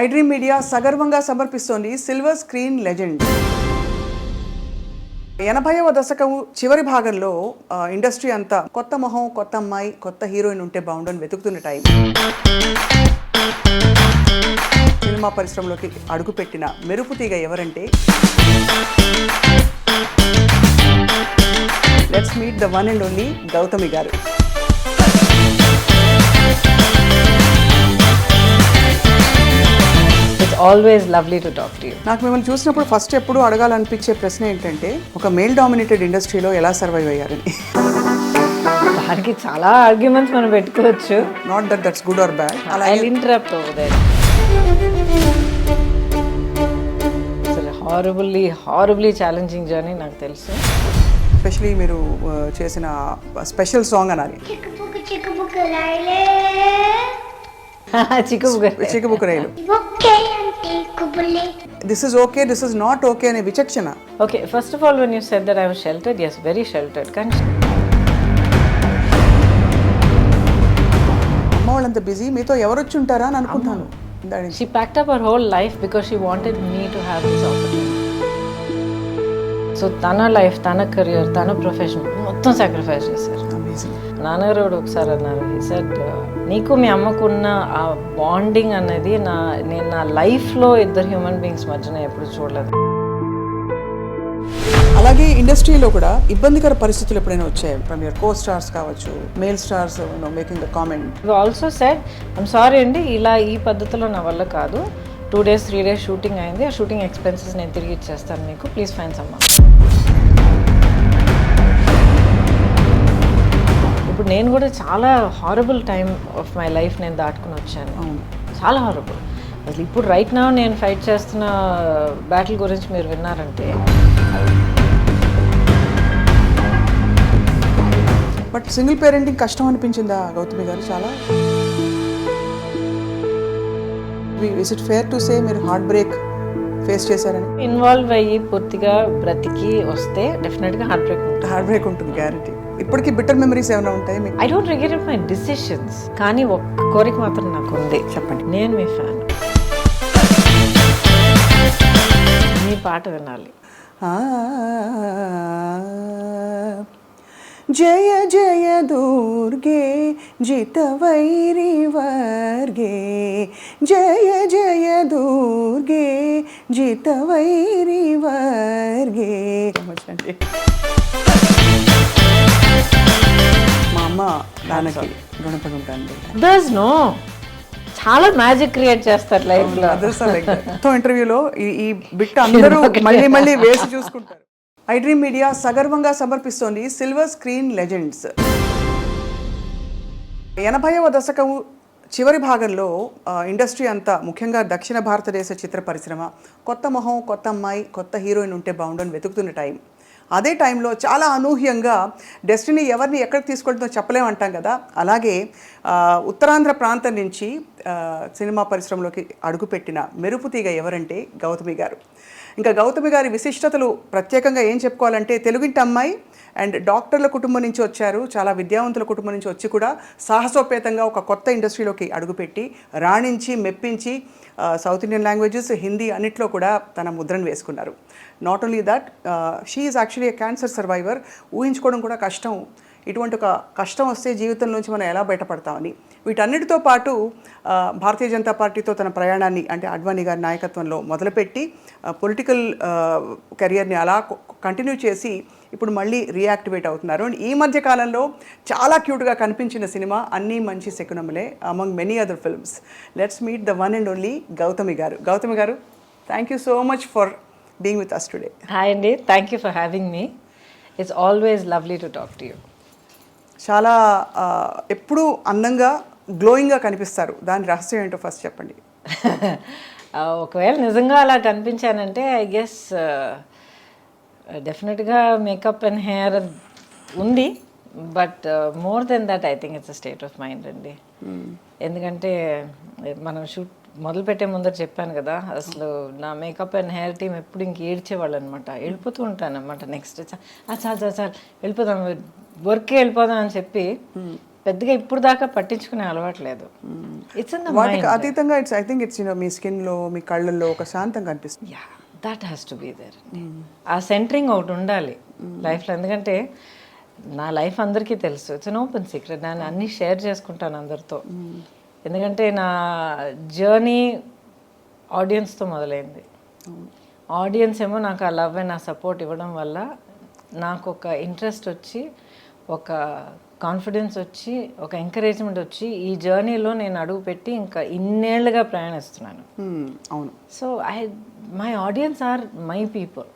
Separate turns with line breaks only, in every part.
I dream media సగర్వంగా సమర్పిస్తోంది silver screen legend. 80వ దశకం చివరి భాగంలో ఇండస్ట్రీ అంతా కొత్త మొహం, కొత్త అమ్మాయి, కొత్త హీరోయిన్ ఉంటే బాగుండని వెతుకుతున్న టైం. సినిమా పరిశ్రమలోకి అడుగుపెట్టిన మెరుపు తీగ ఎవరంటే let's meet the one and only Gautami garu.
Always lovely to talk to you.
నాకు మిమ్మల్ని చూసినప్పుడు ఫస్ట్ ఎప్పుడు అడగాలనిపించే ప్రశ్న ఏంటంటే ఒక మేల్ డామినేటెడ్ ఇండస్ట్రీలో ఎలా సర్వైవ్ అయ్యారని.
దానికి చాలా ఆర్గ్యుమెంట్స్ మనం పెట్టుకోవచ్చు.
Not that that's good or bad.
I will interrupt over there. అసలు హారబుల్లీ ఛాలెంజింగ్ జర్నీ నాకు తెలుసు.
ఎస్పెషలీ మీరు చేసిన స్పెషల్ సాంగ్ అనాలి, Chikkubukku Railu. This is okay, this is not okay అనే విచక్షణ.
Okay, first of all when you said that I was sheltered, yes, very sheltered. కానీ
అమ్మ వాళ్ళంత బిజీ, మీతో ఎవరు వచ్చి ఉంటారా అని అనుకుంటాను.
she packed up her whole life because she wanted me to have this opportunity. So తన లైఫ్, తన కెరియర్, తన ప్రొఫెషన్ మొత్తం సాక్రిఫైస్ చేశారు. నాన్నగారు ఒకసారి అన్నారు, he said, నీకు మీ అమ్మకున్న ఆ బాండింగ్ అనేది నేను నా లైఫ్లో ఇద్దరు హ్యూమన్ బీయింగ్స్ మధ్యన ఎప్పుడు చూడలేదు.
అలాగే ఇండస్ట్రీలో కూడా ఇబ్బందికర పరిస్థితులు ఎప్పుడైనా వచ్చాయి ఫ్రమ్ యువర్ కో స్టార్స్ కావచ్చు, male stars making the comment.
You also said, I'm sorry అండి, ఇలా ఈ పద్ధతిలో నా వల్ల కాదు, 2 days 3 days షూటింగ్ అయింది, ఆ షూటింగ్ ఎక్స్పెన్సెస్ నేను తిరిగి ఇచ్చేస్తాను మీకు, ప్లీజ్ ఫైన్ సమ్. ఇప్పుడు నేను కూడా చాలా horrible time of my life నేను దాటుకుని వచ్చాను. చాలా హారబుల్. అసలు ఇప్పుడు రైట్ నౌ నేను ఫైట్ చేస్తున్న బ్యాటిల్ గురించి మీరు విన్నారంటే.
బట్ సింగిల్ పేరెంటింగ్ కష్టం అనిపించిందా గౌతమి గారు? చాలా. Is it fair to say మీరు హార్ట్ బ్రేక్ ఫేస్ చేశారని?
ఇన్వాల్వ్ అయ్యి పూర్తిగా బ్రతికి వస్తే డెఫినెట్గా హార్ట్ బ్రేక్ ఉంటుంది
గ్యారంటీ. ఇప్పటికీ బిటర్ మెమరీస్ ఏమైనా ఉంటాయి మీకు?
I don't regret my decisions, కానీ ఒక్క కోరిక మాత్రం నాకు ఉంది.
చెప్పండి.
నేను మీ ఫ్యాన్, మీ పాట వినాలి.
జయ జయ దుర్గే జితవైరి వర్గే, జయ జయ దుర్గే జితవైరి వర్గే. మా అమ్మ నాన్నకి రుణపడి ఉంటాను.
దస్ నో, చాలా మ్యాజిక్ క్రియేట్ చేస్తారు లైఫ్ లో.
ఇంటర్వ్యూలో ఈ బిట్ అందరూ మళ్ళీ వేసి చూసుకుంటారు. ఐ డ్రీమ్ మీడియా సగర్వంగా సమర్పిస్తోంది సిల్వర్ స్క్రీన్ లెజెండ్స్. 80వ దశకం చివరి భాగంలో ఇండస్ట్రీ అంతా, ముఖ్యంగా దక్షిణ భారతదేశ చిత్ర పరిశ్రమ కొత్త మొహం, కొత్త అమ్మాయి, కొత్త హీరోయిన్ ఉంటే బాగుండని వెతుకుతున్న టైం. అదే టైంలో చాలా అనూహ్యంగా డెస్టినీ ఎవరిని ఎక్కడికి తీసుకెళ్తుందో చెప్పలేమంటాం కదా, అలాగే ఉత్తరాంధ్ర ప్రాంతం నుంచి సినిమా పరిశ్రమలోకి అడుగుపెట్టిన మెరుపు తీగ ఎవరంటే గౌతమి గారు. ఇంకా గౌతమి గారి విశిష్టతలు ప్రత్యేకంగా ఏం చెప్పుకోవాలంటే, తెలుగింటి అమ్మాయి అండ్ డాక్టర్ల కుటుంబం నుంచి వచ్చారు, చాలా విద్యావంతుల కుటుంబం నుంచి వచ్చి కూడా సాహసోపేతంగా ఒక కొత్త ఇండస్ట్రీలోకి అడుగుపెట్టి రాణించి మెప్పించి సౌత్ ఇండియన్ లాంగ్వేజెస్, హిందీ అన్నిట్లో కూడా తన ముద్రను వేసుకున్నారు. Not only that, she is actually a cancer survivor. ఊహించుకోవడం కూడా కష్టం, ఇటువంటి ఒక కష్టం వస్తే జీవితంలోంచి మనం ఎలా బయటపడతామని. వీటన్నిటితో పాటు భారతీయ జనతా పార్టీతో తన ప్రయాణాన్ని, అంటే అడ్వాణీ గారి నాయకత్వంలో మొదలుపెట్టి పొలిటికల్ కెరియర్ని అలా కంటిన్యూ చేసి ఇప్పుడు మళ్ళీ రీయాక్టివేట్ అవుతున్నారు. అండ్ ఈ మధ్య కాలంలో చాలా క్యూట్గా కనిపించిన cinema Anni Manchi Sakunamule, among many other films. Let's meet the one and only Gautami garu. Gautami garu, thank you so much for being with us today.
Hi అండి, thank you for having me. It's always lovely to talk to you.
చాలా ఎప్పుడూ అందంగా, గ్లోయింగ్గా కనిపిస్తారు. దాని రహస్యం ఏంటో first చెప్పండి.
ఒకవేళ నిజంగా అలా కనిపించానంటే ఐ గెస్ డెఫినెట్గా మేకప్ అండ్ హెయిర్ ఉంది, but more than that I think it's a state of mind అండి. ఎందుకంటే మనం షూట్ మొదలుపెట్టే ముందర చెప్పాను కదా, అసలు నా మేకప్ అండ్ హెయిర్ టీమ్ ఎప్పుడు ఇంక ఏడ్చేవాళ్ళు అనమాట. వెళ్ళిపోతూ ఉంటాను అనమాట. నెక్స్ట్ చాలు వెళ్ళిపోదాం, వర్క్కి వెళ్ళిపోదాం అని చెప్పి పెద్దగా ఇప్పుడు దాకా పట్టించుకునే అలవాట్లేదు. ఇట్స్ ఇన్ ద
వాటికి అతీతంగా ఐ థింక్ ఇట్స్ మీ స్కిన్లో మీ కళ్ళల్లో ఒక శాంతం కనిపిస్తుంది.
Yeah that has to be there. ఆ సెంటరింగ్ ఒకటి ఉండాలి లైఫ్లో. ఎందుకంటే నా లైఫ్ అందరికీ తెలుసు, ఇట్స్ అన్ ఓపెన్ సీక్రెట్. నేను అన్నీ షేర్ చేసుకుంటాను అందరితో. ఎందుకంటే నా జర్నీ ఆడియన్స్తో మొదలైంది. ఆడియన్స్ ఏమో నాకు ఆ లవ్ అండ్ ఆ సపోర్ట్ ఇవ్వడం వల్ల నాకు ఒక ఇంట్రెస్ట్ వచ్చి, ఒక కాన్ఫిడెన్స్ వచ్చి, ఒక ఎంకరేజ్మెంట్ వచ్చి ఈ జర్నీలో నేను అడుగు పెట్టి ఇంకా ఇన్నేళ్లుగా ప్రయాణిస్తున్నాను.
అవును.
So my audience are my people.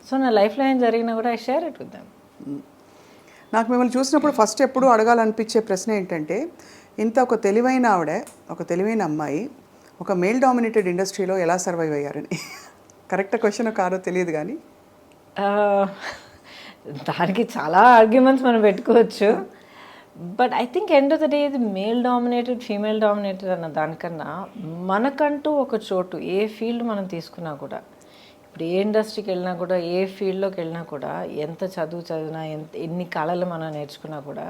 So నా లైఫ్లో ఏం జరిగినా కూడా I share it with them.
నాకు మిమ్మల్ని చూసినప్పుడు ఫస్ట్ ఎప్పుడు అడగాలనిపించే ప్రశ్న ఏంటంటే, ఇంత ఒక తెలివైన ఆవిడ, ఒక తెలివైన అమ్మాయి ఒక మేల్ డామినేటెడ్ ఇండస్ట్రీలో ఎలా సర్వైవ్ అయ్యారని. కరెక్ట్ క్వశ్చన్ కాదో తెలియదు కానీ
దానికి చాలా ఆర్గ్యుమెంట్స్ మనం పెట్టుకోవచ్చు. But I think end of the day ఇది మేల్ డామినేటెడ్ ఫీమేల్ డామినేటెడ్ అన్న దానికన్నా మనకంటూ ఒక చోటు, ఏ ఫీల్డ్ మనం తీసుకున్నా కూడా, ఇప్పుడు ఏ ఇండస్ట్రీకి వెళ్ళినా కూడా, ఏ ఫీల్డ్లోకి వెళ్ళినా కూడా, ఎంత చదువు చదివినా, ఎన్ని కళలు మనం నేర్చుకున్నా కూడా,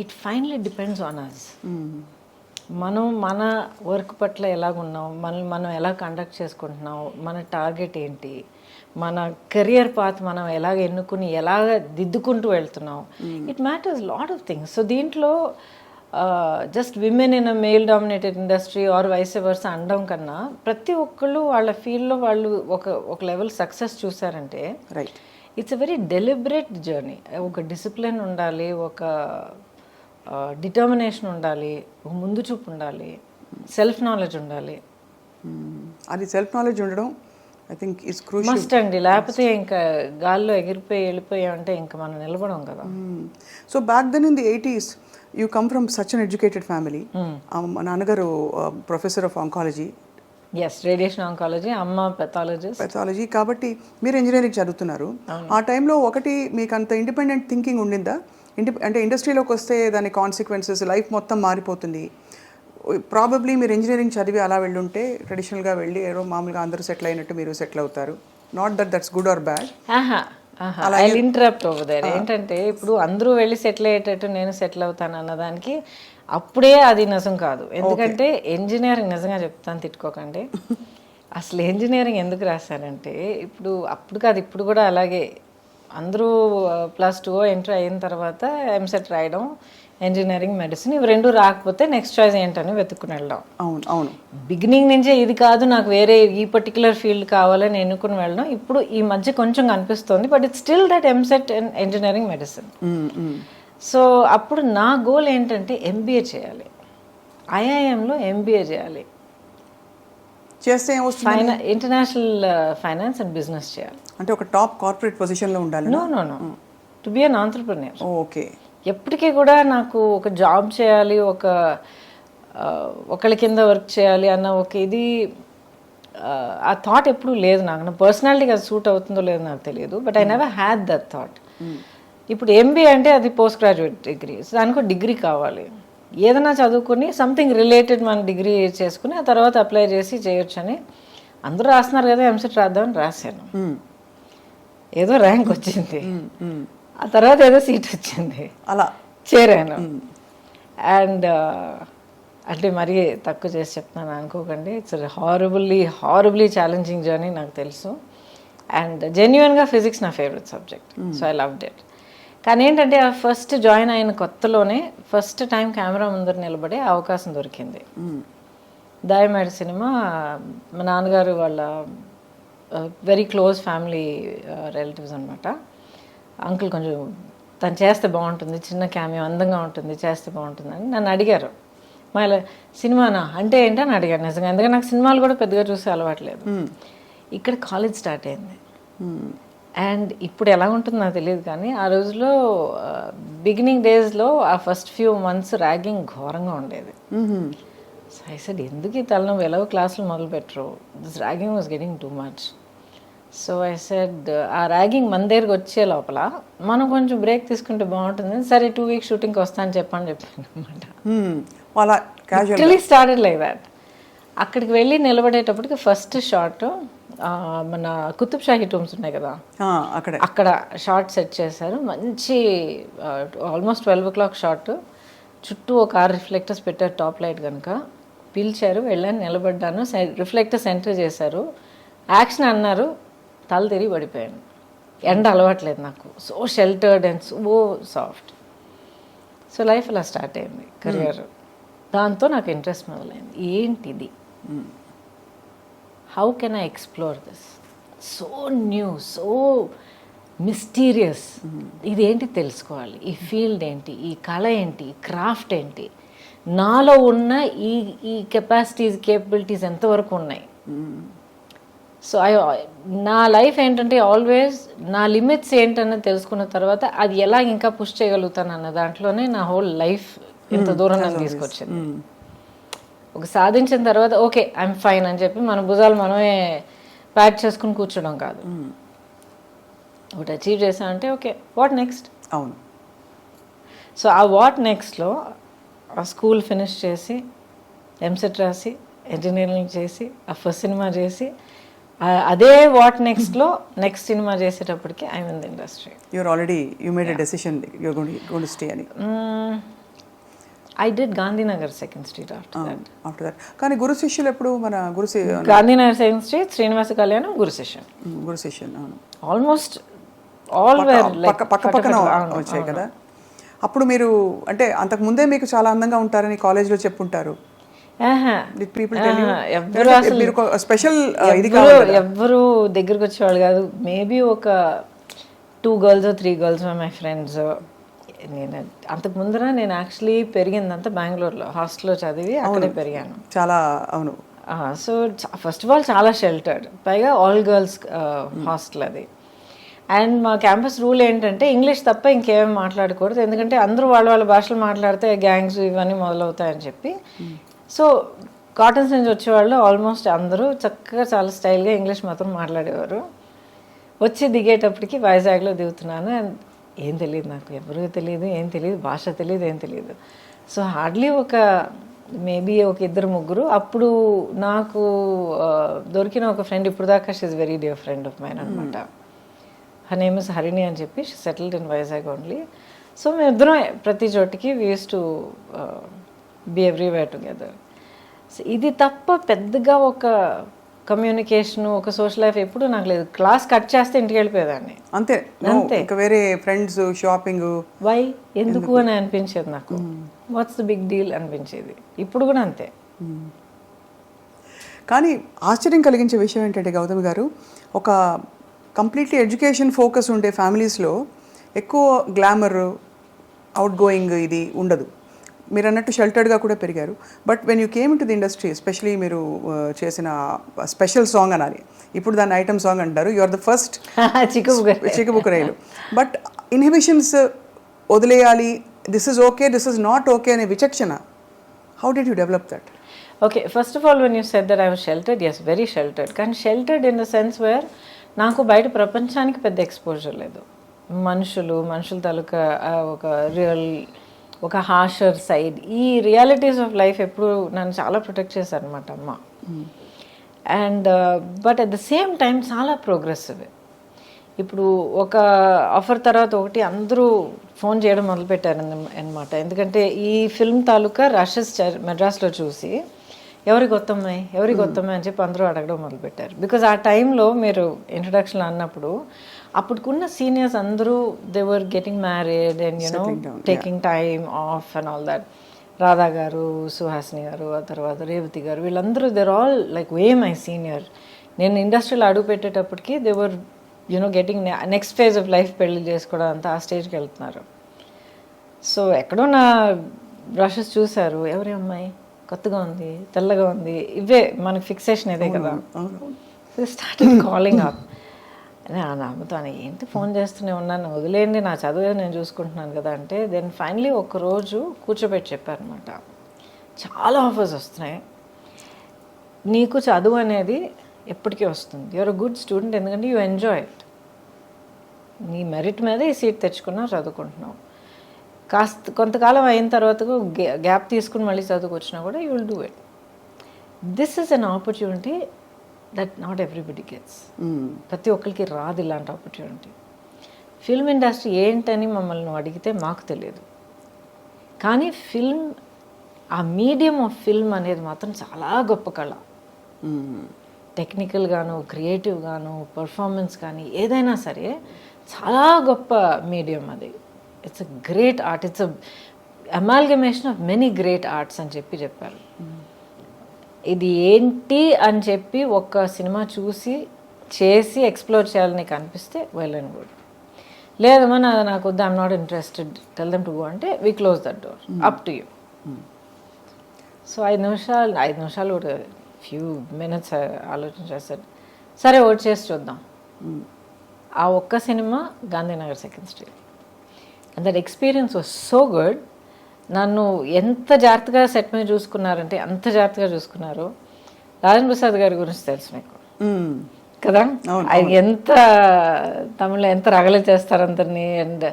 it finally depends on us. మనం మన వర్క్ పట్ల ఎలాగున్నాం, మనం ఎలా కండక్ట్ చేసుకుంటున్నాం, మన టార్గెట్ ఏంటి, మన కెరియర్ పాత్ మనం ఎలాగ ఎన్నుకుని ఎలాగ దిద్దుకుంటూ వెళ్తున్నాం, it matters lot of things. So దీంట్లో just women in a male dominated industry or vice versa అనడం కన్నా, ప్రతి ఒక్కళ్ళు వాళ్ళ ఫీల్డ్లో వాళ్ళు ఒక లెవెల్ సక్సెస్ చూసారంటే
right,
it's a very deliberate journey. ఒక డిసిప్లిన్ ఉండాలి, ఒక డిటర్మినేషన్ ఉండాలి, ఒక ముందు చూపు ఉండాలి, సెల్ఫ్ నాలెడ్జ్ ఉండాలి.
అది సెల్ఫ్ నాలెడ్జ్ ఉండడం I think is crucial
must అండి. లేకపోతే ఇంకా గాల్లో ఎగిరిపోయి వెళ్ళిపోయామంటే ఇంకా మనం నిలబడం కదా.
So back then in the 80s you come from such an educated family. మా నాన్నగారు professor of oncology.
Yes, radiation oncology, అమ్మ పెథాలజీ.
కాబట్టి మీరు ఇంజనీరింగ్ చదువుతున్నారు. ఆ టైంలో ఒకటి మీకు అంత ఇండిపెండెంట్ థింకింగ్ ఉండిందా? అంటే ఇండస్ట్రీలోకి వస్తే దాని కాన్సిక్వెన్సెస్, లైఫ్ మొత్తం మారిపోతుంది. ప్రాబబ్లీ మీరు ఇంజనీరింగ్ చదివి అలా వెళ్ళుంటే ట్రెడిషనల్గా వెళ్ళి ఏదో మామూలుగా అందరూ సెటిల్ అయినట్టు మీరు సెటిల్ అవుతారు. Not that's good or bad.
I interrupt over there. ఏంటంటే ఇప్పుడు అందరూ వెళ్ళి సెటిల్ అయ్యేటట్టు నేను సెటిల్ అవుతాను అన్నదానికి అప్పుడే అది నిజం కాదు. ఎందుకంటే ఇంజనీరింగ్, నిజంగా చెప్తాను, తిట్టుకోకండి, అసలు ఇంజనీరింగ్ ఎందుకు రాశానంటే, అప్పుడు కాదు, ఇప్పుడు కూడా అలాగే అందరూ +2 ఎంటర్ అయిన తర్వాత ఎంసెట్ రాయడం, ఇంజనీరింగ్, మెడిసిన్, ఇవి రెండు రాకపోతే నెక్స్ట్ చాయిస్ ఏంటని వెతుక్కుని వెళ్ళడం.
అవును అవును.
బిగినింగ్ నుంచే ఇది కాదు నాకు వేరే ఈ పర్టికులర్ ఫీల్డ్ కావాలని ఎన్నుకుని వెళ్ళడం ఇప్పుడు ఈ మధ్య కొంచెం కనిపిస్తుంది. But it's still that EAMCET and engineering, medicine. So అప్పుడు నా గోల్ ఏంటంటే ఎంబీఏ చేయాలి, ఐఐఎంలో ఎంబీఏ చేయాలి,
చేస్తే ఏమొస్తుంది,
ఇంటర్నేషనల్ ఫైనాన్స్ అండ్ బిజినెస్ చేయాలి.
అంటే ఒక టాప్ కార్పొరేట్ పొజిషన్లో ఉండాలి.
No to be an entrepreneur.
Okay.
ఎప్పటికీ కూడా నాకు ఒక జాబ్ చేయాలి, ఒకళ్ళ కింద వర్క్ చేయాలి అన్న ఒక ఇది, ఆ థాట్ ఎప్పుడూ లేదు నాకు. నా పర్సనాలిటీకి అది సూట్ అవుతుందో లేదో నాకు తెలియదు, but I never had that thought. ఇప్పుడు ఎంబీఏ అంటే అది పోస్ట్ గ్రాడ్యుయేట్ డిగ్రీ, దానికి ఒక డిగ్రీ కావాలి. ఏదైనా చదువుకుని సంథింగ్ రిలేటెడ్ మన డిగ్రీ చేసుకుని ఆ తర్వాత అప్లై చేసి చేయొచ్చు అని అందరూ రాస్తున్నారు కదా, ఎంసెట్ రాద్దామని రాశాను. ఏదో ర్యాంక్ వచ్చింది, ఆ తర్వాత ఏదో సీట్ వచ్చింది, అలా చేరాను. అండ్ అంటే మరీ తక్కువ చేసి చెప్తున్నాను అనుకోకండి, ఇట్స్ హారబుల్లీ ఛాలెంజింగ్ జర్నీ, నాకు తెలుసు. అండ్ జెన్యున్గా ఫిజిక్స్ నా favourite subject, so I loved it. కానీ ఏంటంటే ఆ ఫస్ట్ జాయిన్ అయిన కొత్తలోనే ఫస్ట్ టైం కెమెరా ముందర నిలబడే అవకాశం దొరికింది. దాయమేడ సినిమా, మా నాన్నగారు వాళ్ళ వెరీ క్లోజ్ ఫ్యామిలీ రిలేటివ్స్ అనమాట. అంకుల్ కొంచెం తను చేస్తే బాగుంటుంది, చిన్న క్యామియో అందంగా ఉంటుంది, చేస్తే బాగుంటుంది అని నన్ను అడిగారు. మళ్ళీ సినిమానా అంటే ఏంటని అడిగాను నిజంగా, ఎందుకంటే నాకు సినిమాలు కూడా పెద్దగా చూసే అలవాట్లేదు. ఇక్కడ కాలేజ్ స్టార్ట్ అయింది. అండ్ ఇప్పుడు ఎలా ఉంటుందో నాకు తెలియదు, కానీ ఆ రోజులో బిగినింగ్ డేస్లో ఆ ఫస్ట్ ఫ్యూ మంత్స్ ర్యాగింగ్ ఘోరంగా ఉండేది. సో ఐ సెడ్ ఎందుకు ఈ తలనొప్పి, ఎలాగో క్లాసులు మొదలు పెట్టరు, this ragging was getting too much. So I said ఆ ర్యాగింగ్ మన దగ్గరికి వచ్చే లోపల మనం కొంచెం బ్రేక్ తీసుకుంటే బాగుంటుంది, సరే 2 weeks షూటింగ్కి వస్తాను చెప్పాను అనమాట. Started like that. అక్కడికి వెళ్ళి నిలబడేటప్పటికి ఫస్ట్ షాట్ మన కుతుబ్ షాహీ టూమ్స్ ఉన్నాయి కదా, అక్కడ షార్ట్ సెట్ చేశారు. మంచి ఆల్మోస్ట్ 12 o'clock షాట్. చుట్టూ ఒక 6 రిఫ్లెక్టర్స్ పెట్టారు టాప్ లైట్ కనుక. పిలిచారు, వెళ్ళాను, నిలబడ్డాను, రిఫ్లెక్టర్ సెంటర్ చేశారు, యాక్షన్ అన్నారు, తల తిరిగి పడిపోయాను. ఎండ అలవాట్లేదు నాకు, so sheltered and so soft. So life అలా స్టార్ట్ అయింది, కెరియర్. దాంతో నాకు ఇంట్రెస్ట్ మొదలైంది, ఏంటిది, how can I explore this, so new, so mysterious, ఇదేంటి తెలుసుకోవాలి, ఈ ఫీల్డ్ ఏంటి, ఈ కళ ఏంటి, ఈ క్రాఫ్ట్ ఏంటి, నాలో ఉన్న ఈ కెపాసిటీస్ కేపబిలిటీస్ ఎంతవరకు ఉన్నాయి. సో నా లైఫ్ ఏంటంటే ఆల్వేస్ నా లిమిట్స్ ఏంటన్నది తెలుసుకున్న తర్వాత అది ఎలా ఇంకా పుష్ చేయగలుగుతాను అన్న దాంట్లోనే నా హోల్ లైఫ్ ఇంత దూరం నన్ను తీసుకొచ్చింది. ఒక సాధించిన తర్వాత ఓకే ఐఎమ్ ఫైన్ అని చెప్పి మన భుజాలు మనమే ప్యాక్ చేసుకుని కూర్చోడం కాదు. ఒకటి అచీవ్ చేసామంటే ఓకే వాట్ నెక్స్ట్.
అవును.
సో ఆ వాట్ నెక్స్ట్లో ఆ స్కూల్ ఫినిష్ చేసి ఎంసెట్ రాసి ఇంజనీరింగ్ చేసి ఆ ఫస్ట్ సినిమా చేసి అదే వాట్ నెక్స్ట్లో నెక్స్ట్ సినిమా చేసేటప్పటికి I mean the industry.
You're already you made a decision you're going to stay అని.
I did Gandhinagar second street after
that. కానీ గురు శిష్యులు ఎప్పుడు మన
గాంధీనగర్ సెకండ్ స్ట్రీట్, శ్రీనివాస కళ్యాణం, గురు శిష్యం.
అవును,
ఆల్మోస్ట్ ఆల్ వేర్
పక్క పక్కన వచ్చాయి కదా. అప్పుడు మీరు అంటే అంతకు ముందే మీకు చాలా అందంగా ఉంటారని కాలేజ్లో చెప్పుంటారు.
ఎవ్వరు దగ్గరకు వచ్చేవాళ్ళు కాదు. మేబీ ఒక 2 girls or 3 girls my friends. నేను అంతకు ముందర నేను యాక్చువల్లీ పెరిగిందంతా బెంగళూరులో హాస్టల్లో చదివి అక్కడే పెరిగాను.
చాలా అవును.
సో ఫస్ట్ ఆఫ్ ఆల్ చాలా షెల్టర్డ్, పైగా ఆల్ గర్ల్స్ హాస్టల్ అది. అండ్ మా క్యాంపస్ రూల్ ఏంటంటే ఇంగ్లీష్ తప్ప ఇంకేమీ మాట్లాడకూడదు, ఎందుకంటే అందరూ వాళ్ళ భాషలు మాట్లాడితే గ్యాంగ్స్ ఇవన్నీ మొదలవుతాయని చెప్పి. సో కాటన్స్ నుంచి వచ్చేవాళ్ళు ఆల్మోస్ట్ అందరూ చక్కగా చాలా స్టైల్గా ఇంగ్లీష్ మాత్రం మాట్లాడేవారు. వచ్చి దిగేటప్పటికి వైజాగ్లో దిగుతున్నాను, అండ్ ఏం తెలియదు నాకు, ఎవరూ తెలియదు, ఏం తెలియదు, భాష తెలియదు, ఏం తెలియదు. సో హార్డ్లీ ఒక మేబీ ఒక 2-3. అప్పుడు నాకు దొరికిన ఒక ఫ్రెండ్, ఇప్పుడు దాకా she is very dear friend of mine అనమాట. హర్ నేమ్ ఇస్ హరిణి అని చెప్పి, she settled in Vizag only. So మేమిద్దరం ప్రతి చోటికి we used to be everywhere together. So ఇది తప్ప పెద్దగా ఒక కమ్యూనికేషన్, ఒక సోషల్ లైఫ్ ఎప్పుడు నాకు లేదు. క్లాస్ కట్ చేస్తే ఇంటికి వెళ్ళిపోయేదాన్ని
అంతే. వేరే ఫ్రెండ్స్, షాపింగ్,
వై ఎందుకు అని అనిపించేది నాకు. వాట్స్ ద బిగ్ డీల్ అనిపించేది. ఇప్పుడు కూడా అంతే.
కానీ ఆశ్చర్యం కలిగించే విషయం ఏంటంటే గౌతమి గారు, ఒక కంప్లీట్లీ ఎడ్యుకేషన్ ఫోకస్ ఉండే ఫ్యామిలీస్లో ఎక్కువ గ్లామర్, అవుట్ గోయింగ్ ఇది ఉండదు. మీరు అన్నట్టు షెల్టర్డ్గా కూడా పెరిగారు. But when you came to the industry, especially మీరు చేసిన స్పెషల్ సాంగ్ అనాలి, ఇప్పుడు దాన్ని ఐటమ్ సాంగ్ అంటారు, you are the first Chikkubukku Railu. But inhibitions వదిలేయాలి, this is okay, this is not okay అనే విచక్షణ, how did you develop that?
Okay, first of all when you said that I was sheltered, yes very sheltered. కానీ sheltered in the sense where నాకు బయట ప్రపంచానికి పెద్ద exposure లేదు. మనుషుల తాలూకా ఒక రియల్, ఒక హార్షర్ సైడ్, ఈ రియాలిటీస్ ఆఫ్ లైఫ్ ఎప్పుడు నన్ను చాలా ప్రొటెక్ట్ చేశారనమాట అమ్మ. And but at the same time చాలా ప్రోగ్రెసివ్. ఇప్పుడు ఒక ఆఫర్ తర్వాత ఒకటి అందరూ ఫోన్ చేయడం మొదలుపెట్టారు అనమాట. ఎందుకంటే ఈ ఫిల్మ్ తాలూకా రషెస్ మెడ్రాస్లో చూసి ఎవరికి కొత్తమ్మాయి అని చెప్పి అందరూ అడగడం మొదలుపెట్టారు. బికాజ్ ఆ టైంలో మీరు ఇంట్రడక్షన్లో అన్నప్పుడు అప్పుడుకున్న సీనియర్స్ అందరూ they were getting married and you know taking time off and all that. Radha garu, Suhasini garu, ఆ తర్వాత రేవతి గారు, వీళ్ళందరూ they're all like way my senior. నేను ఇండస్ట్రీలో అడుగు పెట్టేటప్పటికి they were you know getting next phase of life, పెళ్లి చేసుకోవడం అంతా ఆ స్టేజ్కి వెళ్తున్నారు. సో ఎక్కడో నా బ్రషెస్ చూశారు, ఎవరి అమ్మాయి కొత్తగా ఉంది, తెల్లగా ఉంది, ఇవే మనకి ఫిక్సేషన్ ఇదే కదా. Starting calling up. నమ్ముతాను, ఏంటి ఫోన్ చేస్తూనే ఉన్నాను, వదిలేండి, నా చదువు నేను చూసుకుంటున్నాను కదా అంటే. దెన్ ఫైనలీ ఒకరోజు కూర్చోబెట్టి చెప్పారనమాట, చాలా ఆఫర్స్ వస్తున్నాయి, నీకు చదువు అనేది ఎప్పటికీ వస్తుంది, యూఆర్ అ గుడ్ స్టూడెంట్, ఎందుకంటే యూ ఎంజాయ్ ఇట్, నీ మెరిట్ మీద ఈ సీట్ తెచ్చుకున్నావు, చదువుకుంటున్నావు, కొంతకాలం అయిన తర్వాత గ్యాప్ తీసుకుని మళ్ళీ చదువుకొచ్చినా కూడా you will do it. This is an opportunity that not everybody gets. ప్రతి ఒక్కరికి రాదు ఇలాంటి ఆపర్చునిటీ. ఫిల్మ్ ఇండస్ట్రీ ఏంటని మమ్మల్ని అడిగితే మాకు తెలియదు, కానీ ఫిల్మ్, ఆ మీడియం ఆఫ్ ఫిల్మ్ అనేది మాత్రం చాలా గొప్ప కళ. టెక్నికల్గాను, క్రియేటివ్గాను, పర్ఫార్మెన్స్ కానీ ఏదైనా సరే చాలా గొప్ప మీడియం అది. It's a great art, it's a amalgamation of many great arts అని చెప్పారు. ఇది ఏంటి అని చెప్పి ఒక సినిమా చూసి చేసి ఎక్స్ప్లోర్ చేయాలని నీకు అనిపిస్తే వెల్ అండ్ గుడ్. లేదమ్మా నాకు వద్దు, I'm not interested, tell them to go అంటే we close that door, up to you. So 5 నిమిషాలు కూడా ఫ్యూ మినిట్స్ ఆలోచన చేస్తాడు. సరే ఓట్ చేసి చూద్దాం. ఆ ఒక్క cinema Gandhinagar 2nd Street. And that experience was so good. నన్ను ఎంత జాగ్రత్తగా సెట్ మీద చూసుకున్నారంటే అంత జాగ్రత్తగా చూసుకున్నారు. రాజేంద్ర ప్రసాద్ గారి గురించి తెలుసు మీకు కదా, ఆయన ఎంత తమిళలో ఎంత రగలు చేస్తారు అందరినీ. And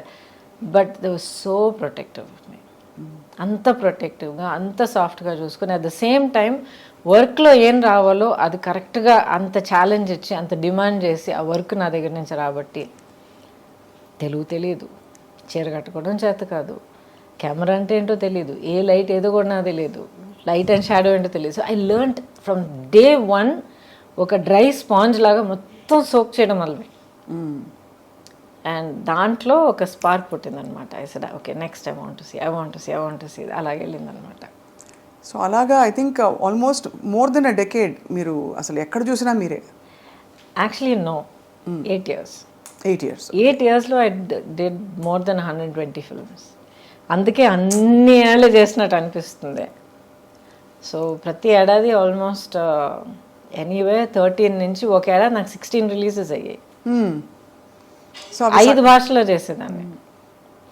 but they was so protective of me, అంత ప్రొటెక్టివ్గా అంత సాఫ్ట్గా చూసుకుని అట్ ద సేమ్ టైం వర్క్లో ఏం రావాలో అది కరెక్ట్గా అంత ఛాలెంజ్ ఇచ్చి అంత డిమాండ్ చేసి ఆ వర్క్ నా దగ్గర నుంచి రాబట్టి తెలుగు తెలియదు, చీర కట్టుకోవడం చేత కాదు, కెమెరా అంటే ఏంటో తెలియదు, ఏ లైట్ ఏదో కూడా నాకు తెలియదు, లైట్ అండ్ షాడో ఏంటో తెలియదు. So I learned from day 1 ఒక డ్రై స్పాంజ్ లాగా మొత్తం సోక్ చేయడం వల్ల. అండ్ దాంట్లో ఒక స్పార్క్ పుట్టిందనమాట. I said okay next I want to see అలాగే వెళ్ళిందనమాట.
సో అలాగా I think almost more than a decade మీరు అసలు ఎక్కడ చూసినా మీరే.
Actually no, 8 years.
8
yearsలో I did more than 120 films. అందుకే అన్ని ఏళ్ళు చేసినట్టు అనిపిస్తుంది. సో ప్రతి ఏడాది ఆల్మోస్ట్ ఎనీవే 13 నుంచి ఒక ఏడాది నాకు 16 రిలీజెస్ అయ్యాయి. సో 5 భాషల్లో చేసేదాన్ని,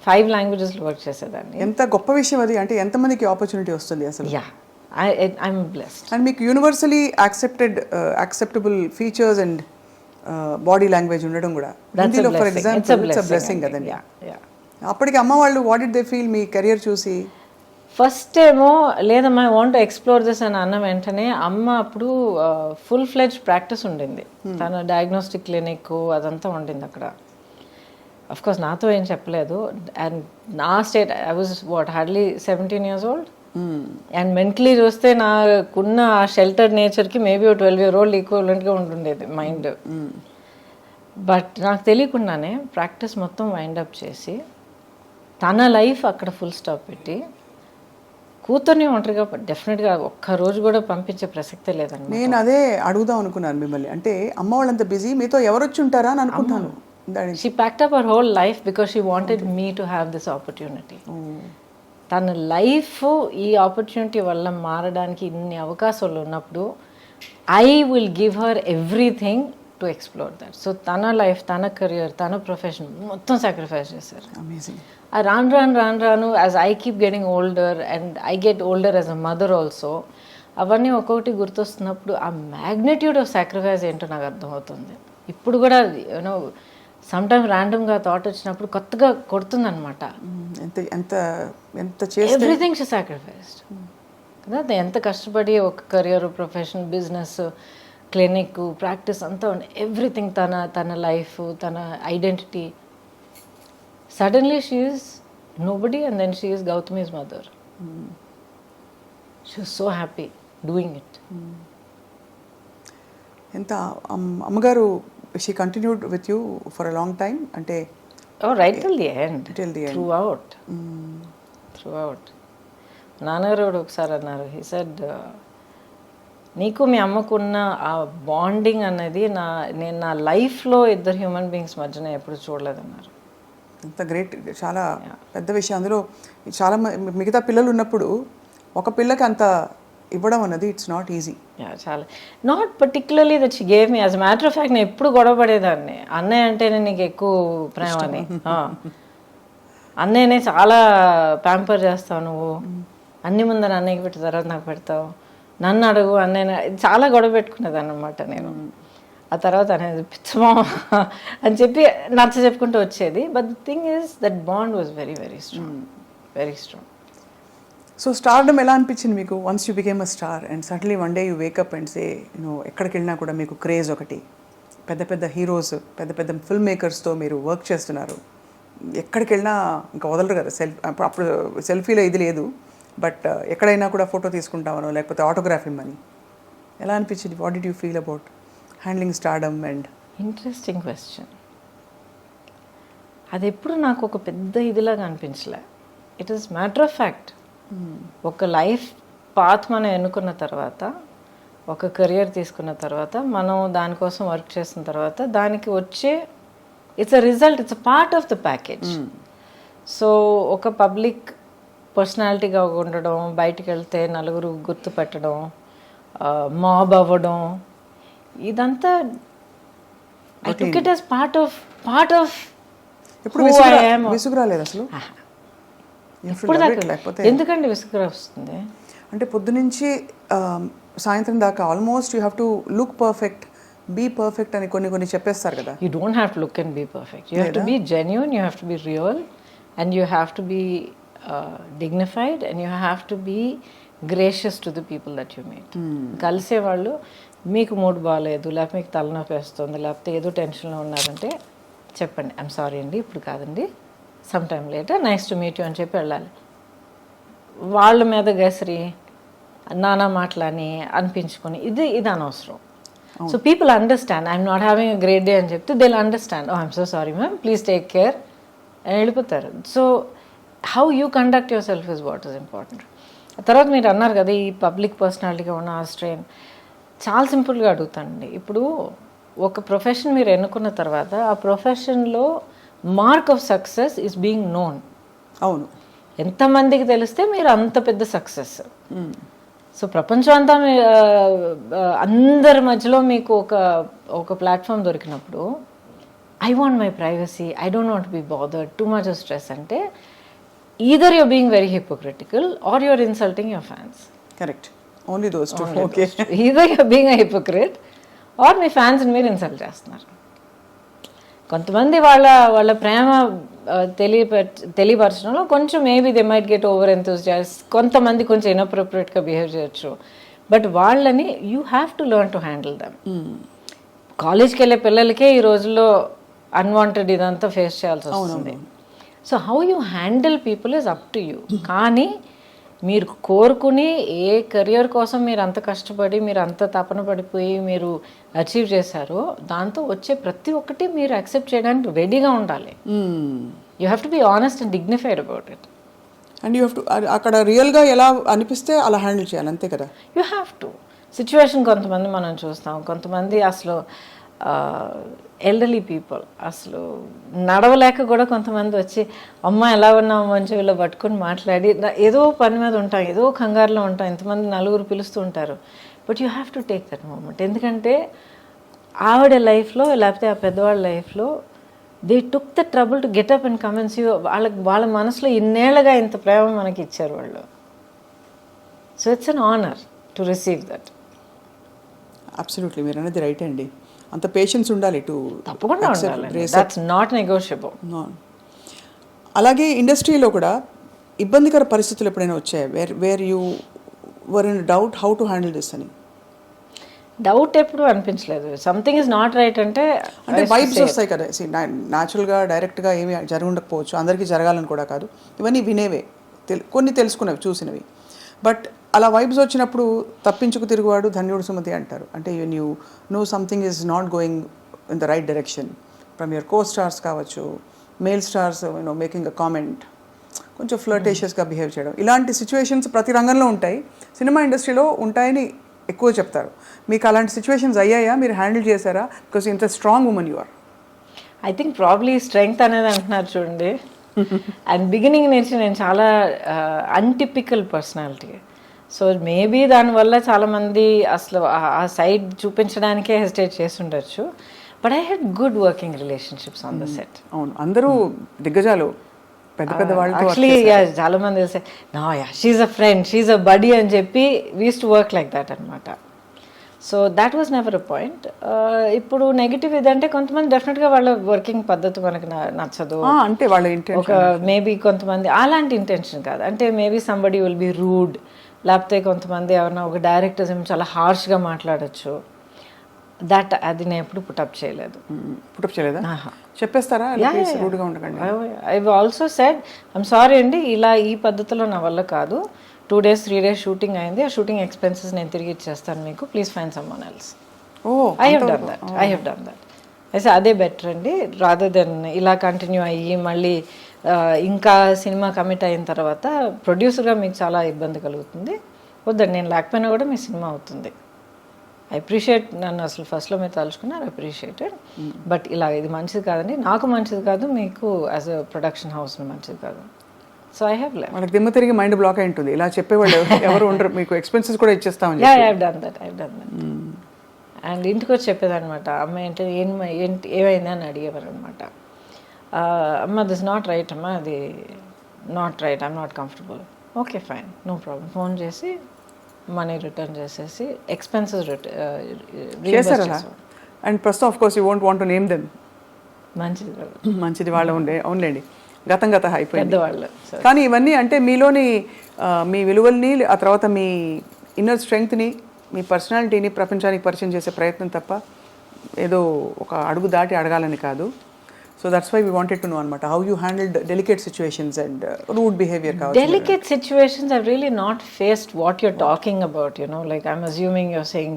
5 languagesలో వర్క్ చేసేదాన్ని.
ఎంత గొప్ప విషయం అది. అంటే ఎంతమందికి ఆపర్చునిటీ వస్తుంది అసలు.
Yeah, I'm blessed.
అండ్ మీకు universally acceptable features and body language ఉండడం కూడా హిందీలో for example it's a blessing కదండి. అప్పటికి అమ్మ వాళ్ళు what did they feel me career చూసి?
ఫస్ట్ ఏమో లేదమ్మా I want to explore this అని అన్న వెంటనే అమ్మ అప్పుడు ఫుల్ ఫ్లెడ్జ్ ప్రాక్టీస్ ఉండింది. తన డయాగ్నోస్టిక్ క్లినిక్ అదంతా ఉండింది అక్కడ. అఫ్ కోర్స్ నాతో ఏం చెప్పలేదు. అండ్ నా state I was hardly 17 years old. And mentally చూస్తే నాకున్న ఆ షెల్టర్ నేచర్కి మేబీ 12 year old ఈక్వలెంట్గా ఉంటుండేది మైండ్. బట్ నాకు తెలియకుండానే ప్రాక్టీస్ మొత్తం వైండప్ చేసి తన లైఫ్ అక్కడ ఫుల్ స్టాప్ పెట్టి కూతుర్ని ఒంటరిగా డెఫినెట్గా ఒక్కరోజు కూడా పంపించే ప్రసక్తే లేదండి.
నేను అదే అడుగుదాం అనుకున్నాను మిమ్మల్ని. అంటే అమ్మ వాళ్ళంత బిజీ, మీతో ఎవరు వచ్చి ఉంటారా అని అనుకుంటాను.
She packed up her whole life because she wanted me to have this opportunity. తన లైఫ్ ఈ ఆపర్చునిటీ వల్ల మారడానికి ఇన్ని అవకాశాలు ఉన్నప్పుడు I will give her everything to explore that. So తన లైఫ్, తన కెరియర్, తన ప్రొఫెషన్ మొత్తం సాక్రిఫైస్ చేశారు.
అమేజింగ్.
రాను as I keep getting older and I get older as a mother also, అవన్నీ ఒక్కొక్కటి గుర్తొస్తున్నప్పుడు ఆ మ్యాగ్నిట్యూడ్ ఆఫ్ సాక్రిఫైస్ ఏంటో నాకు అర్థమవుతుంది. ఇప్పుడు కూడా యూనో సమ్టైమ్ ర్యాండమ్గా థాట్ వచ్చినప్పుడు కొత్తగా కొడుతుందనమాట. ఎవ్రీథింగ్ షీ సాక్రిఫైస్డ్ కదా. ఎంత కష్టపడి ఒక career, profession, business, clinic, practice అంతా ఉంది. ఎవ్రీథింగ్ తన లైఫ్, తన identity. Suddenly she is nobody and then she is Gautami's mother. She was so happy doing it.
ఎంత అమ్మగారు she continued with you for a long time? అంటే
right till the end. Throughout. నాన్నగారు ఒకసారి అన్నారు, he said నీకు మీ అమ్మకున్న ఆ bonding అనేది నేను నా లైఫ్లో ఇద్దరు హ్యూమన్ బీయింగ్స్ మధ్యన ఎప్పుడు చూడలేదన్నారు.
అంత గ్రేట్, చాలా పెద్ద విషయం. అందులో చాలా మిగతా పిల్లలు ఉన్నప్పుడు ఒక పిల్లకి అంత ఇవ్వడం అన్నది ఇట్స్ నాట్ ఈజీ.
చాలా not particularly that she gave me. As a matter of fact నేను ఎప్పుడు గొడవ పడేదాన్ని, అన్నయ్య అంటేనే నీకు ఎక్కువ ప్రేమ అని. అన్నయ్యనే చాలా ప్యాంపర్ చేస్తావు నువ్వు, అన్ని ముందర అన్నయ్యకి పెట్టిన తర్వాత నాకు పెడతావు, నన్ను అడుగు అన్నయ్య, చాలా గొడవ పెట్టుకునేదాన్ని అనమాట నేను. ఆ తర్వాత అనేది పిచ్చమా అని చెప్పి నచ్చ చెప్పుకుంటూ వచ్చేది. But the thing is that bond was very very strong, very strong.
So stardom ఎలా అనిపించింది మీకు once you became a star and suddenly one day you wake up and say ఎక్కడికి వెళ్ళినా కూడా మీకు క్రేజ్ ఒకటి, పెద్ద పెద్ద హీరోస్, పెద్ద పెద్ద ఫిల్మ్ మేకర్స్తో మీరు వర్క్ చేస్తున్నారు, ఎక్కడికి వెళ్ళినా ఇంకా వదలరు కదా అప్పుడు సెల్ఫీలో ఇది లేదు, బట్ ఎక్కడైనా కూడా ఫోటో తీసుకుంటామనో లేకపోతే ఆటోగ్రాఫ్ ఇమ్మని. ఎలా అనిపించింది? What did you feel about handling stardom? And
interesting question. అది ఎప్పుడు నాకు ఒక పెద్ద ఇదిలాగా అనిపించలే. It is matter of fact. ఒక లైఫ్ పాత్ మనం ఎన్నుకున్న తర్వాత, ఒక కెరియర్ తీసుకున్న తర్వాత, మనం దానికోసం వర్క్ చేసిన తర్వాత దానికి వచ్చే it's a result, it's a part of the package. So ఒక పబ్లిక్ పర్సనాలిటీగా ఉండడం, బయటికి వెళ్తే నలుగురు గుర్తుపెట్టడం, మాబ్ అవ్వడం, ఇదంతా I took it as part of
ఎప్పుడు విసుగు రాలేదు అసలు?
లేకపోతే ఎందుకండి విసుగు వస్తుంది?
అంటే పొద్దునుంచి సాయంత్రం దాకా almost you have to look perfect, be perfect అని కొన్ని చెప్పేస్తారు కదా.
You don't have to look and be perfect. You have to be genuine, you have to be real, and you have to be dignified, and you have to be gracious to the people that you meet. కలిసేవాళ్ళు మీకు mood బాగాలేదు, లేకపోతే మీకు తలనొప్పి వేస్తుంది, లేకపోతే ఏదో టెన్షన్లో ఉన్నారంటే చెప్పండి, ఐఎమ్ సారీ అండి ఇప్పుడు కాదండి, some time later, nice to meet you అని చెప్పి వెళ్ళాలి. వాళ్ళ మీద గసిరి నానా మాటలని అనిపించుకొని ఇది అనవసరం. So people understand I'm not having a great day అని చెప్తే they will understand, oh I'm so sorry ma'am, please take care అని వెళ్ళిపోతారు. So how you conduct yourself is what is important. తర్వాత మీరు అన్నారు కదా ఈ పబ్లిక్ పర్సనాలిటీగా ఉన్న ఆ స్ట్రెయిన్. చాలా సింపుల్గా అడుగుతానండి. ఇప్పుడు ఒక ప్రొఫెషన్ మీరు ఎన్నుకున్న తర్వాత ఆ ప్రొఫెషన్లో mark of success is being known.
అవును,
ఎంతమందికి తెలిస్తే మీరు అంత పెద్ద సక్సెస్. సో ప్రపంచం అంతా అందరి మధ్యలో మీకు ఒక ప్లాట్ఫామ్ దొరికినప్పుడు I want my privacy, I don't want be bothered, too much of stress అంటే either you're being very hypocritical or you're insulting your fans.
Correct. Only those two. Okay.
Either you're being a hypocrite or me fans మీరు insult చేస్తున్నారు. కొంతమంది వాళ్ళ ప్రేమ తెలియపరచడంలో కొంచెం maybe they might get over enthusiasts, కొంతమంది కొంచెం ఇన్అప్రోప్రియేట్గా behave చేయొచ్చు, but వాళ్ళని you have to learn to handle them. కాలేజ్కి వెళ్ళే పిల్లలకే ఈ రోజుల్లో అన్వాంటెడ్ ఇదంతా ఫేస్ చేయాల్సి వస్తుంది. So how you handle people is up to you. కానీ మీరు కోరుకుని ఏ కెరియర్ కోసం మీరు అంత కష్టపడి మీరు అంత తపన పడిపోయి మీరు అచీవ్ చేశారో దాంతో వచ్చే ప్రతి ఒక్కటి మీరు యాక్సెప్ట్ చేయడానికి రెడీగా ఉండాలి. You have to be honest and dignified about it.
And you have to అక్కడ రియల్గా ఎలా అనిపిస్తే అలా హ్యాండిల్ చేయాలి, అంతే కదా.
You have to. సిచ్యువేషన్ కొంతమంది మనం చూస్తాం, కొంతమంది అసలు ఎల్డర్లీ పీపుల్ అసలు నడవలేక కూడా కొంతమంది వచ్చి అమ్మ ఎలా ఉన్నాము మంచి వీళ్ళు పట్టుకొని మాట్లాడి ఏదో పని మీద ఉంటాం, ఏదో కంగారులో ఉంటాం, ఇంతమంది నలుగురు పిలుస్తూ ఉంటారు. But you have to take that moment. ఎందుకంటే ఆవిడ లైఫ్లో లేకపోతే ఆ పెద్దవాళ్ళ లైఫ్లో they took the trouble to get up and commence you. వాళ్ళ మనసులో ఇన్నేళ్ళగా ఇంత ప్రేమ మనకి ఇచ్చారు వాళ్ళు. So it's an honour to receive that.
Absolutely, మీరు అనేది రైట్ అండి. అంత పేషెన్స్ ఉండాలి టు
తప్పకుండా ఉండాలి. That's not negotiable.
అలాగే ఇండస్ట్రీలో కూడా ఇబ్బందికర పరిస్థితులు ఎప్పుడైనా వచ్చాయి where you were in doubt how to handle this అని?
డౌట్ ఎప్పుడు అనిపించలేదు. సంథింగ్ ఇస్ నాట్ రైట్ అంటే
వైబ్స్ వస్తాయి కదా. న్యాచురల్గా డైరెక్ట్గా ఏమి జరగకపోవచ్చు, అందరికీ జరగాలని కూడా కాదు, ఇవన్నీ వినేవే, కొన్ని తెలుసుకునేవి, చూసినవి. బట్ అలా వైబ్స్ వచ్చినప్పుడు తప్పించుకు తిరుగువాడు ధన్యుడు సుమతి అంటారు. అంటే you know something is not going in the right direction from your co stars కావచ్చు, male stars making a comment, కొంచెం ఫ్లర్టేషియస్గా బిహేవ్ చేయడం, ఇలాంటి సిచ్యువేషన్స్ ప్రతి రంగంలో ఉంటాయి, సినిమా ఇండస్ట్రీలో ఉంటాయని ఎక్కువ చెప్తారు. మీకు అలాంటి సిచ్యువేషన్స్ అయ్యాయా? మీరు హ్యాండిల్ చేశారా? బికాస్ ఇంత strong women you are.
I think probably strength అనేది అంటున్నారు చూడండి. అండ్ బిగినింగ్ నుంచి నేను చాలా అన్టిపికల్ పర్సనాలిటీ. సో మేబీ దానివల్ల చాలామంది అసలు ఆ సైడ్ చూపించడానికే హెసిటేట్ చేసి ఉండొచ్చు. But I had good working relationships on the set.
అవును, అందరూ దిగ్గజాలు, పెద్ద పెద్ద వాళ్ళు.
యాక్చువల్లీ చాలా మంది తెలిసే నా she's a friend, she's a buddy అని చెప్పి we used to work like that అనమాట. So that was never a point. ఇప్పుడు నెగిటివ్ ఇదంటే కొంతమంది డెఫినెట్గా వాళ్ళ వర్కింగ్ పద్ధతి మనకు నచ్చదు
అంటే వాళ్ళ
ఒక మేబీ కొంతమంది అలాంటి ఇంటెన్షన్ కాదు, అంటే maybe somebody will be rude, లేకపోతే కొంతమంది ఎవరైనా ఒక డైరెక్టర్స్ ఏమో చాలా హార్ష్గా మాట్లాడచ్చు. అది నేను ఎప్పుడు పుటప్ చేయలేదు.
పుటప్ చేయలేదా? చెప్పేస్తారా రూడ్గా ఉండకండి.
I also said I'm sorry అండి, ఇలా ఈ పద్ధతిలో నా వల్ల కాదు, 2 days 3 days షూటింగ్ అయింది, ఆ షూటింగ్ ఎక్స్పెన్సెస్ నేను తిరిగి ఇచ్చేస్తాను మీకు, please find someone else. I have done that. అయితే అదే బెటర్ అండి, రాదర్ దెన్ ఇలా కంటిన్యూ అయ్యి మళ్ళీ ఇంకా సినిమా కమిట్ అయిన తర్వాత ప్రొడ్యూసర్గా మీకు చాలా ఇబ్బంది కలుగుతుంది. వద్దండి, నేను లేకపోయినా కూడా మీ సినిమా అవుతుంది. ఐ అప్రిషియేట్, నన్ను అసలు ఫస్ట్లో మీరు తలుచుకున్నారు, అప్రిషియేటెడ్. బట్ ఇలా ఇది మంచిది కాదండి, నాకు మంచిది కాదు, మీకు యాజ్ అ ప్రొడక్షన్ హౌస్ మంచిది కాదు. So I have left.
వాళ్ళకి దిమ్మ తిరిగి మైండ్ బ్లాక్ అయి ఉంటుంది, ఇలా చెప్పేవాళ్ళు ఎవరు ఉండరు, మీకు ఎక్స్పెన్సెస్ కూడా ఇచ్చేస్తామని.
I have done that. And ఇంటికి వచ్చి చెప్పేదనమాట, అమ్మాయి అంటే ఏమైంది అని అడిగేవారు అనమాట. అమ్మ దిస్ నాట్ రైట్, అమ్మ అది not right, I'm not comfortable. Okay fine, no problem. Phone చేసి మనీ రిటర్న్ చేసేసి ఎక్స్పెన్సెస్
అండ్ ప్రస్తుతం of course you won't want to name them. మంచిది వాళ్ళు అవునులేండి, గతం అయిపోయింది
పెద్దవాళ్ళు.
కానీ ఇవన్నీ అంటే మీలోని మీ విలువల్ని, ఆ తర్వాత మీ ఇన్నర్ స్ట్రెంగ్త్ని, మీ పర్సనాలిటీని ప్రపంచానికి పరిచయం చేసే ప్రయత్నం తప్ప ఏదో ఒక అడుగు దాటి అడగాలని కాదు. So that's why we wanted to know అనమాట, how you handled delicate situations and rude behaviour కావచ్చు.
Delicate situations I've really not faced what you're talking about, you know, like I'm assuming you're saying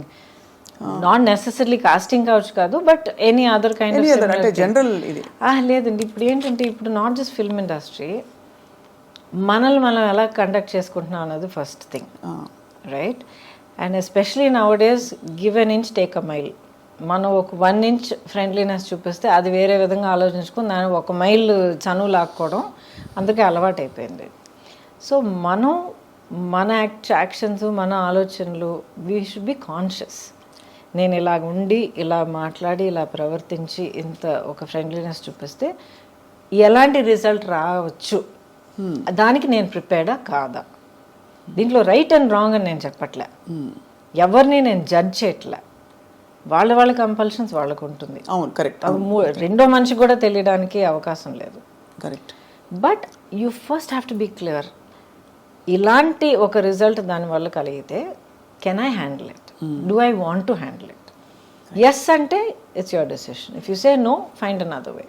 not necessarily casting couch కాదు, but any other kind of similar
అంటే general ఇది.
లేదండి, ఇప్పుడు ఏంటంటే ఇప్పుడు not just film industry, మనల్ని మనం ఎలా కండక్ట్ చేసుకుంటున్నాం అన్నది first thing, right? And especially now days give an inch take a mile. మనం ఒక 1 inch ఫ్రెండ్లీనెస్ చూపిస్తే అది వేరే విధంగా ఆలోచించుకుని దాన్ని 1 mile చనువు లాక్కోవడం అందుకే అలవాటు అయిపోయింది. సో మనం మన యాక్షన్స్, మన ఆలోచనలు, వీ షుడ్ బి కాన్షియస్. నేను ఇలా ఉండి, ఇలా మాట్లాడి, ఇలా ప్రవర్తించి, ఇంత ఒక ఫ్రెండ్లీనెస్ చూపిస్తే ఎలాంటి రిజల్ట్ రావచ్చు, దానికి నేను ప్రిపేర్డా కాదా? దీంట్లో రైట్ అండ్ రాంగ్ అని నేను చెప్పట్లే, ఎవరిని నేను జడ్జ్ చేయట్లే. వాళ్ళ కంపల్షన్స్ వాళ్ళకు ఉంటుంది.
అవును, కరెక్ట్.
రెండో మనిషికి కూడా తెలియడానికి అవకాశం లేదు.
Correct.
But you first have to be clear. ఇలాంటి ఒక రిజల్ట్ దానివల్ల కలిగితే can I handle it, do I want to handle it? Yes అంటే it's your decision, if you say no find another way.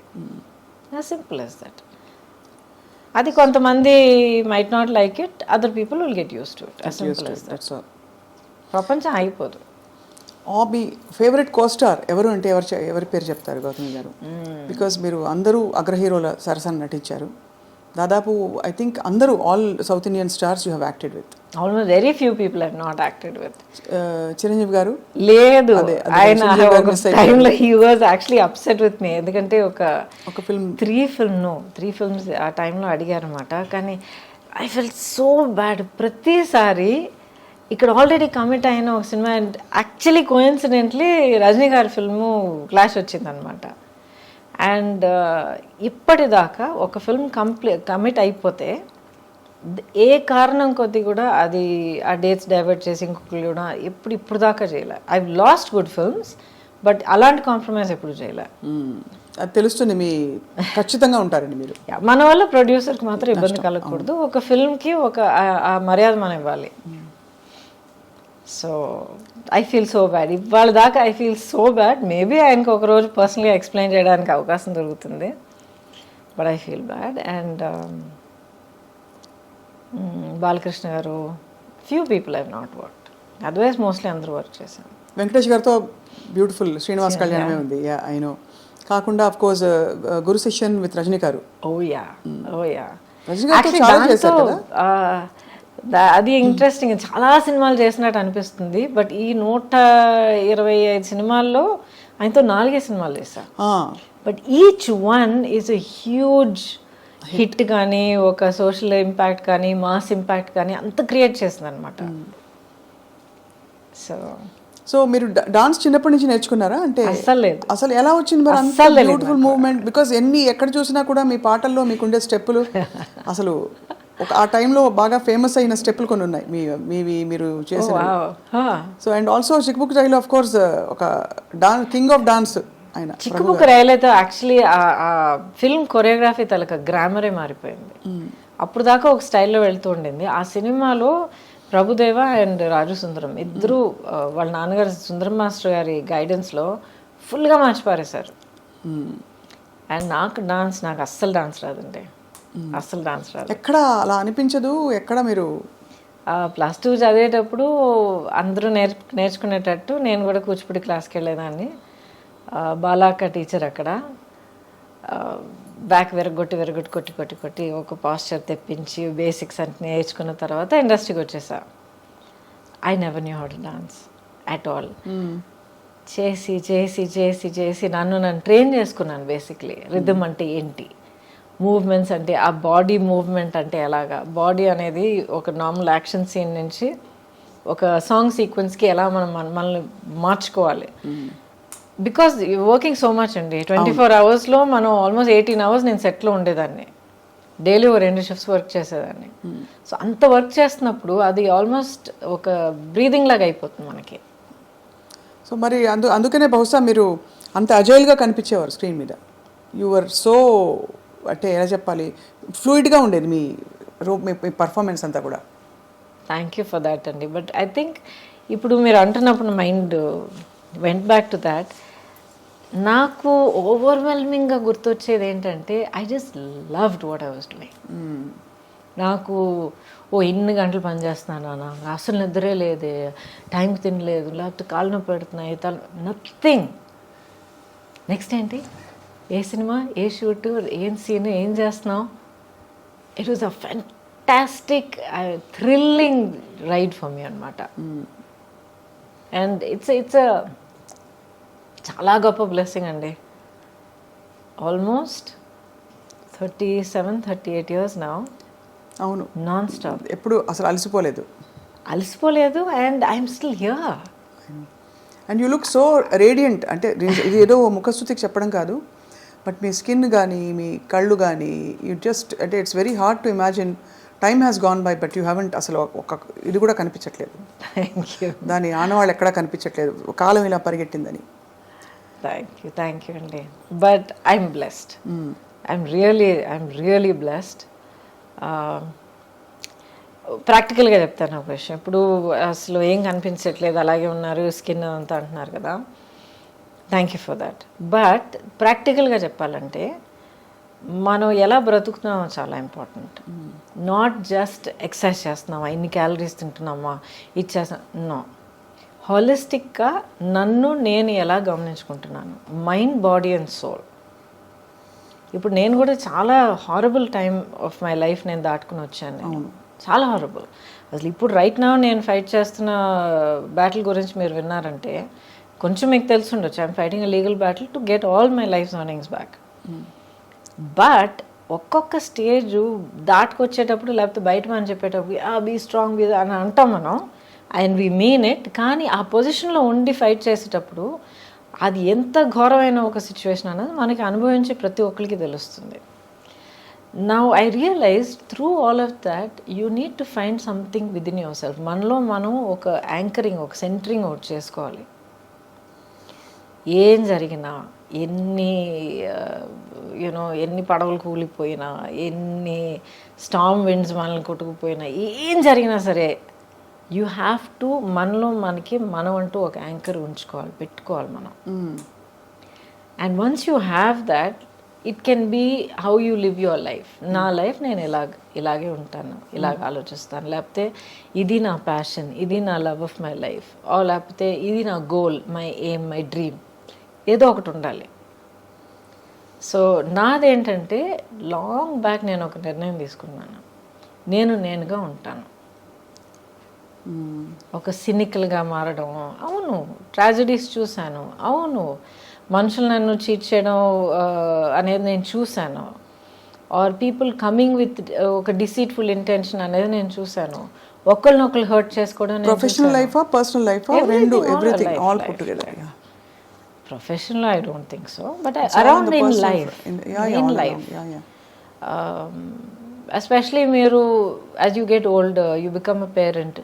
As simple as that. అది కొంతమంది might not like it, other people will get use to it. As simple as that. ప్రపంచం అయిపోదు.
మీ favourite co-star ఎవరు అంటే ఎవరి పేరు చెప్తారు గౌతమి గారు? బికాజ్ మీరు అందరూ అగ్ర హీరోల సరసన నటించారు. దాదాపు ఐ థింక్ అందరూ all South Indian stars you have acted with.
Almost very few people have not acted with.
Chiranjeevi garu
లేదు, ఆయన టైంలో he was actually upset with me. ఎందుకంటే ఒక ఫిల్మ్ 3 films ఆ టైంలో అడిగారు అనమాట. కానీ ఐ ఫెల్ట్ సో బ్యాడ్. ప్రతిసారి ఇక్కడ ఆల్రెడీ కమిట్ అయిన ఒక సినిమా, యాక్చువల్లీ కోయిన్సిడెంట్లీ రజనీ గారి ఫిల్ము క్లాష్ వచ్చిందనమాట. అండ్ ఇప్పటిదాకా ఒక ఫిల్మ్ కమిట్ అయిపోతే ఏ కారణం కొద్ది కూడా అది ఆ డేట్స్ డైవర్ట్ చేసి ఇంకొకరు కూడా ఇప్పుడు దాకా చేయలే. I last good films, but అలాంటి కాంప్రమైజ్ ఎప్పుడు చేయలే.
అది తెలుస్తుంది, మీ ఖచ్చితంగా ఉంటారండి మీరు.
మన వల్ల ప్రొడ్యూసర్కి మాత్రం ఇబ్బంది కలగకూడదు. ఒక ఫిల్మ్కి ఒక ఆ మర్యాద మనం ఇవ్వాలి. So I feel so bad. ఇవాళ దాకా I feel so bad. Maybe ఆయనకు ఒకరోజు పర్సనల్గా ఎక్స్ప్లెయిన్ చేయడానికి అవకాశం దొరుకుతుంది, but I feel bad. And Balakrishna garu, few people I not worked, otherwise mostly అందరూ వర్క్ చేశాను.
వెంకటేష్ గారితో బ్యూటిఫుల్ శ్రీనివాస్ కళ్యాణమే ఉంది, ఐ నో. కాకుండా of course Guru Sishyan with Rajini garu. Rajini గారు చాలా చేశారు కదా.
అది ఇంట్రెస్టింగ్. చాలా సినిమాలు చేసినట్టు అనిపిస్తుంది, బట్ ఈ 125 సినిమాల్లో ఆయనతో 4 సినిమాలు చేశాను. But each one is a huge hit. కానీ ఒక సోషల్ ఇంపాక్ట్ కానీ మాస్ ఇంపాక్ట్ కానీ అంత క్రియేట్ చేసింది అనమాట.
సో మీరు డాన్స్ చిన్నప్పటి నుంచి నేర్చుకున్నారా? అంటే అసలు ఎలా వచ్చింది మరి అంత బ్యూటిఫుల్ మూవ్మెంట్? బికాస్ ఎక్కడ చూసినా కూడా మీ పాటల్లో మీకుండే స్టెప్పులు అసలు ఆ టైంలో బాగా ఫేమస్ అయిన స్టెప్పులు కొన్ని ఉన్నాయి మీరు చేసిన. So and also Chikbuk Railu of course ఒక కింగ్ ఆఫ్ డాన్స్ ఆయన.
చిక్కుబుక్ రైలు అయితే యాక్చువల్లీ ఆ ఫిల్మ్ కొరియోగ్రఫీ తలక గ్రామరే మారిపోయింది. అప్పుడు దాకా ఒక స్టైల్లో వెళ్తూ ఉండింది. ఆ సినిమాలో ప్రభుదేవ అండ్ రాజు సుందరం ఇద్దరు వాళ్ళ నాన్నగారు సుందరం మాస్టర్ గారి గైడెన్స్లో ఫుల్గా మార్చి పారేశారు. అండ్ నాకు అస్సలు డాన్స్ రాదండి, అస్సలు డాన్స్ రాదు.
ఎక్కడ అలా అనిపించదు? ఎక్కడ మీరు
+2 చదివేటప్పుడు అందరూ నేర్చుకునేటట్టు నేను కూడా కూచిపూడి క్లాస్కి వెళ్ళేదాన్ని. బాలాక్క టీచర్ అక్కడ బ్యాక్ కొట్టి ఒక పాస్చర్ తెప్పించి బేసిక్స్ అన్ని నేర్చుకున్న తర్వాత ఇండస్ట్రీకి వచ్చేసా. I never knew how to dance at all. చేసి చేసి చేసి చేసి నన్ను ట్రైన్ చేసుకున్నాను. బేసిక్లీ రిథమ్ అంటే ఏంటి, మూవ్మెంట్స్ అంటే ఆ బాడీ మూవ్మెంట్ అంటే ఎలాగా, బాడీ అనేది ఒక నార్మల్ యాక్షన్ సీన్ నుంచి ఒక సాంగ్ సీక్వెన్స్కి ఎలా మనల్ని మార్చుకోవాలి. బికాజ్ వర్కింగ్ సో మచ్ అండి, 24 అవర్స్లో మనం ఆల్మోస్ట్ 18 అవర్స్ నేను సెట్లో ఉండేదాన్ని. డైలీ 2 షిఫ్ట్స్ వర్క్ చేసేదాన్ని. సో అంత వర్క్ చేస్తున్నప్పుడు అది ఆల్మోస్ట్ ఒక బ్రీదింగ్ లాగా అయిపోతుంది మనకి.
సో మరి అందుకనే బహుశా మీరు అంత అజైల్గా కనిపించేవారు స్క్రీన్ మీద. యువర్ సో అంటే ఎలా చెప్పాలి, ఫ్లూయిడ్గా ఉండేది మీ పర్ఫార్మెన్స్ అంతా కూడా.
థ్యాంక్ యూ ఫర్ దాట్ అండి. బట్ ఐ థింక్ ఇప్పుడు మీరు అంటున్నప్పుడు mind went back to that. నాకు ఓవర్వెల్మింగ్గా గుర్తొచ్చేది ఏంటంటే I just loved what I was doing. నాకు ఇన్ని గంటలు పనిచేస్తున్నానా, అసలు నిద్రే లేదే, టైంకి తినలేదు, లేకపోతే కాళ్ళు నొప్పి పెడుతున్నాయి, నథింగ్. నెక్స్ట్ ఏంటి, ఏ సినిమా, ఏ షూటు, ఏం సీన్, ఏం చేస్తున్నావు. It was a fantastic thrilling ride for me అనమాట. అండ్ ఇట్స్ చాలా గొప్ప బ్లెస్సింగ్ అండి. Almost 37-38 years now.
అవును,
నాన్ స్టాప్.
ఎప్పుడు అసలు అలసిపోలేదు
and I'm still here.
And you look so radiant. అంటే ఇది ఏదో ముఖస్థుతికి చెప్పడం కాదు, బట్ మీ స్కిన్ కానీ మీ కళ్ళు కానీ యూ జస్ట్ అంటే it's very hard to imagine time has gone by but you haven't అసలు ఒక ఇది కూడా కనిపించట్లేదు. దాని ఆనవాళ్ళు ఎక్కడా కనిపించట్లేదు, కాలం ఇలా పరిగెట్టిందని.
థ్యాంక్ యూ అండి. But I'm blessed. I'm really blessed. ప్రాక్టికల్గా చెప్తాను ఒక విషయం. ఇప్పుడు అసలు ఏం కనిపించట్లేదు, అలాగే ఉన్నారు, స్కిన్ అంతా అంటున్నారు కదా. Thank you for that. But ప్రాక్టికల్గా చెప్పాలంటే మనం ఎలా బ్రతుకుతున్నామో చాలా ఇంపార్టెంట్. నాట్ జస్ట్ ఎక్సర్సైజ్ చేస్తున్నామా, ఇన్ని క్యాలరీస్ తింటున్నామా, ఇచ్చేస్తున్నాం, నో. హాలిస్టిక్గా నన్ను నేను ఎలా గమనించుకుంటున్నాను, మైండ్, బాడీ అండ్ సోల్. ఇప్పుడు నేను కూడా చాలా horrible time of my life నేను దాటుకుని వచ్చాను. నేను చాలా హారబుల్. అసలు ఇప్పుడు రైట్ నౌ నేను ఫైట్ చేస్తున్న బ్యాటిల్ గురించి మీరు విన్నారంటే కొంచెం మీకు తెలిసి ఉండొచ్చు. I'm fighting a legal battle to get all my life earnings back. But ఒక్కొక్క స్టేజ్ దాటుకొచ్చేటప్పుడు, లేకపోతే బయట మనం చెప్పేటప్పుడు బీ స్ట్రాంగ్ బీ అని అంటాం మనం, అండ్ వీ మీన్ ఇట్. కానీ ఆ పొజిషన్లో ఉండి ఫైట్ చేసేటప్పుడు అది ఎంత ఘోరమైన ఒక సిచ్యువేషన్ అనేది మనకి అనుభవించే ప్రతి ఒక్కరికి తెలుస్తుంది. Now I realise through all of that you need to find something within yourself. మనలో మనం ఒక యాంకరింగ్, ఒక సెంటరింగ్ ఒకటి చేసుకోవాలి. ఏం జరిగినా, ఎన్ని పడవలు కూలిపోయినా, ఎన్ని స్టార్మ్ విండ్స్ మనల్ని కొట్టుకుపోయినా, ఏం జరిగినా సరే యూ హ్యావ్ టు మనలో మనం అంటూ ఒక యాంకర్ పెట్టుకోవాలి మనం. And once you have that, it can be how you live your life. నా లైఫ్ నేను ఇలాగే ఉంటాను, ఇలాగ ఆలోచిస్తాను, లేకపోతే ఇది నా ప్యాషన్, ఇది నా లవ్ ఆఫ్ మై లైఫ్, లేకపోతే ఇది నా goal, my aim, my dream, ఏదో ఒకటి ఉండాలి. సో నాదేంటంటే లాంగ్ బ్యాక్ నేను ఒక నిర్ణయం తీసుకున్నాను, నేనుగా ఉంటాను. ఒక సినికల్గా మారడం, అవును, ట్రాజడీస్ చూశాను, అవును, మనుషులు నన్ను చీట్ చేయడం అనేది నేను చూశాను, ఆర్ పీపుల్ కమింగ్ విత్ ఒక డిసీట్ఫుల్ ఇంటెన్షన్ అనేది నేను చూశాను, ఒకరినొకరు హర్ట్ చేసుకోవడం.
ప్రొఫెషనల్ లైఫ్, పర్సనల్ లైఫ్, రెండు, everything all put together.
Professional, I don't think so, but around in life, in life. Especially మీరు as you get older, you become a parent,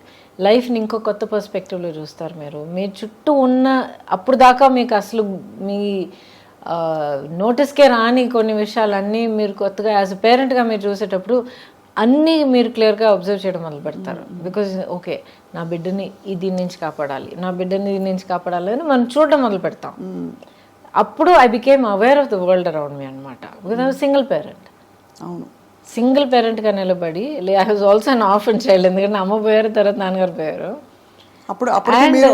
లైఫ్ని ఇంకో కొత్త పర్స్పెక్టివ్లో చూస్తారు. మీరు మీ చుట్టూ ఉన్న అప్పుడు దాకా మీకు అసలు మీ నోటీస్కే రాని కొన్ని విషయాలన్నీ మీరు కొత్తగా యాజ్ అ పేరెంట్గా మీరు చూసేటప్పుడు అన్నీ మీరు క్లియర్గా అబ్జర్వ్ చేయడం మొదలు పెడతారు. బికాజ్ ఓకే, నా బిడ్డని దీని నుంచి కాపాడాలి, నా బిడ్డని దీని నుంచి కాపాడాలి అని మనం చూడడం మొదలు పెడతాం. అప్పుడు I became aware of the world around me అనమాట. Because I was single parent.
అవును,
సింగిల్ పేరెంట్గా నిలబడి, I was also an orphan child. ఎందుకంటే అమ్మ పోయారు, తర్వాత నాన్నగారు పోయారు.
అప్పుడు మీరు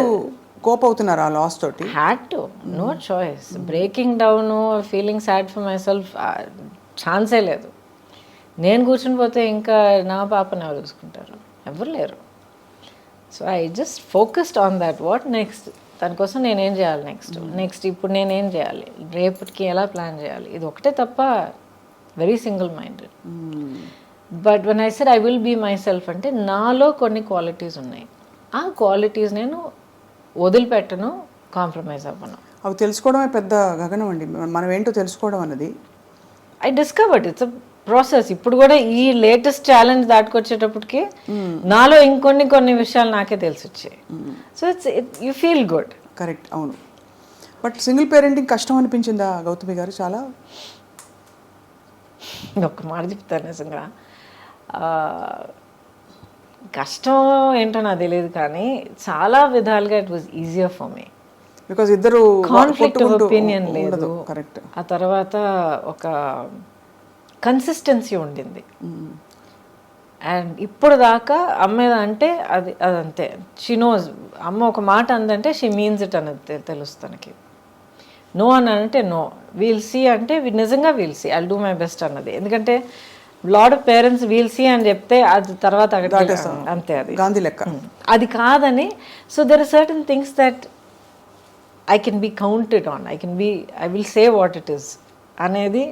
కోప్ అవుతున్నారు ఆ లాస్ తోటి?
Had to, no choice. Breaking down, feeling sad for my self ఛాన్సే లేదు. నేను కూర్చుని పోతే ఇంకా నా పాపని ఎవరు చూసుకుంటారు? ఎవరు లేరు. So I just focused on that. What next? దానికోసం నేనేం చేయాలి నెక్స్ట్ ఇప్పుడు నేనేం చేయాలి, రేపటికి ఎలా ప్లాన్ చేయాలి, ఇది ఒకటే తప్ప. Very single minded. But when I said I will be myself అంటే నాలో కొన్ని క్వాలిటీస్ ఉన్నాయి. ఆ క్వాలిటీస్ నేను వదిలిపెట్టను, కాంప్రమైజ్ అవ్వను.
అవి తెలుసుకోవడమే పెద్ద గగనం అండి. మనం ఏంటో తెలుసుకోవడం అన్నది
I discovered. It's a process. ఇప్పుడు కూడా ఈ లేటెస్ట్ ఛాలెంజ్ దాటుకొచ్చేటప్పటికి నాలో ఇంకొన్ని విషయాలు నాకే తెలిసి వచ్చాయి. So it's you feel good.
Correct, అవును. బట్ సింగిల్ పేరెంటింగ్ కష్టం అనిపించిందా గౌతమి గారు? చాలా
ఒక్క మాట చెప్తాను నిజంగా, కష్టం ఏంటో నాకు తెలియదు, కానీ చాలా విధాలుగా it was easier for me.
Because ఇద్దరు
కాన్ఫ్లిక్ట్ ఆఫ్ ఒపీనియన్ లేదు.
కరెక్ట్.
ఆ తర్వాత ఒక కన్సిస్టెన్సీ ఉండింది. అండ్ ఇప్పుడు దాకా అమ్మ అంటే అదంతే. She knows. అమ్మ ఒక మాట అందంటే షీ మీన్స్ ఇట్ అనేది తెలుసు తనకి. నో అని అంటే నో, వీల్ సీ అంటే నిజంగా we'll see, I'll do my best అన్నది. ఎందుకంటే lot of parents we'll see అని చెప్తే అది తర్వాత అంతే, అది
గాంధీ లెక్క.
అది కాదని. So there are certain things that I can be counted on, I will say what it is అనేది.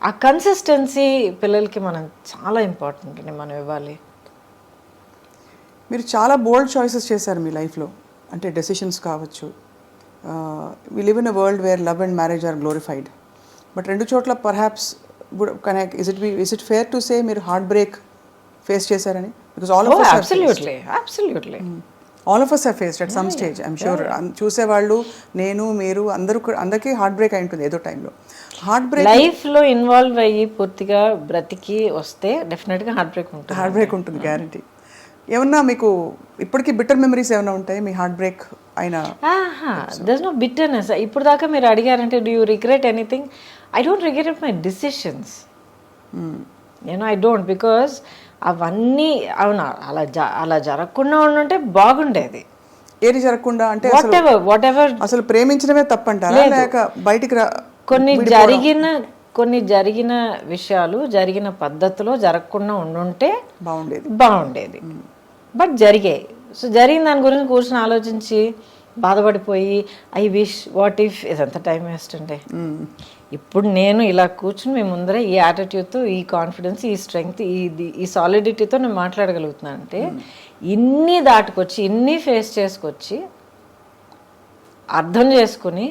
ఆ కన్సిస్టెన్సీ పిల్లలకి మనం చాలా ఇంపార్టెంట్ అని మనం ఇవ్వాలి.
మీరు చాలా బోల్డ్ చాయిసెస్ చేశారు మీ లైఫ్లో, అంటే డెసిషన్స్ కావచ్చు. We live in a world where love and marriage are glorified. But రెండు చోట్ల perhaps is it fair to say మీరు హార్ట్ బ్రేక్ ఫేస్ చేశారని? Because all of us have faced at some stage, I'm sure. చూసేవాళ్ళు, నేను, మీరు అందరికీ heart break అయి ఉంటుంది ఏదో టైంలో. హార్ట్ బ్రేక్
లైఫ్లో ఇన్వాల్వ్ అయ్యి పూర్తిగా బ్రతికి వస్తే డెఫినెట్గా హార్ట్ బ్రేక్ ఉంటుంది,
గ్యారంటీ. ఏమన్నా మీకు ఇప్పటికీ బిట్టర్ మెమరీస్ ఏమైనా ఉంటాయి మీ హార్ట్ బ్రేక్ అయినా?
There's no bitterness. ఇప్పుడు దాకా మీరు అడిగారంటే do you regret anything? I don't regret my decisions. I don't, because అవన్నీ అవునా అలా జరగకుండా ఉంటే బాగుండేది.
ఏది జరగకుండా అంటే
వాట్ ఎవర్
అసలు ప్రేమించడమే తప్పంటారా, లేక బయటికి
కొన్ని జరిగిన విషయాలు జరిగిన పద్ధతిలో జరగకుండా ఉండుంటే బాగుండేది. బట్ జరిగాయి. సో జరిగిన దాని గురించి కూర్చొని ఆలోచించి బాధపడిపోయి ఐ విష్ వాట్ ఇఫ్, ఇదంతా టైం వేస్ట్ అండి. ఇప్పుడు నేను ఇలా కూర్చుని మీ ముందర ఈ యాటిట్యూడ్తో, ఈ కాన్ఫిడెన్స్, ఈ స్ట్రెంగ్త్, ఈ సాలిడిటీతో నేను మాట్లాడగలుగుతున్నాను అంటే ఇన్ని దాటుకొచ్చి, ఇన్ని ఫేస్ చేసుకొచ్చి, అర్థం చేసుకుని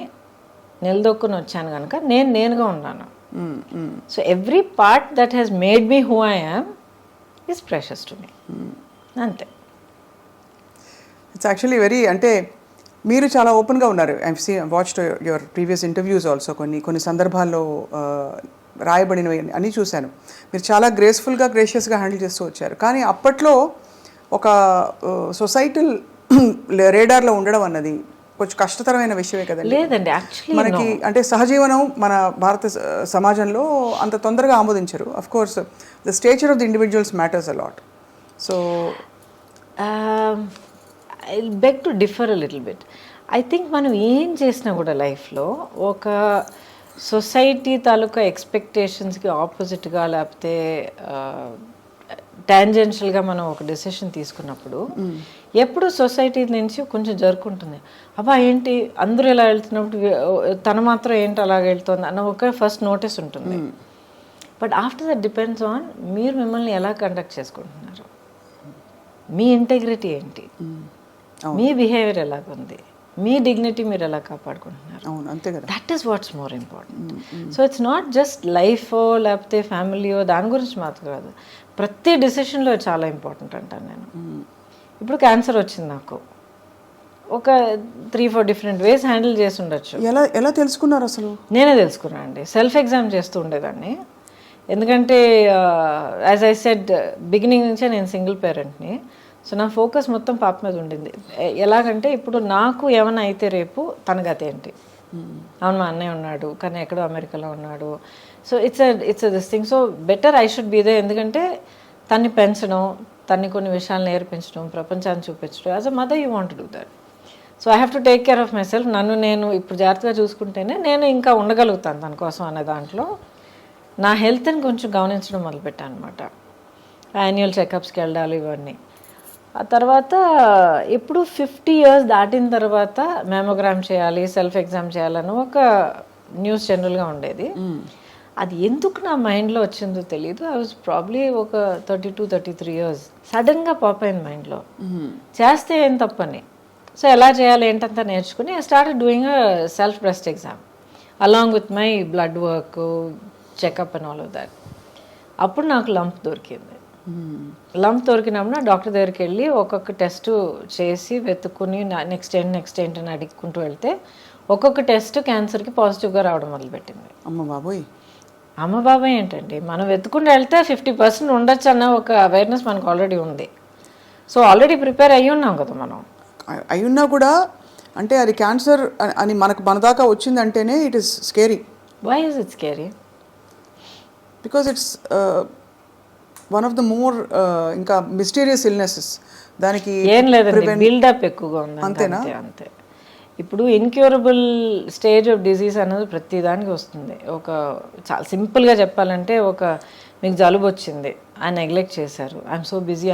నిలదొక్కుని వచ్చాను కనుక నేనుగా ఉన్నాను. So every part that has made me who I am is precious to me. అంతే.
ఇట్స్ యాక్చువల్లీ వెరీ, అంటే మీరు చాలా ఓపెన్గా ఉన్నారు. I watched your previous interviews also. కొన్ని సందర్భాల్లో రాయబడినవి అన్నీ చూశాను. మీరు చాలా గ్రేషియస్గా హ్యాండిల్ చేస్తూ వచ్చారు. కానీ అప్పట్లో ఒక సొసైటల్ రేడార్లో ఉండడం అన్నది కొంచెం కష్టతరమైన విషయమే కదండి.
లేదండి, యాక్చువల్లీ
మనకి అంటే సహజీవనం మన భారత సమాజంలో అంత తొందరగా ఆమోదించరు. Of course the stature of the individuals matters a lot. So
I beg to differ a little bit. I think మనం ఏం చేసినా కూడా లైఫ్లో ఒక సొసైటీ తాలూకా ఎక్స్పెక్టేషన్స్కి ఆపోజిట్గా లేకపోతే టాంజెన్షియల్గా మనం ఒక డెసిషన్ తీసుకున్నప్పుడు ఎప్పుడు సొసైటీ నుంచి కొంచెం జరుపుకుంటుంది. అబ్బా ఏంటి అందరూ ఇలా వెళ్తున్నప్పుడు తను మాత్రం ఏంటి అలాగ వెళ్తుంది అన్న ఒక ఫస్ట్ నోటీస్ ఉంటుంది. But after that depends on మీరు మిమ్మల్ని ఎలా కండక్ట్ చేసుకుంటున్నారు, మీ ఇంటెగ్రిటీ ఏంటి, మీ బిహేవియర్ ఎలాగుంది, మీ డిగ్నిటీ మీరు ఎలా కాపాడుకుంటున్నారు. That is what's more important. So it's not just లైఫో లేకపోతే ఫ్యామిలీయో దాని గురించి మాత్రం కాదు, ప్రతి డెసిషన్లో చాలా ఇంపార్టెంట్ అంటాను నేను. ఇప్పుడు క్యాన్సర్ వచ్చింది నాకు, ఒక 3-4 డిఫరెంట్ వేస్ హ్యాండిల్ చేసి ఉండొచ్చు.
ఎలా తెలుసుకున్నారు అసలు?
నేనే తెలుసుకున్నాను అండి. సెల్ఫ్ ఎగ్జామ్ చేస్తూ ఉండేదాన్ని. ఎందుకంటే యాజ్ ఐ సెడ్ బిగినింగ్ నుంచే నేను సింగిల్ పేరెంట్ని. సో నా ఫోకస్ మొత్తం పాప మీద ఉండింది. ఎలాగంటే ఇప్పుడు నాకు ఏమైనా అయితే రేపు తన గతి ఏంటి, అవును మా అన్నయ్య ఉన్నాడు కానీ ఎక్కడో అమెరికాలో ఉన్నాడు. So it's this thing. So better I should be there. ఎందుకంటే తన్ని పెంచడం, తన్ని కొన్ని విషయాలు నేర్పించడం, ప్రపంచాన్ని చూపించడం. As a mother you want do that. So I have to take care of myself. నన్ను నేను ఇప్పుడు జాగ్రత్తగా చూసుకుంటేనే నేను ఇంకా ఉండగలుగుతాను తన కోసం అనే దాంట్లో నా హెల్త్ని కొంచెం గమనించడం మొదలుపెట్టాను అనమాట. యాన్యువల్ చెకప్స్కి వెళ్ళాలి ఇవన్నీ. ఆ తర్వాత ఎప్పుడు 50 years దాటిన తర్వాత మ్యామోగ్రామ్ చేయాలి, సెల్ఫ్ ఎగ్జామ్ చేయాలని ఒక న్యూస్ జనరల్గా ఉండేది. అది ఎందుకు నా మైండ్లో వచ్చిందో తెలియదు. ఐ వాజ్ ప్రాబ్లీ ఒక 32-33 years. సడన్గా పాప్ అయింది మైండ్లో, చేస్తే ఏం తప్పని. సో ఎలా చేయాలి ఏంటంతా నేర్చుకుని I started doing a self breast exam along with my blood work, checkup and all of that. అప్పుడు నాకు లంప్ దొరికింది. లంప్ దొరికినప్పుడు డాక్టర్ దగ్గరికి వెళ్ళి ఒక్కొక్క టెస్ట్ చేసి వెతుక్కుని నెక్స్ట్ ఏంటి అని అడుక్కుంటూ వెళ్తే ఒక్కొక్క టెస్ట్ క్యాన్సర్కి పాజిటివ్గా రావడం మొదలుపెట్టింది. అమ్మ బాబాయ్ ఏంటండి, మనం వెతుకుంటూ వెళ్తే 50% ఉండొచ్చు అన్న ఒక అవేర్నెస్ మనకు ఆల్రెడీ ఉంది. సో ఆల్రెడీ ప్రిపేర్ అయ్యి ఉన్నాం కదా మనం.
అయ్యున్నా కూడా అంటే అది క్యాన్సర్ అని మన దాకా వచ్చిందంటేనే it is scary.
Why is it scary?
Because it's one of the more ఇంకా మిస్టీరియస్ ఇల్నెసెస్. దానికి
ఏం లేదండి, బిల్డప్ ఎక్కువగా ఉంది. అంతేనా? అంతే. ఇప్పుడు ఇన్క్యూరబుల్ స్టేజ్ ఆఫ్ డిజీజ్ అనేది ప్రతి దానికి వస్తుంది. ఒక చాలా సింపుల్గా చెప్పాలంటే మీకు జలుబు వచ్చింది, ఆయన నెగ్లెక్ట్ చేశారు. ఐఎమ్ సో బిజీ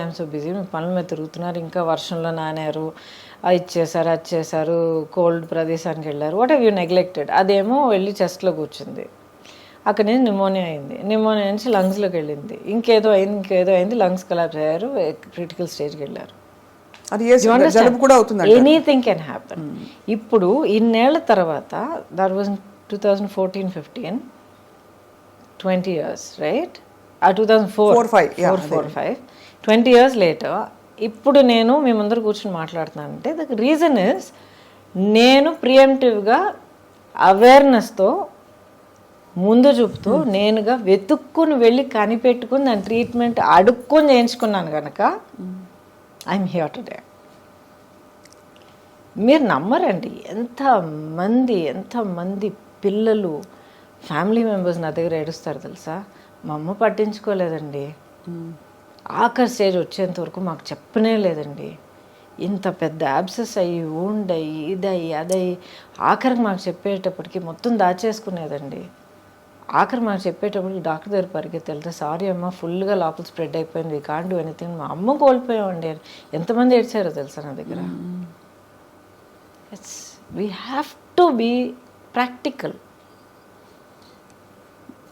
మీకు పనుల మీద తిరుగుతున్నారు, ఇంకా వర్షంలో నానారు, అది చేశారు, కోల్డ్ ప్రదేశానికి వెళ్ళారు, వాట్ హ్యావ్ యూ నెగ్లెక్టెడ్. అదేమో వెళ్ళి చెస్ట్లో కూర్చుంది, అక్కడ నుంచి నిమోనియా అయింది, నిమోనియా నుంచి లంగ్స్లోకి వెళ్ళింది, ఇంకేదో అయింది, లంగ్స్ కొలాప్స్ అయ్యారు, క్రిటికల్ స్టేజ్కి వెళ్ళారు. Anything can happen. ఇప్పుడు ఇన్నేళ్ల తర్వాత that was 2014-15, 20 years, right? 2004-5, 20 years later ఇప్పుడు నేను మీ ముందర కూర్చొని మాట్లాడుతున్నానంటే ద రీజన్ ఇస్ నేను ప్రియంటివ్గా అవేర్నెస్తో ముందు చూపుతూ నేనుగా వెతుక్కుని వెళ్ళి కనిపెట్టుకుని దాని ట్రీట్మెంట్ అడుక్కొని చేయించుకున్నాను కనుక ఐఎమ్ హియర్ టుడే. మీరు నమ్మరండి, ఎంతమంది పిల్లలు, ఫ్యామిలీ మెంబర్స్ నా దగ్గర ఏడుస్తారు తెలుసా. మా అమ్మ పట్టించుకోలేదండి, ఆఖరి స్టేజ్ వచ్చేంత వరకు మాకు చెప్పనే లేదండి. ఇంత పెద్ద యాబ్సెస్ అయ్యి ఊండయి ఇదయ్యి అదయ్యి ఆఖరికి మాకు చెప్పేటప్పటికి మొత్తం దాచేసుకునేదండి. ఆఖరి మాకు చెప్పేటప్పటికి డాక్టర్ దగ్గర పరిగెత్తి వెళ్తే సారీ అమ్మ ఫుల్గా లోపల స్ప్రెడ్ అయిపోయింది, వీ కాంట్ డూ ఎనీథింగ్. మా అమ్మ కోల్పోయామండి. ఎంతమంది ఏడ్చారో తెలుసా నా దగ్గర. We have to be practical.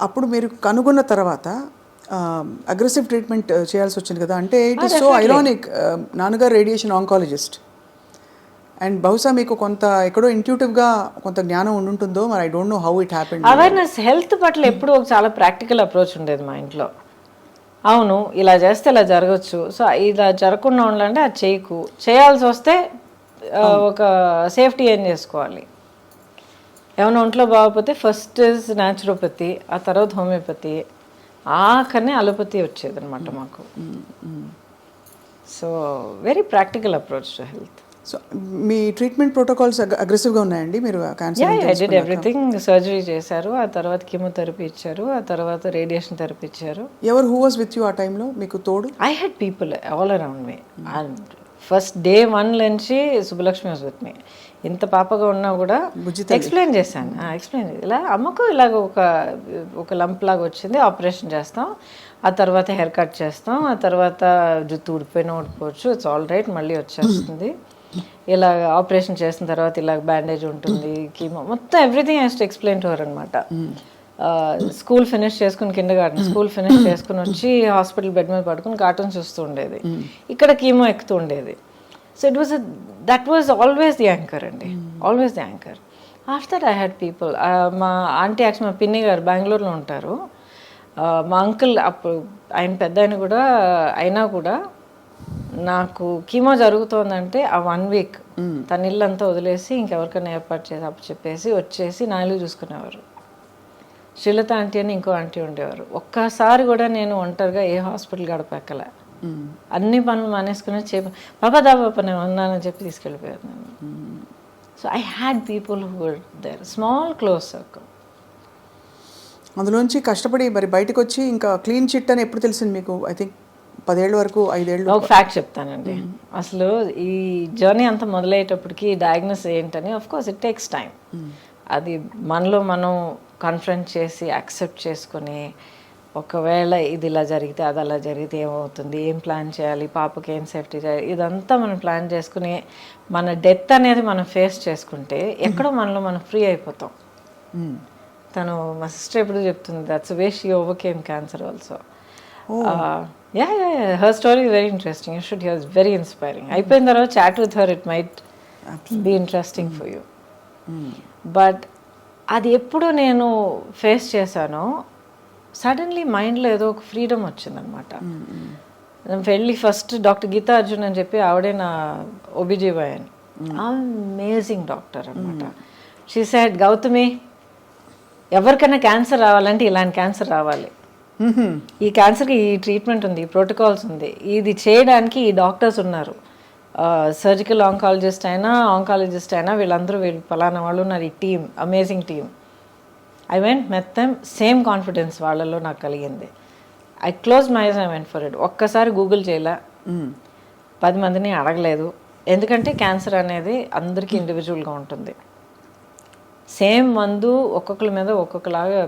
అప్పుడు మీరు కనుగొన్న తర్వాత అగ్రెసివ్ ట్రీట్మెంట్ చేయాల్సి వచ్చింది కదా. అంటే ఇట్ ఈస్ సో ఐరానిక్, నాన్నగారు రేడియేషన్ ఆంకాలజిస్ట్ అండ్ బహుశా మీకు కొంత ఎక్కడో ఇంట్యూటివ్గా కొంత జ్ఞానం ఉంటుందో మరి. I don't know how it happened.
Awareness health పట్ల ఎప్పుడు ఒక చాలా ప్రాక్టికల్ అప్రోచ్ ఉండేది మా ఇంట్లో. అవును ఇలా చేస్తే ఇలా జరగచ్చు, సో ఇలా జరగకుండా ఉండాలంటే అది చేయకు, చేయాల్సి వస్తే ఒక సేఫ్టీ ఏం చేసుకోవాలి. ఏమైనా ఒంట్లో బాగోకపోతే ఫస్ట్ ఇస్ న్యాచురోపతి, ఆ తర్వాత హోమియోపతి, ఆఖరిని అలోపతి వచ్చేది అనమాట మాకు. So very practical approach to health.
So me treatment protocols అగ్రెసివ్గా ఉన్నాయండి? మీరు
క్యాన్సర్ ఎవ్రీథింగ్, సర్జరీ చేశారు, ఆ తర్వాత కీమోథెరపీ ఇచ్చారు, ఆ తర్వాత రేడియేషన్ థెరపీ ఇచ్చారు.
ఎవరు హూ వాజ్ విత్ యూ ఆ టైంలో మీకు తోడు?
I had people all around me. And first day 1 నుంచి సుబ్బలక్ష్మి వాజ్ విత్ మీ. ఇంత పాపగా ఉన్నా కూడా ఎక్స్ప్లెయిన్ చేశాను. ఇలా అమ్మకు ఇలాగ ఒక లంప్ లాగా వచ్చింది, ఆపరేషన్ చేస్తాం, ఆ తర్వాత హెయిర్ కట్ చేస్తాం, ఆ తర్వాత జుట్టు ఊడిపోయినా ఊడిపోవచ్చు, ఇట్స్ ఆల్ రైట్, మళ్ళీ వచ్చేస్తుంది. ఇలా ఆపరేషన్ చేసిన తర్వాత ఇలా బ్యాండేజ్ ఉంటుంది, కీమో, మొత్తం everything has to explain to her అనమాట. స్కూల్ ఫినిష్ చేసుకుని కిండర్గార్టెన్ స్కూల్ ఫినిష్ చేసుకుని వచ్చి హాస్పిటల్ బెడ్ మీద పడుకుని కార్టూన్ చూస్తూ ఉండేది, ఇక్కడ కీమో ఎక్కుతూ ఉండేది. So that was always the anchor అండి, always the anchor. After I had people, మా ఆంటీ యాక్చువల్ మా పిన్ని గారు బెంగళూరులో ఉంటారు, మా అంకుల్ అప్పుడు ఆయన పెద్ద ఆయన కూడా అయినా కూడా నాకు కీమో జరుగుతోందంటే ఆ 1 week తన ఇల్లంతా వదిలేసి ఇంకెవరికైనా ఏర్పాటు చేసి అప్పుడు చెప్పేసి వచ్చేసి నా ఇల్లు చూసుకునేవారు. శ్రీలత ఆంటీ అని ఇంకో ఆంటీ ఉండేవారు. ఒక్కసారి కూడా నేను ఒంటరిగా ఏ హాస్పిటల్ గడపెక్కలే, అన్ని పనులు మానేసుకుని పాపా నేను ఉన్నానని చెప్పి తీసుకెళ్ళిపోయారు. నేను so I had people who were there, small close circle.
అందులోంచి కష్టపడి మరి బయటకు వచ్చి ఇంకా క్లీన్ చిట్ అని ఎప్పుడు తెలిసింది మీకు? ఐ థింక్ 10 ఏళ్ళ వరకు 5 ఏళ్ళు.
ఒక ఫ్యాక్ట్ చెప్తానండి. అసలు ఈ జర్నీ అంతా మొదలయ్యేటప్పటికి డయాగ్నోస్ ఏంటని of course it takes time. అది మనలో మనం కన్ఫ్రంట్ చేసి యాక్సెప్ట్ చేసుకొని, ఒకవేళ ఇది ఇలా జరిగితే అది అలా జరిగితే ఏమవుతుంది, ఏం ప్లాన్ చేయాలి, పాపకి ఏం సేఫ్టీ చేయాలి, ఇదంతా మనం ప్లాన్ చేసుకుని మన డెత్ అనేది మనం ఫేస్ చేసుకుంటే ఎక్కడో మనలో మనం ఫ్రీ అయిపోతాం. తను మా సిస్టర్ ఎప్పుడు చెప్తుంది, that's way she overcame cancer also. Yeah yeah yeah, her story very interesting, you should hear, very inspiring. అయిపోయిన తర్వాత chat with her, it might be interesting for you. But అది ఎప్పుడు నేను ఫేస్ చేశానో సడన్లీ మైండ్లో ఏదో ఒక ఫ్రీడమ్ వచ్చిందనమాట. వెళ్ళి ఫస్ట్ డాక్టర్ గీతా అర్జున్ అని చెప్పి, ఆవిడే నా OBGYN, అమేజింగ్ డాక్టర్ అనమాట. షీ సెడ్, గౌతమి, ఎవరికైనా క్యాన్సర్ రావాలంటే ఇలాంటి క్యాన్సర్ రావాలి, ఈ క్యాన్సర్కి ఈ ట్రీట్మెంట్ ఉంది, ఈ ప్రోటోకాల్స్ ఉంది, ఇది చేయడానికి ఈ డాక్టర్స్ ఉన్నారు, సర్జికల్ ఆంకాలజిస్ట్ అయినా ఆంకాలజిస్ట్ అయినా వీళ్ళు పలానా వాళ్ళు ఉన్నారు, ఈ team, amazing team. I went met them, same confidence వాళ్ళలో నాకు కలిగింది. I close my eyes, I went for it. ఒక్కసారి గూగుల్ చేయలే, 10 మందిని అడగలేదు. ఎందుకంటే క్యాన్సర్ అనేది అందరికీ ఇండివిజువల్గా ఉంటుంది. సేమ్ మందు ఒక్కొక్కరి మీద ఒక్కొక్కలాగా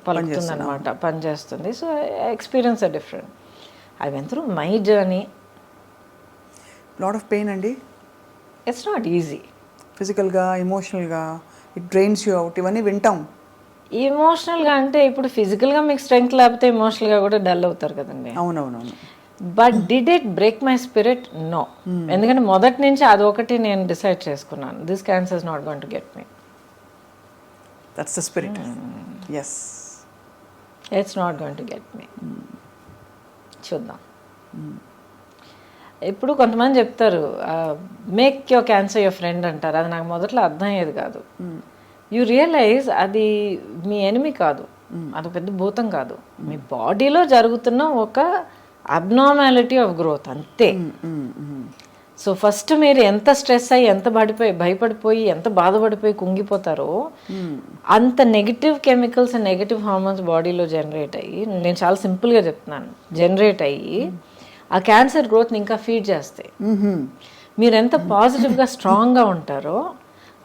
పలుకుతుంది అనమాట, పనిచేస్తుంది. So experience are different. I went through my journey.
Lot of pain అండి.
It's not easy.
ఫిజికల్గా, ఎమోషనల్గా, ఇట్ డ్రైన్స్ యూ అవుట్, ఇవన్నీ వింటాం.
ఎమోషనల్గా అంటే ఇప్పుడు ఫిజికల్గా మీకు స్ట్రెంగ్త్ లేకపోతే ఎమోషనల్గా కూడా డల్ అవుతారు కదండి.
అవునవునవును.
But did it break my spirit? No. ఎందుకంటే మొదటి నుంచి అదొకటి నేను డిసైడ్ చేసుకున్నాను, this cancer is not going to get me.
That's the spirit. Yes,
it's not going to get me. చూద్దాం. ఇప్పుడు కొంతమంది చెప్తారు, make your cancer your friend అంటారు. అది నాకు మొదట్లో అర్థం అయ్యేది కాదు. యూ రియలైజ్ అది మీ ఎనిమి కాదు, అది పెద్ద భూతం కాదు, మీ బాడీలో జరుగుతున్న ఒక అబ్నార్మాలిటీ ఆఫ్ గ్రోత్, అంతే. సో ఫస్ట్ మీరు ఎంత స్ట్రెస్ అయ్యి, ఎంత భయపడిపోయి, ఎంత బాధపడిపోయి కుంగిపోతారో, అంత నెగిటివ్ కెమికల్స్, నెగిటివ్ హార్మోన్స్ బాడీలో జనరేట్ అయ్యి, నేను చాలా సింపుల్గా చెప్తున్నాను, జనరేట్ అయ్యి ఆ క్యాన్సర్ గ్రోత్ని ఇంకా ఫీడ్ చేస్తాయి. మీరు ఎంత పాజిటివ్గా స్ట్రాంగ్గా ఉంటారో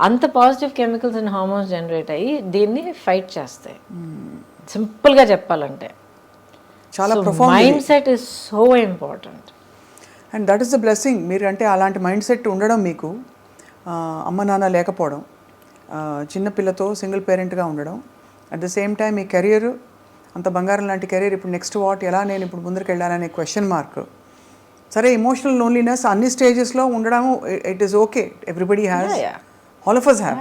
అంత positive chemicals and hormones generate అయ్యి దీన్ని ఫైట్ చేస్తాయి. సింపుల్గా చెప్పాలంటే
చాలా
mind set is so important.
And that is the blessing. మీరు అంటే అలాంటి మైండ్ సెట్ ఉండడం, మీకు అమ్మ నాన్న లేకపోవడం, చిన్నపిల్లతో సింగిల్ పేరెంట్గా ఉండడం, at the same time me career అంత బంగారం లాంటి కెరీర్, ఇప్పుడు నెక్స్ట్ వాట్, ఎలా నేను ఇప్పుడు ముందరికి వెళ్ళాలనే క్వశ్చన్ మార్క్. సరే, ఎమోషనల్ లోన్లీనెస్ అన్ని స్టేజెస్లో ఉండడం, it is okay, everybody has, all of us have.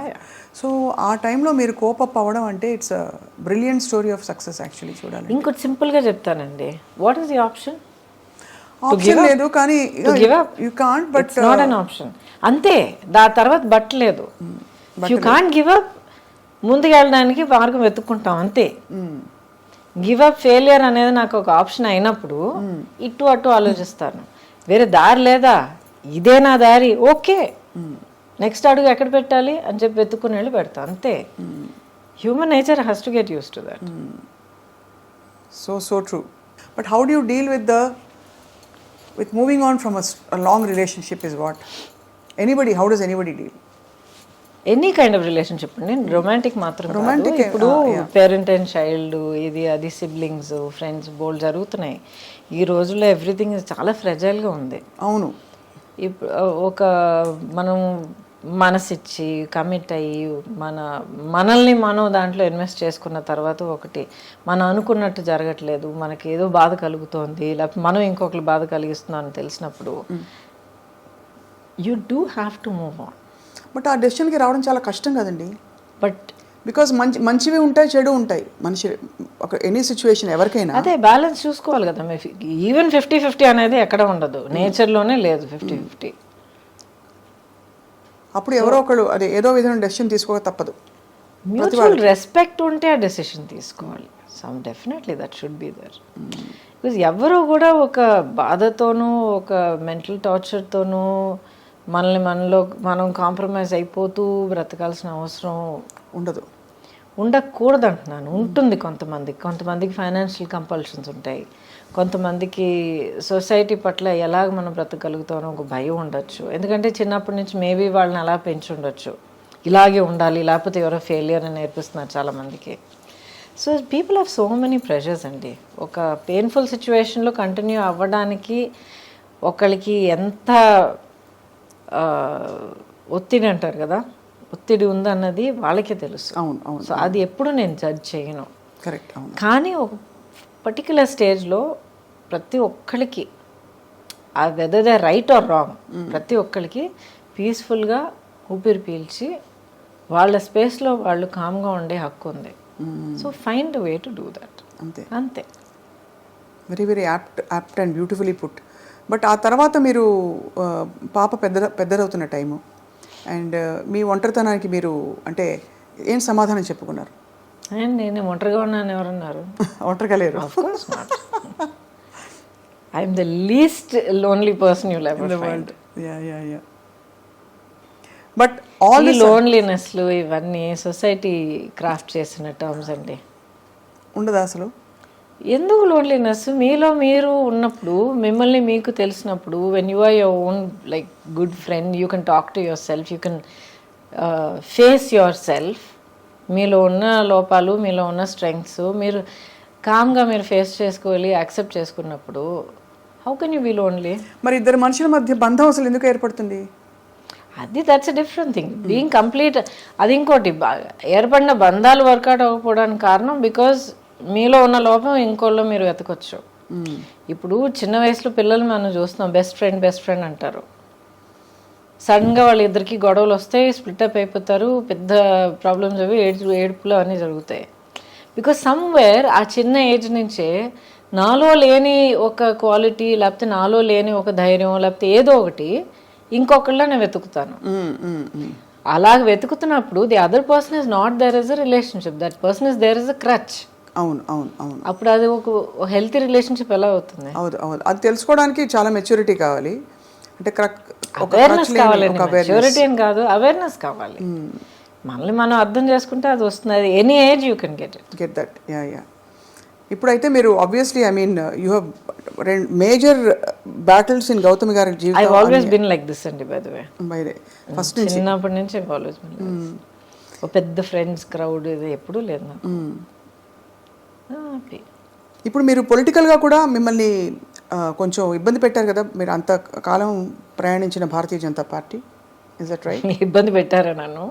సో ఆ టైంలో మీరు కోపప్ అవ్వడం అంటే it's a brilliant story of success actually. చూడాలి.
ఇంకోటి సింపుల్గా చెప్తానండి, what is the option?
Option లేదు, కానీ you can't, but
not an option, అంతే. దాని తర్వాత బట్టలేదు. You can't give up. ముందుకు వెళ్ళడానికి మార్గం వెతుక్కుంటాం, అంతే. గివ్ అప్, ఫెయిలియర్ అనేది నాకు ఒక ఆప్షన్ అయినప్పుడు ఇటు అటు ఆలోచిస్తాను, వేరే దారి లేదా, ఇదే నా దారి, ఓకే, నెక్స్ట్ అడుగు ఎక్కడ పెట్టాలి అని చెప్పి వెతుక్కుని వెళ్ళి పెడతాను, అంతే. Human nature has to get use to that.
So true. But how do you deal with moving on from a long relationship is what? How does anybody deal?
Any kind of relationship అండి, romantic మాత్రం కాదు. ఇప్పుడు parent and child, ఇది అది, siblings, friends, బోల్డ్ జరుగుతున్నాయి ఈ రోజుల్లో. Everything చాలా ఫ్రెజైల్గా ఉంది.
అవును.
ఇప్పుడు మనం మనసిచ్చి కమిట్ అయ్యి మనల్ని మనం దాంట్లో ఇన్వెస్ట్ చేసుకున్న తర్వాత ఒకటి మనం అనుకున్నట్టు జరగట్లేదు, మనకి ఏదో బాధ కలుగుతోంది, లేకపోతే మనం ఇంకొకరు బాధ కలిగిస్తున్నాం అని తెలిసినప్పుడు you do have to move on.
But ఆ డెసిషన్కి రావడం చాలా కష్టం కదండి.
బట్
బికాస్ మంచివి ఉంటాయి, చెడు ఉంటాయి, మనిషి ఒక ఎనీ సిచ్యువేషన్ ఎవరికైనా.
అదే బ్యాలెన్స్ చూసుకోవాలి కదా. ఈవెన్ 50-50 అనేది ఎక్కడ ఉండదు, నేచర్లోనే లేదు 50-50.
అప్పుడు ఎవరో ఒకళ్ళు అదే ఏదో విధంగా డెసిషన్ తీసుకోక తప్పదు.
మ్యూచువల్ రెస్పెక్ట్ ఉంటే ఆ డెసిషన్ తీసుకోవాలి. Definitely that should be there. Because ఎవరు కూడా ఒక బాధతోనూ, ఒక మెంటల్ టార్చర్తోనూ, మనం కాంప్రమైజ్ అయిపోతూ బ్రతకాల్సిన అవసరం
ఉండదు.
ఉండకూడదు అంటున్నాను. ఉంటుంది కొంతమందికి ఫైనాన్షియల్ కంపల్షన్స్ ఉంటాయి, కొంతమందికి సొసైటీ పట్ల ఎలాగ మనం బ్రతకగలుగుతామో ఒక భయం ఉండొచ్చు. ఎందుకంటే చిన్నప్పటి నుంచి మేబీ వాళ్ళని అలా పెంచి ఉండొచ్చు, ఇలాగే ఉండాలి లేకపోతే ఎవరో ఫెయిలియర్ అని నేర్పిస్తున్నారు చాలామందికి. So people have so many pressures అండి. ఒక పెయిన్ఫుల్ సిచ్యువేషన్లో కంటిన్యూ అవ్వడానికి ఒకరికి ఎంత ఒత్తిడి అంటారు కదా, ఒత్తిడి ఉందన్నది వాళ్ళకే తెలుసు.
అవును అవును.
సో అది ఎప్పుడు నేను జడ్జ్ చేయను.
కరెక్ట్. అవును.
కానీ ఒక పర్టిక్యులర్ స్టేజ్లో ప్రతి ఒక్కరికి ఆ whether they right are wrong, ప్రతి ఒక్కరికి పీస్ఫుల్గా ఊపిరి పీల్చి వాళ్ళ స్పేస్లో వాళ్ళు కామ్గా ఉండే హక్కు ఉంది. So find way to do that. అంతే.
Very very apt and beautifully put. But ఆ తర్వాత మీరు పాప పెద్దదవుతున్న టైము అండ్ మీ ఒంటరితనానికి మీరు అంటే ఏం సమాధానం చెప్పుకున్నారు?
నేను ఒంటరిగా ఉన్నాను ఎవరన్నారు?
ఒంటరిగా లేరు.
Of course not. I am the least lonely person you'll ever find.
Yeah. But all
ఈ లోన్లీనెస్లు ఇవన్నీ సొసైటీ క్రాఫ్ట్ చేసిన టర్మ్స్ అండి.
ఉండదా అసలు?
ఎందుకు లోన్లీనెస్? మీలో మీరు ఉన్నప్పుడు, మిమ్మల్ని మీకు తెలిసినప్పుడు, when you are your own like good friend, you can talk to your self, you can face your self. మీలో ఉన్న లోపాలు, మీలో ఉన్న స్ట్రెంగ్స్ మీరు కామ్గా మీరు ఫేస్ చేసుకోవాలి, యాక్సెప్ట్ చేసుకున్నప్పుడు how can you be lonely?
మరి ఇద్దరు మనుషుల మధ్య బంధం అసలు ఎందుకు ఏర్పడుతుంది?
That's a different thing. Being complete అది ఇంకోటి. ఏర్పడిన బంధాలు వర్కౌట్ అవ్వకపోవడానికి కారణం బికాజ్ మీలో ఉన్న లోపం ఇంకోళ్ళు మీరు వెతకొచ్చు. ఇప్పుడు చిన్న వయసులో పిల్లలు మనం చూస్తున్నాం, బెస్ట్ ఫ్రెండ్ అంటారు. సడన్గా వాళ్ళిద్దరికి గొడవలు వస్తాయి, స్ప్లిటప్ అయిపోతారు, పెద్ద ప్రాబ్లమ్స్ అవి ఏడుపులు అన్నీ జరుగుతాయి. బికాజ్ సమ్వేర్ ఆ చిన్న ఏజ్ నుంచే నాలో లేని ఒక క్వాలిటీ, లేకపోతే నాలో లేని ఒక ధైర్యం, లేకపోతే ఏదో ఒకటి ఇంకొకళ్ళ నేను వెతుకుతాను. అలాగ వెతుకుతున్నప్పుడు the other person is not there is a relationship, that person is there is a crutch.
అవును.
అప్పుడు అది ఒక హెల్తీ రిలేషన్షిప్ ఎలా అవుతుంది?
అవును. అది తెలుసుకోవడానికి చాలా మెచ్యూరిటీ కావాలి. అంటే
అవేర్నెస్ కావాలండి. మెచ్యూరిటీ అని కాదు, అవేర్నెస్ కావాలి. మనల్ని మనం అర్థం చేసుకుంటే అది వస్తుంది. అది any age you can get that.
Yeah. ఇప్పుడైతే మీరు obviously I mean you have major battles in Gautami గారి జీవితం.
I always been like this అండి. బై ద వే
ఫస్ట్ నుంచి
చిన్నప్పటి నుంచి I always been like this. ఒక పెద్ద ఫ్రెండ్స్ క్రౌడ్ ఇది ఎప్పుడూ లేదు నాకు.
ఇప్పుడు మీరు పొలిటికల్గా కూడా మిమ్మల్ని కొంచెం ఇబ్బంది పెట్టారు కదా, మీరు అంత కాలం ప్రయాణించిన Bharatiya Janata Party. Is that right?
ఇబ్బంది పెట్టారా నన్ను?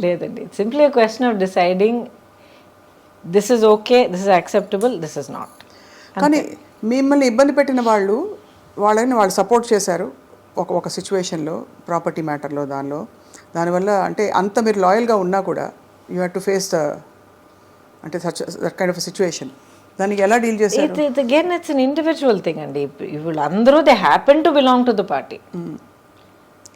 లేదండి. Simply a question of deciding this is okay, this is acceptable, this is not.
కానీ మిమ్మల్ని ఇబ్బంది పెట్టిన వాళ్ళని వాళ్ళు సపోర్ట్ చేశారు ఒక సిచ్యువేషన్లో, ప్రాపర్టీ మ్యాటర్లో, దానివల్ల అంటే అంత మీరు లాయల్గా ఉన్నా కూడా యూ హ్యావ్ టు ఫేస్ అంటే దట్ కైండ్ ఆఫ్ సిచ్యువేషన్. దానికి ఎలా డీల్ చేశారు?
Again it's an individual thing అండి. వీళ్ళందరూ they happen to belong to the party,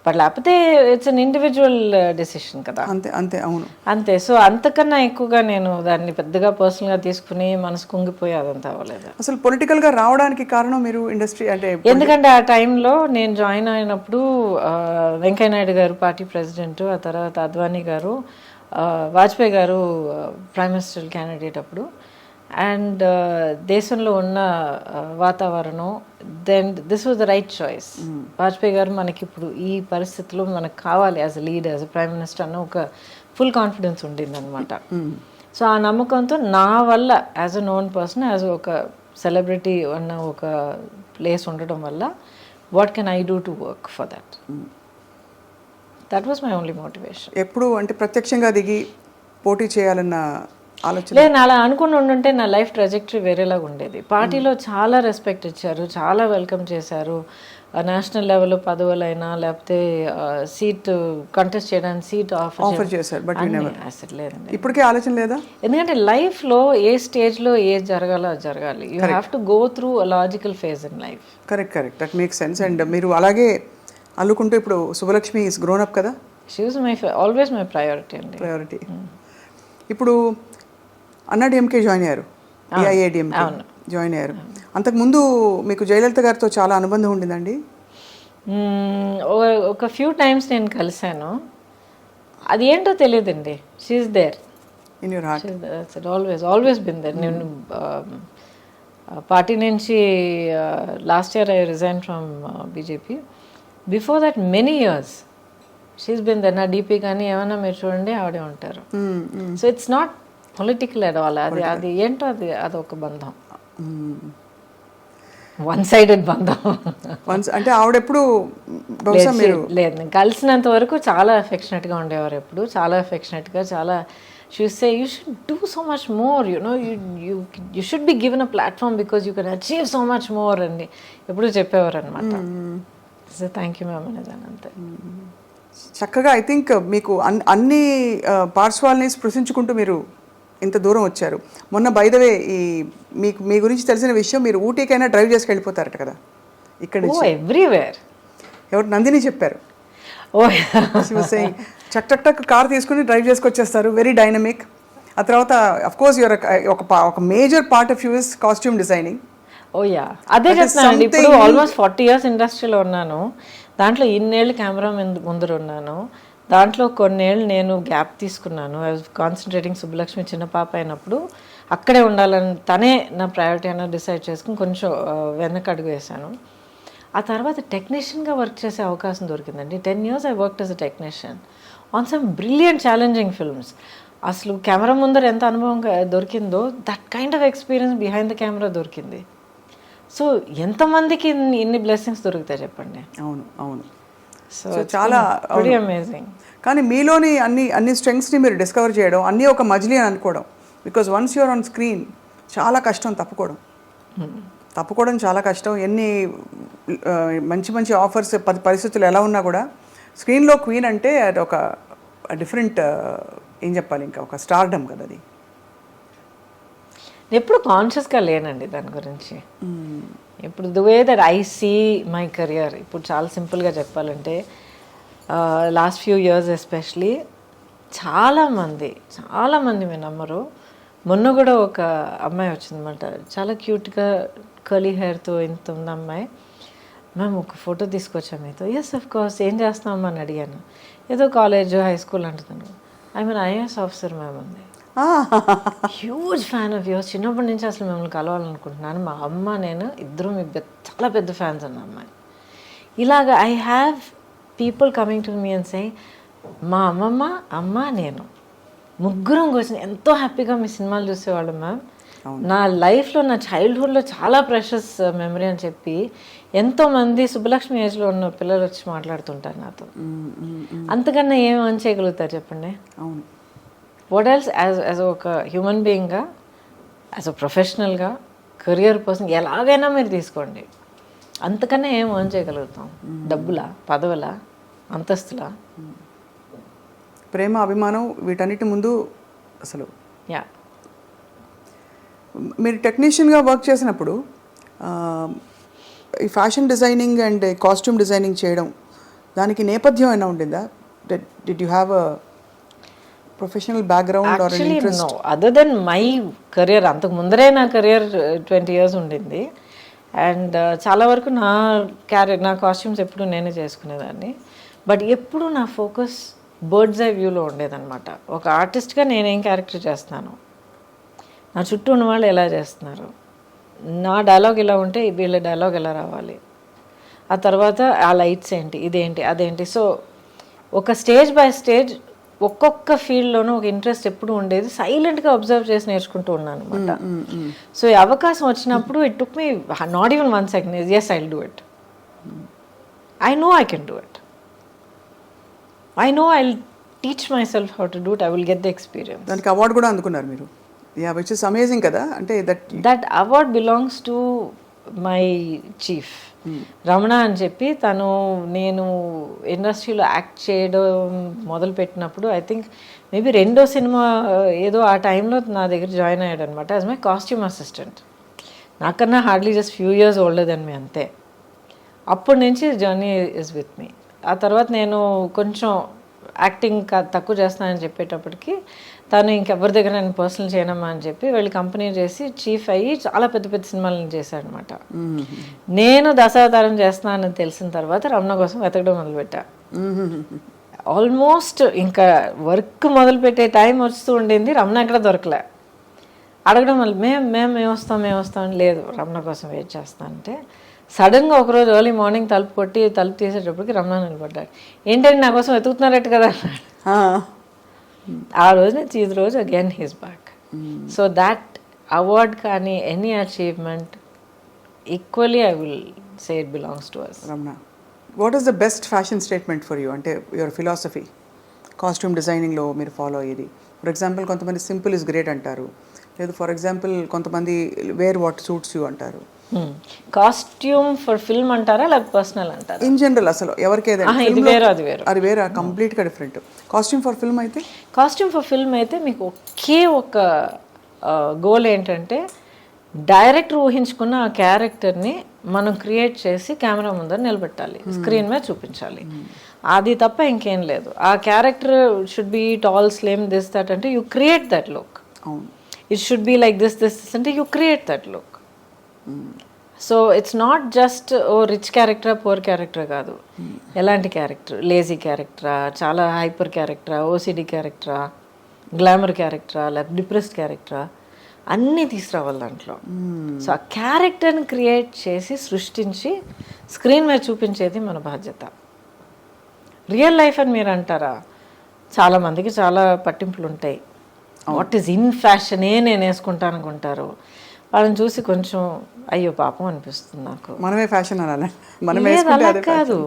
but లేకపోతే ఇట్స్ అన్ ఇండివిజువల్ డెసిషన్ కదా.
అంతే. అవును.
అంతే. సో అంతకన్నా ఎక్కువగా నేను దాన్ని పెద్దగా పర్సనల్గా తీసుకుని మనసు కుంగిపోయి అదంతా అవ్వలేదు.
అసలు పొలిటికల్గా రావడానికి కారణం మీరు ఇండస్ట్రీ అంటే
ఎందుకంటే ఆ టైంలో నేను జాయిన్ అయినప్పుడు వెంకయ్యనాయుడు గారు పార్టీ ప్రెసిడెంట్, ఆ తర్వాత అద్వానీ గారు, వాజ్పేయి గారు ప్రైమ్ మినిస్టర్ క్యాండిడేట్ అప్పుడు. అండ్ దేశంలో ఉన్న వాతావరణం, then this was the right choice. Vajpayee గారు మనకి ఇప్పుడు ఈ పరిస్థితిలో మనకు కావాలి as a leader, as a prime minister అన్న ఒక ఫుల్ కాన్ఫిడెన్స్ ఉండింది అనమాట. సో ఆ నమ్మకంతో నా వల్ల as a known person, as ఒక సెలబ్రిటీ అన్న ఒక ప్లేస్ ఉండటం వల్ల what can I do to work for that. That was my only motivation.
ఎప్పుడు అంటే ప్రత్యక్షంగా దిగి పోటీ చేయాలన్న ఆలోచన
లేదు. అలా అనుకుని ఉండుంటే నా లైఫ్ ట్రాజెక్టరీ వేరేలాగా ఉండేది. పార్టీలో చాలా రెస్పెక్ట్ ఇచ్చారు, చాలా వెల్కమ్ చేశారు. నేషనల్ లెవెల్లో పదవులైనా లేకపోతే సీట్ కంటెస్ట్ చేయడానికి సీట్
ఆఫర్ చేశారు. బట్
అసలు లేదండి.
ఇప్పటికే ఆలోచన లేదా?
ఎందుకంటే లైఫ్లో ఏ స్టేజ్లో ఏది జరగాలో అది జరగాలి. You have to go through a logical phase in life.
Correct. That makes sense. And మీరు అలాగే అల్లుకుంటూ ఇప్పుడు శుభలక్ష్మి ఈస్ గ్రోన్ అప్ కదా.
She was always my priority అండి.
ప్రయారిటీ. ఇప్పుడు అన్నాడీఎంకే జాయిన్ అయ్యారు, ఏఐఏడిఎంకే జాయిన్ అయ్యారు. అంతకుముందు మీకు జయలలిత గారితో చాలా అనుబంధం ఉండిందండి.
ఒక ఫ్యూ టైమ్స్ నేను కలిశాను. అది ఏంటో తెలియదండి. She's there
in your heart.
Always been there. నేను పార్టీ నుంచి last year I resign from BJP. Before that many years she's been there. నా డీపీ కానీ ఏమైనా మీరు చూడండి ఆవిడే ఉంటారు. So it's not political at all. అది ఏంటో అదొక బంధం, వన్ సైడెడ్ బంధం.
అంటే ఆవిడెప్పుడు బహుశా మీరు
లేదు, నేను కలిసినంత వరకు చాలా అఫెక్షనేట్గా ఉండేవారు. ఎప్పుడు చాలా అఫెక్షనేట్గా, చాలా say you should do so much more, you should be given a platform because you can achieve so much more అని ఎప్పుడు చెప్పేవారు అనమాట. సో థ్యాంక్ యూ మ్యామ్ అనేదాన్ని అంతే.
చక్కగా ఐ థింక్ మీకు అన్ని పార్శ్వాల్ని స్పృశించుకుంటూ మీరు ఇంత దూరం వచ్చారు. మొన్న బై ద వే మీకు మీ గురించి తెలిసిన విషయం, మీరు ఊటీకైనా డ్రైవ్ చేసి వెళ్ళిపోతారట కదా ఇక్కడ
ఎవ్రీవేర్.
ఎవరు నందిని చెప్పారు. చక్ చక్ టక్ కార్ తీసుకుని డ్రైవ్ చేసుకొచ్చేస్తారు, వెరీ డైనమిక్. ఆ తర్వాత అఫ్ కోర్స్ యువర్ ఒక major part of you is costume designing.
Yeah అదే చెప్తున్నాను. ఇప్పుడు ఆల్మోస్ట్ 40 years ఇండస్ట్రీలో ఉన్నాను. దాంట్లో ఇన్నేళ్ళు కెమెరా ముందర ఉన్నాను. దాంట్లో కొన్నేళ్ళు నేను గ్యాప్ తీసుకున్నాను. I was concentrating. సుబ్బలక్ష్మి చిన్న పాప అయినప్పుడు అక్కడే ఉండాలని తనే నా ప్రయారిటీ అనేది డిసైడ్ చేసుకుని కొంచెం వెనక్కి అడుగు వేశాను. ఆ తర్వాత టెక్నీషియన్గా వర్క్ చేసే అవకాశం దొరికిందండి. 10 years I worked as a technician on some brilliant challenging films. అసలు కెమెరా ముందర ఎంత అనుభవం దొరికిందో that kind of experience behind the camera దొరికింది. సో ఎంతమందికి ఇన్ని బ్లెస్సింగ్స్ దొరుకుతాయి చెప్పండి.
అవును అవును.
సో చాలా అమేజింగ్.
కానీ మీలోని అన్ని స్ట్రెంగ్స్ని మీరు డిస్కవర్ చేయడం, అన్నీ ఒక మజిలీ అని అనుకోవడం. Because once you're on screen చాలా కష్టం తప్పుకోవడం చాలా కష్టం. ఎన్ని మంచి మంచి ఆఫర్స్ పరిస్థితులు ఎలా ఉన్నా కూడా స్క్రీన్లో క్వీన్ అంటే అది ఒక డిఫరెంట్ ఏం చెప్పాలి, ఇంకా ఒక స్టార్డమ్ కదా అది.
ఎప్పుడు కాన్షియస్గా లేనండి దాని గురించి. ఇప్పుడు the way that I see my career, ఇప్పుడు చాలా సింపుల్గా చెప్పాలంటే లాస్ట్ ఫ్యూ ఇయర్స్ ఎస్పెషలీ చాలామంది మీరు నమ్మరు, మొన్న కూడా ఒక అమ్మాయి వచ్చిందన్నమాట, చాలా క్యూట్గా కర్లీ హెయిర్తో ఇంత ఉంది అమ్మాయి. మ్యామ్ ఒక ఫోటో తీసుకొచ్చాం మీతో. Yes of course. ఏం చేస్తున్నామా అని అడిగాను. ఏదో కాలేజ్ హై స్కూల్ అంటున్నాను. I mean IAS officer ma'am అంది. Huge fan of yours. చిన్నప్పటి నుంచి అసలు మిమ్మల్ని కలవాలనుకుంటున్నాను. మా అమ్మ నేను ఇద్దరు మీకు చాలా పెద్ద ఫ్యాన్స్ అన్న అమ్మాయి. ఇలాగ I have people coming to me and say, మా అమ్మ నేను ముగ్గురం కూర్చొని ఎంతో హ్యాపీగా మీ సినిమాలు చూసేవాళ్ళం మ్యామ్. నా లైఫ్లో, నా చైల్డ్హుడ్లో చాలా ప్రెషస్ మెమరీ అని చెప్పి ఎంతోమంది సుబ్బలక్ష్మి ఏజ్లో ఉన్న పిల్లలు వచ్చి మాట్లాడుతుంటారు నాతో. అంతకన్నా ఏం అని చేయగలుగుతారు చెప్పండి.
అవును.
వాట్ ఎల్స్ యాజ్ ఒక హ్యూమన్ బీయింగ్గా, యాజ్ అ ప్రొఫెషనల్గా, కెరియర్ పర్సన్ ఎలాగైనా మీరు తీసుకోండి, అంతకన్నా ఏం ఎర్న్ చేయగలుగుతాం? డబ్బులా, పదవులా, అంతస్తులా?
ప్రేమ, అభిమానం వీటన్నిటి ముందు అసలు.
యా.
మీరు టెక్నీషియన్గా వర్క్ చేసినప్పుడు ఈ fashion designing and costume designing చేయడం, దానికి నేపథ్యం అయినా ఉండిందా? Did you have a professional background or interest?
No, other than my career. అంతకు ముందరే నా కెరియర్ 20 years ఉండింది. అండ్ చాలా వరకు నా కాస్ట్యూమ్స్ ఎప్పుడు నేనే చేసుకునేదాన్ని. బట్ ఎప్పుడు నా ఫోకస్ బర్డ్స్ ఐ వ్యూలో ఉండేదన్నమాట. ఒక ఆర్టిస్ట్గా నేనేం క్యారెక్టర్ చేస్తాను, నా చుట్టూ ఉన్న వాళ్ళు ఎలా చేస్తున్నారు, నా డైలాగ్ ఇలా ఉంటే వీళ్ళ డైలాగ్ ఎలా రావాలి, ఆ తర్వాత ఆ లైట్స్ ఏంటి, ఇదేంటి, అదేంటి. సో ఒక స్టేజ్ బై స్టేజ్ ఒక్కొక్క ఫీల్డ్లోనూ ఒక ఇంట్రెస్ట్ ఎప్పుడు ఉండేది. సైలెంట్గా అబ్జర్వ్ చేసి నేర్చుకుంటూ ఉన్నాను అనమాట. సో ఈ అవకాశం వచ్చినప్పుడు it took me not even 1 second. Yes, I will do it. I know I can do it. I know I will teach my self how to do it. I will get the experience.
దానికి award కూడా అందుకున్నారు మీరు. Yeah, which is amazing కదా. అంటే
that award belongs to my chief Ramana అని చెప్పి. నేను ఇండస్ట్రీలో యాక్ట్ చేయడం మొదలుపెట్టినప్పుడు ఐ థింక్ మేబీ 2వ సినిమా ఏదో ఆ టైంలో నా దగ్గర జాయిన్ అయ్యాడు అనమాట యాజ్ మై కాస్ట్యూమ్ అసిస్టెంట్. నాకన్నా hardly just few years older than me, అంతే. అప్పటి నుంచి జర్నీ ఇస్ విత్ మీ. ఆ తర్వాత నేను కొంచెం యాక్టింగ్ తక్కువ చేస్తానని చెప్పేటప్పటికి తను ఇంకెవరి దగ్గర నేను పర్సనల్ చేయనమ్మా అని చెప్పి వెళ్ళి కంపెనీ చేసి చీఫ్ అయ్యి చాలా పెద్ద పెద్ద సినిమాలను చేశాడు అనమాట. నేను దశావతారం చేస్తున్నానని తెలిసిన తర్వాత రమణ కోసం వెతకడం మొదలుపెట్టా. ఆల్మోస్ట్ ఇంకా వర్క్ మొదలుపెట్టే టైం వస్తూ ఉండింది, రమణ ఎక్కడ దొరకలే. అడగడం వల్ల మేము వస్తాం లేదు రమణ కోసం వెయిట్ చేస్తా అంటే సడన్గా ఒకరోజు ఎర్లీ మార్నింగ్ తలుపు తీసేటప్పటికి రమణ నిలబడ్డాడు. ఏంటంటే నా కోసం వెతుకుతున్నారట్టు కదా అన్నాడు. ఆ రోజు నుంచి ఈ రోజు again he's back. So that award కానీ any achievement equally I will say it belongs to us.
Ramana, what is the best fashion statement for you? అంటే యువర్ ఫిలాసఫీ కాస్ట్యూమ్ డిజైనింగ్లో మీరు ఫాలో అయ్యేది. ఫర్ ఎగ్జాంపుల్ కొంతమంది సింపుల్ ఇస్ గ్రేట్ అంటారు, లేదు for example కొంతమంది wear what suits you అంటారు.
Costume for film అంటారా లేకపోతే పర్సనల్ అంటారా?
ఇన్ జనరల్ అసలు ఎవరికి
ఇది వేరు అది వేరు,
అది వేరే కంప్లీట్గా డిఫరెంట్. కాస్ట్యూమ్ ఫర్ ఫిల్మ్ అయితే
మీకు ఒకే ఒక గోల్ ఏంటంటే డైరెక్టర్ ఊహించుకున్న ఆ క్యారెక్టర్ని మనం క్రియేట్ చేసి కెమెరా ముందర నిలబెట్టాలి, స్క్రీన్ మీద చూపించాలి. అది తప్ప ఇంకేం లేదు. ఆ character should be tall, slim, this that అంటే you create that look. It should be like this అంటే you create that look. So it's not just ఓ రిచ్ క్యారెక్టరా పూర్ క్యారెక్టరా కాదు. ఎలాంటి క్యారెక్టర్, లేజీ క్యారెక్టరా, చాలా హైపర్ క్యారెక్టరా, ఓసిడి క్యారెక్టరా, గ్లామర్ క్యారెక్టరా, లేకపోతే డిప్రెస్డ్ క్యారెక్టరా, అన్నీ తీసుకురావాలి దాంట్లో. సో ఆ క్యారెక్టర్ని క్రియేట్ చేసి సృష్టించి స్క్రీన్ మీద చూపించేది మన బాధ్యత. రియల్ లైఫ్ అని మీరు అంటారా, చాలామందికి చాలా పట్టింపులు ఉంటాయి. వాట్ ఈజ్ ఇన్ ఫ్యాషనే నేను వేసుకుంటాను అనుకుంటారు. వాళ్ళని చూసి కొంచెం అయ్యో పాపం అనిపిస్తుంది నాకు.
మనమే ఫ్యాషన్ అనాలి,
అలా కాదు.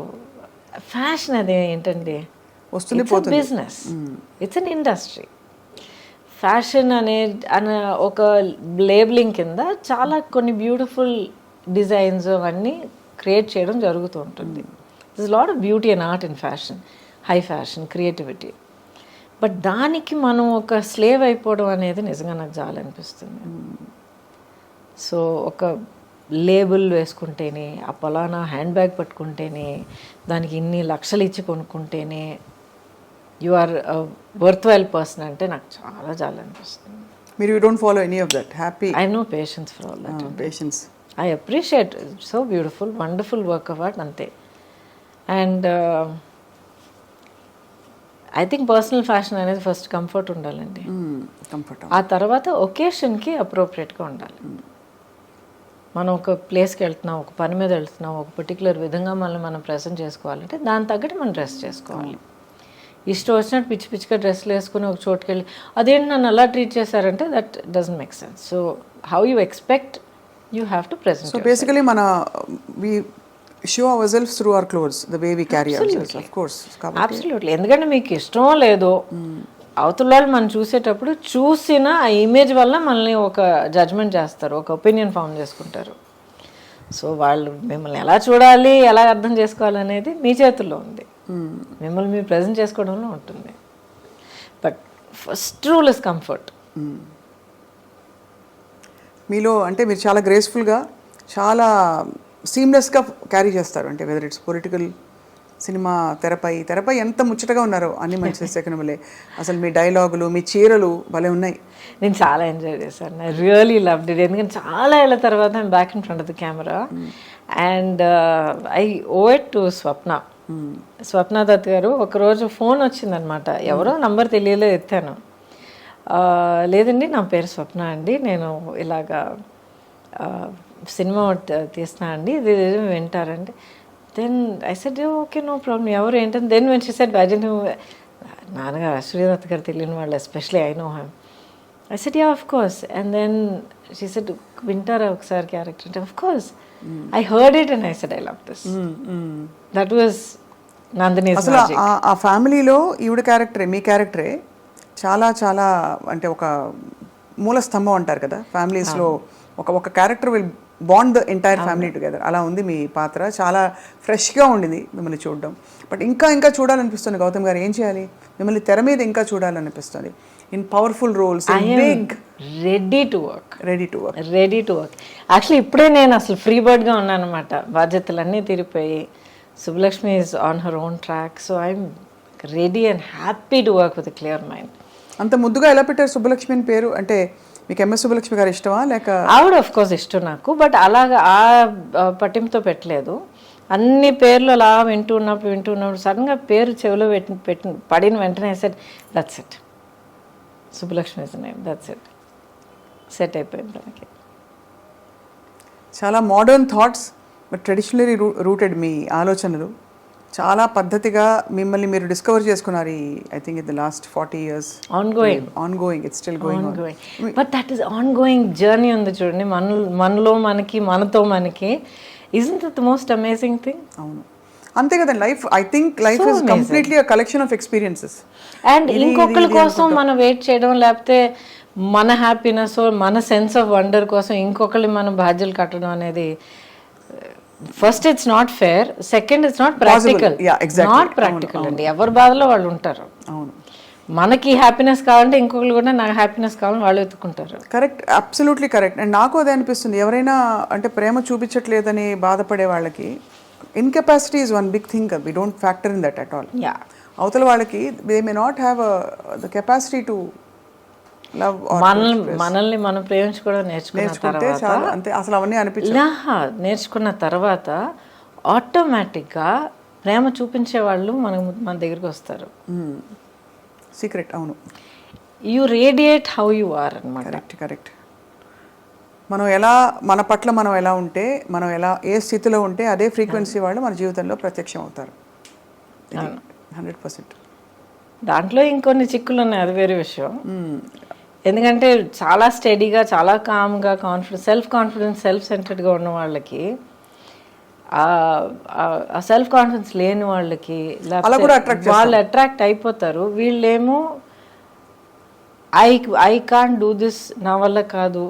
ఫ్యాషన్ అదే ఏంటండి, business, it's an industry. Fashion అనే ఒక లేబులింగ్ కింద చాలా కొన్ని బ్యూటిఫుల్ డిజైన్స్ అవన్నీ క్రియేట్ చేయడం జరుగుతూ ఉంటుంది. This lot of beauty and art in fashion, high fashion, creativity. But దానికి మనం ఒక స్లేవ్ అయిపోవడం అనేది నిజంగా నాకు చాలా అనిపిస్తుంది. సో ఒక లేబుల్ వేసుకుంటేనే, ఆ పలానా హ్యాండ్ బ్యాగ్ పట్టుకుంటేనే, దానికి ఇన్ని లక్షలు ఇచ్చి కొనుక్కుంటేనే you are worth while person అంటే నాకు చాలా చాలా అనిపిస్తుంది.
మీరు you don't follow any of that? Happy,
I no patience for all that.
Patience,
I appreciate, so beautiful, wonderful work of art అంతే. And I think personal fashion అనేది first comfort ఉండాలండి. ఆ తర్వాత ఒకేషన్కి అప్రోప్రియేట్గా ఉండాలి. మనం ఒక ప్లేస్కి వెళ్తున్నాం, ఒక పని మీద వెళ్తున్నాం, ఒక పర్టికులర్ విధంగా మనం ప్రెజెంట్ చేసుకోవాలంటే దాని తగ్గట్టు మనం డ్రెస్ చేసుకోవాలి. ఇష్టం వచ్చినట్టు పిచ్చి పిచ్చిగా డ్రెస్లు వేసుకుని ఒక చోటుకి వెళ్ళి అదేంటి నన్ను అలా ట్రీట్ చేశారంటే that doesn't make sense. So how you expect you have to present.
So basically మన we show our selves through our clothes, the way we carry our, of course.
Absolutely. ఎందుకంటే మీకు ఇష్టమో లేదో అవతల వాళ్ళు మనం చూసేటప్పుడు చూసిన ఆ ఇమేజ్ వల్ల మనల్ని ఒక జడ్జ్మెంట్ చేస్తారు, ఒక ఒపీనియన్ ఫామ్ చేసుకుంటారు. సో వాళ్ళు మిమ్మల్ని ఎలా చూడాలి, ఎలా అర్థం చేసుకోవాలి అనేది మీ చేతుల్లో ఉంది, మిమ్మల్ని మీరు ప్రజెంట్ చేసుకోవడంలో ఉంటుంది. But first rule is comfort.
మీలో అంటే మీరు చాలా గ్రేస్ఫుల్గా, చాలా సీమ్లెస్గా క్యారీ చేస్తారు. అంటే వెదర్ ఇట్స్ పొలిటికల్, సినిమా, తెరపై ఎంత ముచ్చటగా ఉన్నారో అన్ని మంచి సెకండ్లే. అసలు మీ డైలాగులు, మీ చీరలు భలే ఉన్నాయి.
నేను చాలా ఎంజాయ్ చేశాను. I really loved it. ఎందుకంటే చాలా ఏళ్ళ తర్వాత I'm back in front of the camera and I owe it to Swapna Dutt garu. ఒకరోజు ఫోన్ వచ్చిందనమాట, ఎవరో నంబర్ తెలియలేదు, ఎత్తాను. లేదండి నా పేరు స్వప్న అండి, నేను ఇలాగా సినిమా తీస్తున్నా అండి, ఇది వింటారండి. Then I said okay no problem, ఎవరు ఏంటని. Then when she said I don't know, నాన్నగారు అశ్వదత్ గారు తెలియని వాళ్ళు, especially I know him. I said ya of course. And then she said వింటారా ఒకసారి క్యారెక్టర్ అంటే, of course. I heard it and I said I love this. That was Nandini's magic.
ఆ ఫ్యామిలీలో ఈవిడ క్యారెక్టరే, మీ క్యారెక్టరే చాలా చాలా అంటే ఒక మూల స్తంభం అంటారు కదా ఫ్యామిలీస్లో. ఒక character will bond the entire family together. అలా ఉంది మీ పాత్ర. చాలా ఫ్రెష్గా ఉండింది మిమ్మల్ని చూడడం. బట్ ఇంకా చూడాలనిపిస్తుంది గౌతమ్ గారు. ఏం చేయాలి, మిమ్మల్ని తెర మీద ఇంకా చూడాలనిపిస్తుంది. In powerful roles, big,
ready to work. Actually ఇప్పుడే నేను అసలు ఫ్రీ బర్డ్గా ఉన్నాను అనమాట. బాధ్యతలన్నీ తీరిపోయి Subbalakshmi is on her own track. So I'm ready and happy to work with clear mind.
అంత ముద్దుగా ఎలా పెట్టారు సుబ్బలక్ష్మి అని పేరు? అంటే మీకు ఎంఎస్ సుబ్బలక్ష్మి గారు ఇష్టమా లేక?
ఆవిడ ఆఫ్ కోర్స్ ఇష్టం నాకు, బట్ అలాగా ఆ పట్టింపుతో పెట్టలేదు. అన్ని పేర్లు అలా వింటూ ఉన్నప్పుడు సడన్గా పేరు చెవిలో పడిన వెంటనే set that's it, Subbalakshmi is name, that's it, set అయిపోయింది మనకి.
చాలా modern thoughts but traditionally rooted మీ ఆలోచనలు. చాలా పద్ధతిగా మిమ్మల్ని మీరు డిస్కవర్ చేసుకున్నారు ఈ I think in the last 40 years. Ongoing it's still going on.
But that is ongoing journey ఉంది చూడండి, మనలో మనకి, మనతో మనకి. isn't it the most amazing thing?
అవును, అంతే కదండి. Life I think life is completely a collection of experiences.
And ఇంకొకరి కోసం మనం వెయిట్ చేయడం, లేకపోతే మన హ్యాపీనెస్, మన సెన్స్ ఆఫ్ వండర్ కోసం ఇంకొకరి మనం బాధ్యతలు కట్టడం అనేది first it's not fair, second it's not practical. Not practical అండి, ఎవరి బాధలో వాళ్ళు ఉంటారు.
అవును,
మనకి హ్యాపీనెస్ కావాలంటే ఇంకొకరు కూడా నాకు హ్యాపీనెస్ కావాలని వాళ్ళు వెతుక్కుంటారు.
Correct, absolutely correct. అండ్ నాకు అదే అనిపిస్తుంది, ఎవరైనా అంటే ప్రేమ చూపించట్లేదని బాధపడే వాళ్ళకి incapacity is one big thing. We don't factor in that at all. అవతల వాళ్ళకి they may not have the capacity to love.
మనల్ని మనం ప్రేమించుకోవడం నేర్చుకుంటే
చాలు, అంతే. అసలు అవన్నీ
నేర్చుకున్న తర్వాత ఆటోమేటిక్గా ప్రేమ చూపించే వాళ్ళు మన దగ్గరికి వస్తారు.
సీక్రెట్. అవును,
you radiate how you are అన్నమాట.
కరెక్ట్. మనం ఎలా, మన పట్ల మనం ఎలా ఉంటే, మనం ఎలా ఏ స్థితిలో ఉంటే అదే ఫ్రీక్వెన్సీ వాళ్ళు మన జీవితంలో ప్రత్యక్షం అవుతారు. 100%.
దాంట్లో ఇంకొన్ని చిక్కులు ఉన్నాయి, అది వేరే విషయం. ఎందుకంటే చాలా స్టడీగా, చాలా కామ్గా, సెల్ఫ్ కాన్ఫిడెన్స్, సెల్ఫ్ సెంటర్డ్గా ఉన్న వాళ్ళకి, ఆ సెల్ఫ్ కాన్ఫిడెన్స్ లేని వాళ్ళకి వాళ్ళు అట్రాక్ట్ అయిపోతారు. వీళ్ళేమో ఐ కాంట్ డూ దిస్, నా వల్ల కాదు,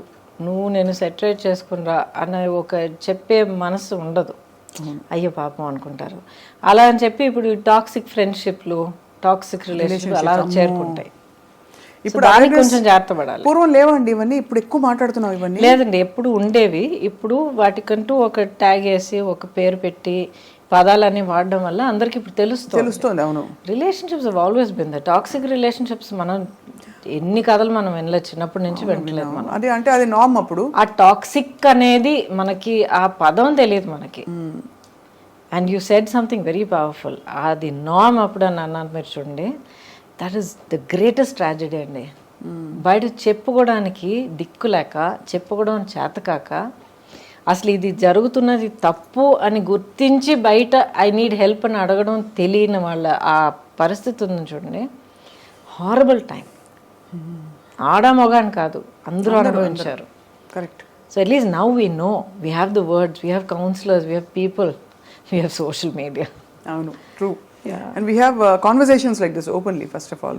నేను సెటరేట్ చేసుకునిరా అనే ఒక చెప్పే మనసు ఉండదు. అయ్యో పాపం అనుకుంటారు. అలా అని చెప్పి ఇప్పుడు టాక్సిక్ ఫ్రెండ్షిప్లు, టాక్సిక్ రిలేషన్షిప్ అలా చేరుకుంటాయి. ఇప్పుడు కొంచెం జాగ్రత్త పడాలి.
పూర్వం లేవండి ఇవన్నీ, ఇప్పుడు ఎక్కువ మాట్లాడుతున్నాం ఇవన్నీ.
లేదండి, ఎప్పుడు ఉండేవి. ఇప్పుడు వాటికంటూ ఒక ట్యాగ్ వేసి ఒక పేరు పెట్టి పదాలన్నీ వాడడం వల్ల అందరికి ఇప్పుడు తెలుస్తుంది.
అవును,
relationships have always been the toxic relationships. మనం ఎన్ని కథలు మనం వినలేదు, చిన్నప్పటి నుంచి వింటలేదు మనం.
అది అంటే అది నార్మ్. అప్పుడు
ఆ టాక్సిక్ అనేది మనకి ఆ పదం తెలియదు మనకి. And you said something very powerful. అది నార్మ్ అప్పుడు అని అన్నాను మీరు చూడండి. That is the greatest tragedy అండి. బయట చెప్పుకోవడానికి దిక్కు లేక, చెప్పుకోవడం చేతకాక, అసలు ఇది జరుగుతున్నది తప్పు అని గుర్తించి బయట ఐ నీడ్ హెల్ప్ అని అడగడం తెలియని వాళ్ళ ఆ పరిస్థితి ఉంది చూడండి. Horrible time. ఆడ మొగాని కాదు, అందరూ అనుభవించారు.
Correct.
So at least now we know, we have the words, we have counsellors, we have people, we have social media.
అవును, true. And we have conversations like this openly, first of all.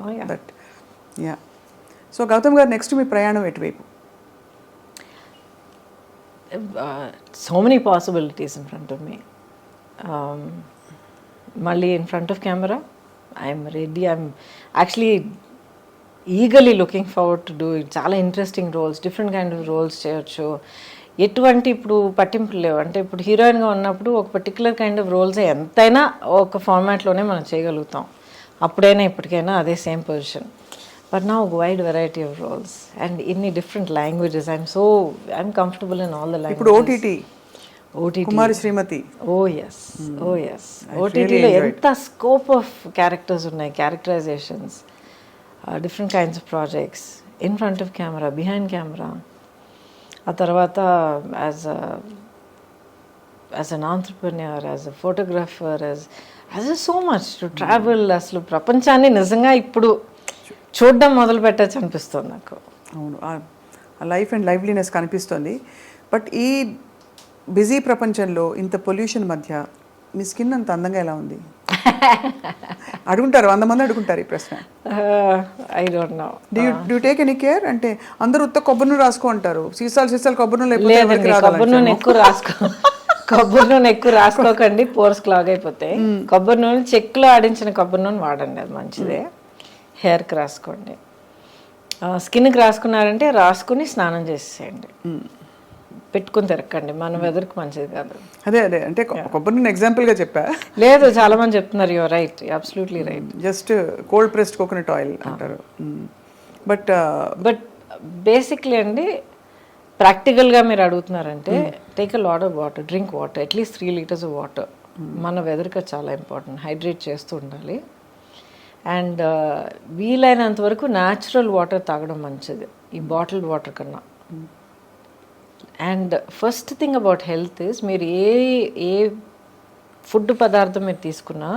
So Gautam garu, next మీ ప్రయాణం ఎటువైపు?
So many possibilities in front of me. Malli in front of camera, I am ready. I'm actually eagerly looking forward to doing చాలా interesting roles, different kind of roles చేయొచ్చు. ఎటువంటి ఇప్పుడు పట్టింపులు లేవు. అంటే ఇప్పుడు హీరోయిన్గా ఉన్నప్పుడు ఒక పర్టికులర్ కైండ్ ఆఫ్ రోల్స్ ఎంతైనా ఒక ఫార్మాట్లోనే మనం చేయగలుగుతాం. అప్పుడైనా ఇప్పటికైనా అదే సేమ్ పొజిషన్. బట్ నా ఒక wide variety of roles and ఇన్ని different languages. I'm comfortable in all the languages.
ఇప్పుడు OTT Kumari Srimathi.
Oh yes. ఓటీటీలో ఎంత స్కోప్ ఆఫ్ క్యారెక్టర్స్ ఉన్నాయి, characterisations, different kinds of projects, in front of camera, behind camera. ఆ తర్వాత as an entrepreneur, as a photographer, as so much to travel. అసలు ప్రపంచాన్ని నిజంగా ఇప్పుడు చూడడం మొదలు పెట్టచ్చు అనిపిస్తుంది నాకు.
అవును, ఆ లైఫ్ అండ్ లైవ్లీనెస్ కనిపిస్తుంది. బట్ ఈ బిజీ ప్రపంచంలో ఇంత పొల్యూషన్ మధ్య మీ స్కిన్ అంత అందంగా ఎలా ఉంది? అడుగుంటారు, 100 మంది అడుగుంటారు ఈ ప్రశ్న.
I don't no.
Do take any care? అంటే అందరూ ఉత్త కొబ్బరి నూనె రాసుకో అంటారు. సీసాలు కొబ్బరి నూనె
కొబ్బరి నూనె ఎక్కువ రాసుకోకండి, పోర్స్ క్లాగ్ అయిపోతాయి. కొబ్బరి నూనె చెక్కులో ఆడించిన కొబ్బరి నూనె వాడండి, అది మంచిదే. హెయిర్కి రాసుకోండి. స్కిన్కి రాసుకున్నారంటే రాసుకుని స్నానం చేసేయండి. పెట్టుకుని తిరగండి, మన వెదర్కి మంచిది కాదు.
అదే అదే అంటే కొబ్బరి నేను ఎగ్జాంపుల్గా చెప్పా.
లేదు, చాలా మంది చెప్తున్నారు, your right, absolutely right.
Just cold pressed coconut oil అంటారు. బట్
బేసిక్లీ అండి, ప్రాక్టికల్గా మీరు అడుగుతున్నారంటే take a lot of water, drink water, at least 3 liters of water. మన వెదర్కి చాలా ఇంపార్టెంట్, హైడ్రేట్ చేస్తూ ఉండాలి. అండ్ వీలైనంత వరకు న్యాచురల్ వాటర్ తాగడం మంచిది ఈ బాటిల్డ్ వాటర్ కన్నా. And first thing about health is, మీరు ఏ ఫుడ్ పదార్థం మీరు తీసుకున్నా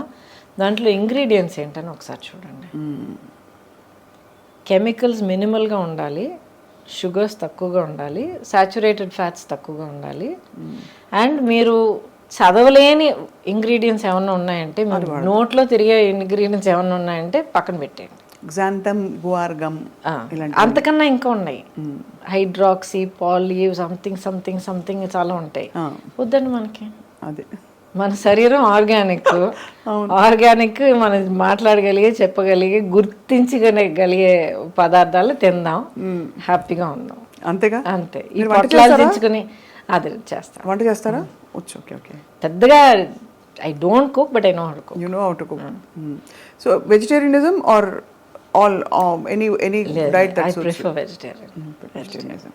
దాంట్లో ఇంగ్రీడియంట్స్ ఏంటని ఒకసారి చూడండి. కెమికల్స్ మినిమల్గా ఉండాలి, షుగర్స్ తక్కువగా ఉండాలి, సాచురేటెడ్ ఫ్యాట్స్ తక్కువగా ఉండాలి. అండ్ మీరు చదవలేని ఇంగ్రీడియంట్స్ ఏమన్నా ఉన్నాయంటే, మీరు నోట్లో తిరిగే ఇంగ్రీడియంట్స్ ఏమన్నా ఉన్నాయంటే పక్కన పెట్టేయండి.
గ్జాంథమ్, గువార్ గమ్,
అంతకన్నా ఇంకా ఉన్నాయి, hydroxy, poly, something something something చాలా ఉంటాయి. వద్దండి మనకి.
అదే
మన శరీరం ఆర్గానిక్, ఆర్గానిక్ మనం మాట్లాడగలిగే, చెప్పగలిగే, గుర్తించగలిగే పదార్థాలు తిందాం, హ్యాపీగా ఉందాం,
అంతేగా.
అంతే. ఈ పొట్లాలు తెచ్చుకుని అది చేస్తాం.
వంట చేస్తారా? Okay okay.
పెద్దగా I don't cook, but I know how to cook.
You know how to cook. So vegetarianism or all any diet that suits?
I prefer vegetarian.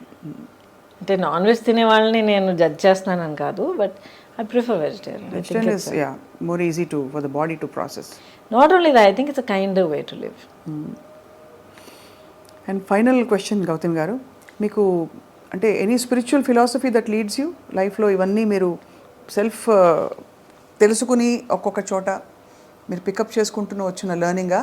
అంటే నాన్ వెజ్ తినే వాళ్ళని నేను జడ్జ్ చేస్తున్నానని కాదు, but I prefer vegetarian.
Vegetarian is more easy for the body to process.
Not only that, I think it's a kinder way to live.
And final question, Gautam garu, మీకు అంటే any spiritual philosophy that leads you లైఫ్లో? ఇవన్నీ మీరు self తెలుసుకుని ఒక్కొక్క చోట మీరు pickup చేసుకుంటూ వచ్చిన లెర్నింగా,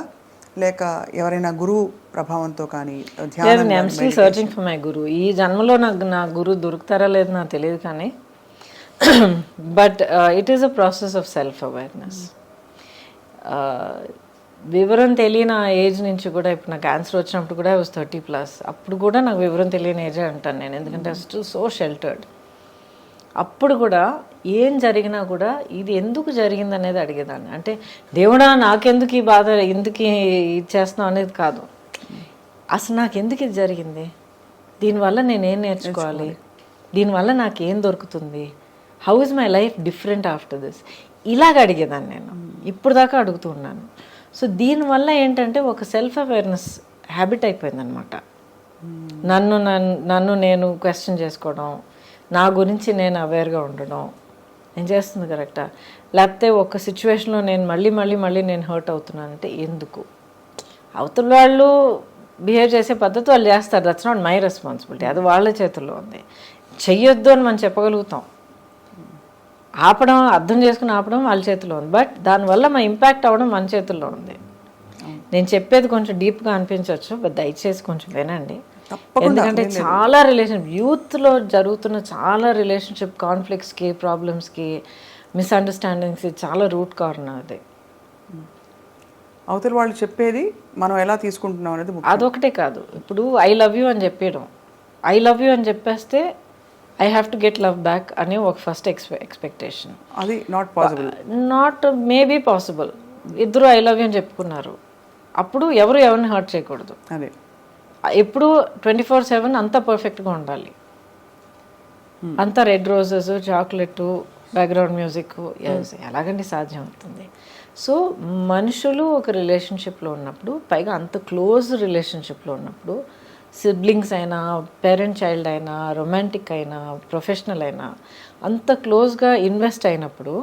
లేక ఎవరైనా గురువు ప్రభావంతో కానీ ధ్యానం?
I'm still searching for my guru. ఈ జన్మలో నాకు నా గురువు దొరుకుతారా లేదు నాకు తెలియదు, కానీ but it is a process of self awareness. వివరం తెలియని ఏజ్ నుంచి కూడా, ఇప్పుడు నాకు క్యాన్సర్ వచ్చినప్పుడు కూడా I was 30+. అప్పుడు కూడా నాకు వివరం తెలియని ఏజే అంటాను నేను, ఎందుకంటే I was still so sheltered. అప్పుడు కూడా ఏం జరిగినా కూడా ఇది ఎందుకు జరిగింది అనేది అడిగేదాన్ని. అంటే దేవుడా నాకెందుకు ఈ బాధ, ఎందుకు చేస్తున్నావు అనేది కాదు, అసలు నాకు ఎందుకు ఇది జరిగింది, దీనివల్ల నేనేం నేర్చుకోవాలి, దీనివల్ల నాకేం దొరుకుతుంది, how is my life different after this, ఇలాగ అడిగేదాన్ని నేను. ఇప్పుడు దాకా అడుగుతూ ఉన్నాను. సో దీనివల్ల ఏంటంటే ఒక సెల్ఫ్ అవేర్నెస్ హ్యాబిట్ అయిపోయిందనమాట. నన్ను నేను క్వశ్చన్ చేసుకోవడం, నా గురించి నేను అవేర్గా ఉండడం, నేను చేస్తుంది కరెక్టా, లేకపోతే ఒక సిచ్యువేషన్లో నేను మళ్ళీ నేను హర్ట్ అవుతున్నానంటే ఎందుకు, అవతల వాళ్ళు బిహేవ్ చేసే పద్ధతి వాళ్ళు చేస్తారు, దట్స్ నాట్ మై రెస్పాన్సిబిలిటీ, అది వాళ్ళ చేతుల్లో ఉంది. చెయ్యొద్దు అని మనం చెప్పగలుగుతాం, ఆపడం, అర్థం చేసుకుని ఆపడం వాళ్ళ చేతిలో ఉంది, బట్ దానివల్ల మా ఇంపాక్ట్ అవ్వడం మన చేతుల్లో ఉంది. నేను చెప్పేది కొంచెం డీప్గా అనిపించవచ్చు, బట్ దయచేసి కొంచెం వినండి. ఎందుకంటే చాలా యూత్లో జరుగుతున్న చాలా రిలేషన్షిప్ కాన్ఫ్లిక్ట్స్కి, ప్రాబ్లమ్స్కి, మిస్అండర్స్టాండింగ్స్కి చాలా రూట్ కారణం అది.
అవతల వాళ్ళు చెప్పేది మనం ఎలా తీసుకుంటున్నాం అనేది
అదొకటే కాదు. ఇప్పుడు ఐ లవ్ యూ అని చెప్పేయడం, ఐ లవ్ యూ అని చెప్పేస్తే I have to get love back అనే ఒక ఫస్ట్ ఎక్స్పెక్టేషన్.
అది not possible.
Not maybe possible. ఇద్దరు ఐ లవ్ యూ అని చెప్పుకున్నారు, అప్పుడు ఎవరిని హర్ట్ చేయకూడదు.
అదే
ఎప్పుడు 24/7 అంతా పర్ఫెక్ట్గా ఉండాలి, అంతా red roses, chocolate, background music, ఎలాగండి సాధ్యం అవుతుంది? సో మనుషులు ఒక రిలేషన్షిప్లో ఉన్నప్పుడు, పైగా అంత క్లోజ్ రిలేషన్షిప్లో ఉన్నప్పుడు, సిబ్లింగ్స్ అయినా, పేరెంట్ చైల్డ్ అయినా, రొమాంటిక్ అయినా, ప్రొఫెషనల్ అయినా, అంత క్లోజ్గా ఇన్వెస్ట్ అయినప్పుడు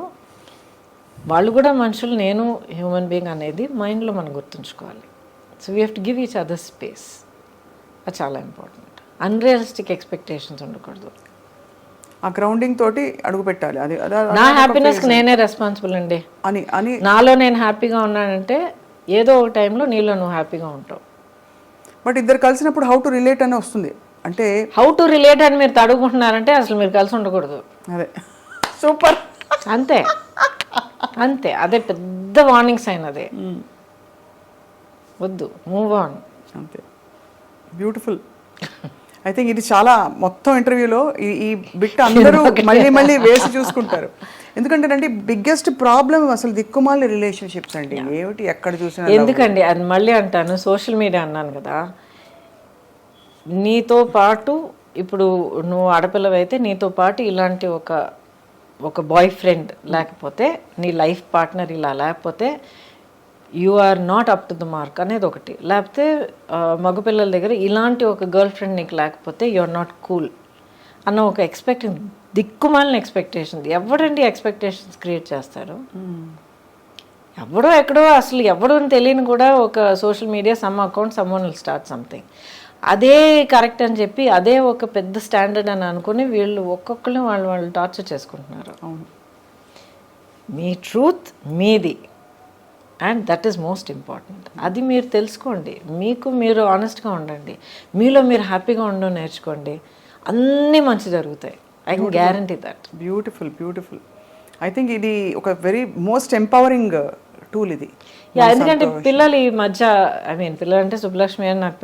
వాళ్ళు కూడా మనుషులు, నేను హ్యూమన్ బీయింగ్ అనేది మైండ్లో మనం గుర్తుంచుకోవాలి. So we have to give each other space. అది చాలా ఇంపార్టెంట్. అన్రియలిస్టిక్ ఎక్స్పెక్టేషన్స్ ఉండకూడదు.
ఆ గ్రౌండింగ్ తోటి అడుగు పెట్టాలి. అది
నా హ్యాపీనెస్కి నేనే రెస్పాన్సిబుల్ అండి అని నాలో నేను హ్యాపీగా ఉన్నానంటే ఏదో ఒక టైంలో నీలో నువ్వు హ్యాపీగా ఉంటావు.
బట్ ఇద్దరు కలిసినప్పుడు హౌ టు రిలేట్ అని వస్తుంది. అంటే
హౌ టు రిలేట్ అని మీరు తడుగుకుంటున్నారంటే అసలు మీరు కలిసి ఉండకూడదు.
అదే సూపర్.
అంతే అంతే, అదే పెద్ద వార్నింగ్ సైన్. అదే వద్దు, మూవ్ ఆన్.
అంతే. బ్యూటిఫుల్. ఐ థింక్ ఇది చాలా మొత్తం ఇంటర్వ్యూలో ఈ బిట్ అందరూ మళ్ళీ వేసి చూసుకుంటారు. ఎందుకంటే బిగ్గెస్ట్ ప్రాబ్లం అసలు దిక్కుమాలి రిలేషన్షిప్స్ అండి. ఏమిటి ఎక్కడ చూసినా.
ఎందుకండి అది మళ్ళీ అంటాను, సోషల్ మీడియా అన్నాను కదా, నీతో పాటు ఇప్పుడు నువ్వు ఆడపిల్లవైతే నీతో పాటు ఇలాంటి ఒక బాయ్ ఫ్రెండ్ లేకపోతే నీ లైఫ్ పార్ట్నర్ ఇలా లేకపోతే you are not up to the mark అనేది ఒకటి. లేకపోతే మగపిల్లల దగ్గర ఇలాంటి ఒక గర్ల్ ఫ్రెండ్ నీకు లేకపోతే యు ఆర్ నాట్ కూల్ అన్న ఒక దిక్కుమాలిన ఎక్స్పెక్టేషన్. ఎవడండి ఎక్స్పెక్టేషన్స్ క్రియేట్ చేస్తాడు? ఎవడో ఎక్కడో అసలు ఎవడో అని తెలియని కూడా ఒక social media some account someone will start something, అదే కరెక్ట్ అని చెప్పి అదే ఒక పెద్ద స్టాండర్డ్ అని అనుకుని వీళ్ళు ఒక్కొక్కరిని వాళ్ళు టార్చర్ చేసుకుంటున్నారు. మీ ట్రూత్ మీది, and that is most important. అది మీరు తెలుసుకోండి, మీకు మీరు ఆనెస్ట్గా ఉండండి, మీలో మీరు హ్యాపీగా ఉండడం నేర్చుకోండి, అన్నీ మంచి జరుగుతాయి. I can guarantee that.
Beautiful beautiful. I think ఇది ఒక వెరీ మోస్ట్ ఎంపవరింగ్ టూల్ ఇది.
ఎందుకంటే పిల్లలు ఈ మధ్య పిల్లలు అంటే సుబ్బలక్ష్మి అని నాకు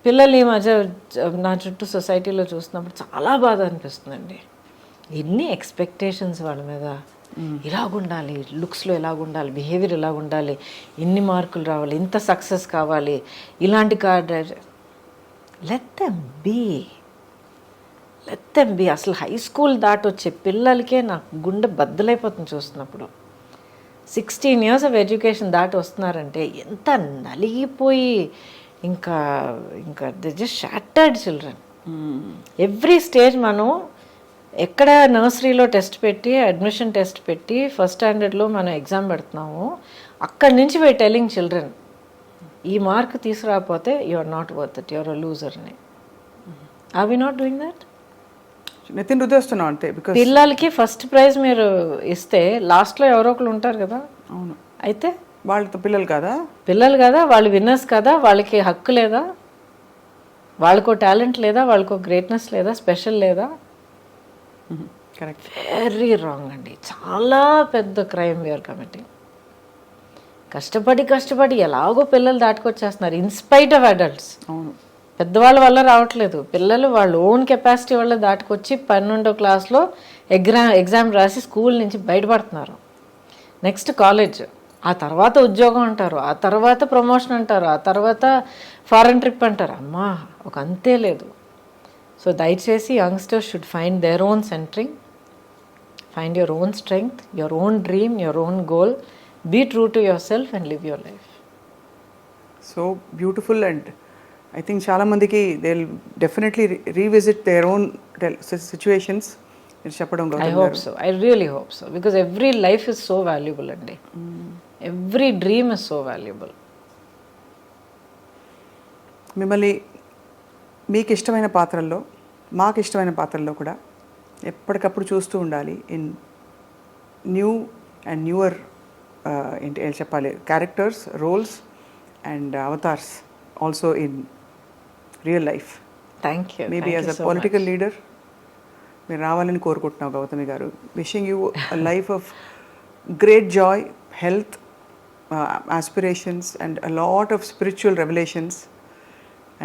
పిల్లలు ఈ మధ్య నా చుట్టూ సొసైటీలో చూస్తున్నప్పుడు చాలా బాధ అనిపిస్తుందండి. ఎన్ని ఎక్స్పెక్టేషన్స్ వాళ్ళ మీద, ఇలాగుండాలి, లుక్స్లో ఎలాగుండాలి, బిహేవియర్ ఎలాగుండాలి, ఇన్ని మార్కులు రావాలి, ఇంత సక్సెస్ కావాలి, ఇలాంటి car drive. Let them be. అసలు హై స్కూల్ దాటొచ్చే పిల్లలకే నాకు గుండె బద్దలైపోతుంది చూస్తున్నప్పుడు. 16 years ఆఫ్ ఎడ్యుకేషన్ దాటి వస్తున్నారంటే ఎంత నలిగిపోయి ఇంకా the just shattered children. Every stage మనం ఎక్కడ నర్సరీలో టెస్ట్ పెట్టి అడ్మిషన్ టెస్ట్ పెట్టి ఫస్ట్ స్టాండర్డ్లో మనం ఎగ్జామ్ పెడుతున్నాము, అక్కడి నుంచి వై టెలింగ్ చిల్డ్రన్ ఈ మార్క్ తీసుకురాకపోతే you are not worth it, you are a loser అని. Are we not doing that?
నితిన్ రుద్దేస్తున్నాం అంతే. బికాజ్
పిల్లలకి ఫస్ట్ ప్రైజ్ మీరు ఇస్తే లాస్ట్లో ఎవరో ఒకరు ఉంటారు కదా.
అవును.
అయితే
వాళ్ళతో పిల్లలు కదా,
వాళ్ళు విన్నర్స్ కదా, వాళ్ళకి హక్కు లేదా, వాళ్ళకో టాలెంట్ లేదా, వాళ్ళకో గ్రేట్నెస్ లేదా, స్పెషల్ లేదా?
కరెక్ట్.
వెరీ రాంగ్ అండి. చాలా పెద్ద క్రైమ్ వీఆర్ కమిటింగ్. కష్టపడి ఎలాగో పిల్లలు దాటుకొచ్చేస్తున్నారు ఇన్స్పైట్ ఆఫ్ అడల్ట్స్.
అవును.
పెద్దవాళ్ళ వల్ల రావట్లేదు, పిల్లలు వాళ్ళ ఓన్ కెపాసిటీ వల్ల దాటుకొచ్చి 12వ క్లాస్లో ఎగ్జామ్ రాసి స్కూల్ నుంచి బయటపడుతున్నారు. నెక్స్ట్ కాలేజ్, ఆ తర్వాత ఉద్యోగం అంటారు, ఆ తర్వాత ప్రమోషన్ అంటారు, ఆ తర్వాత ఫారెన్ ట్రిప్ అంటారు. అమ్మా ఒక అంతే లేదు. సో దయచేసి youngsters should find their own centering, find your own strength, your own dream, your own goal, be true to your self and live your life.
So beautiful. And I think చాలామందికి they will definitely revisit their own situations మీరు చెప్పడం.
I hope so, I really hope so, because every life is so valuable అండి. Every dream is so valuable.
మిమ్మల్ని మీకు ఇష్టమైన పాత్రల్లో, మాకు ఇష్టమైన పాత్రల్లో కూడా ఎప్పటికప్పుడు చూస్తూ ఉండాలి ఇన్ న్యూ అండ్ న్యూవర్ ఏంటి చెప్పాలి characters, roles and avatars also in real life.
Thank you.
Maybe as a political leader మీరు రావాలని కోరుకుంటున్నావు గౌతమి గారు. Wishing you a life of great joy, health, aspirations and a lot of spiritual revolutions.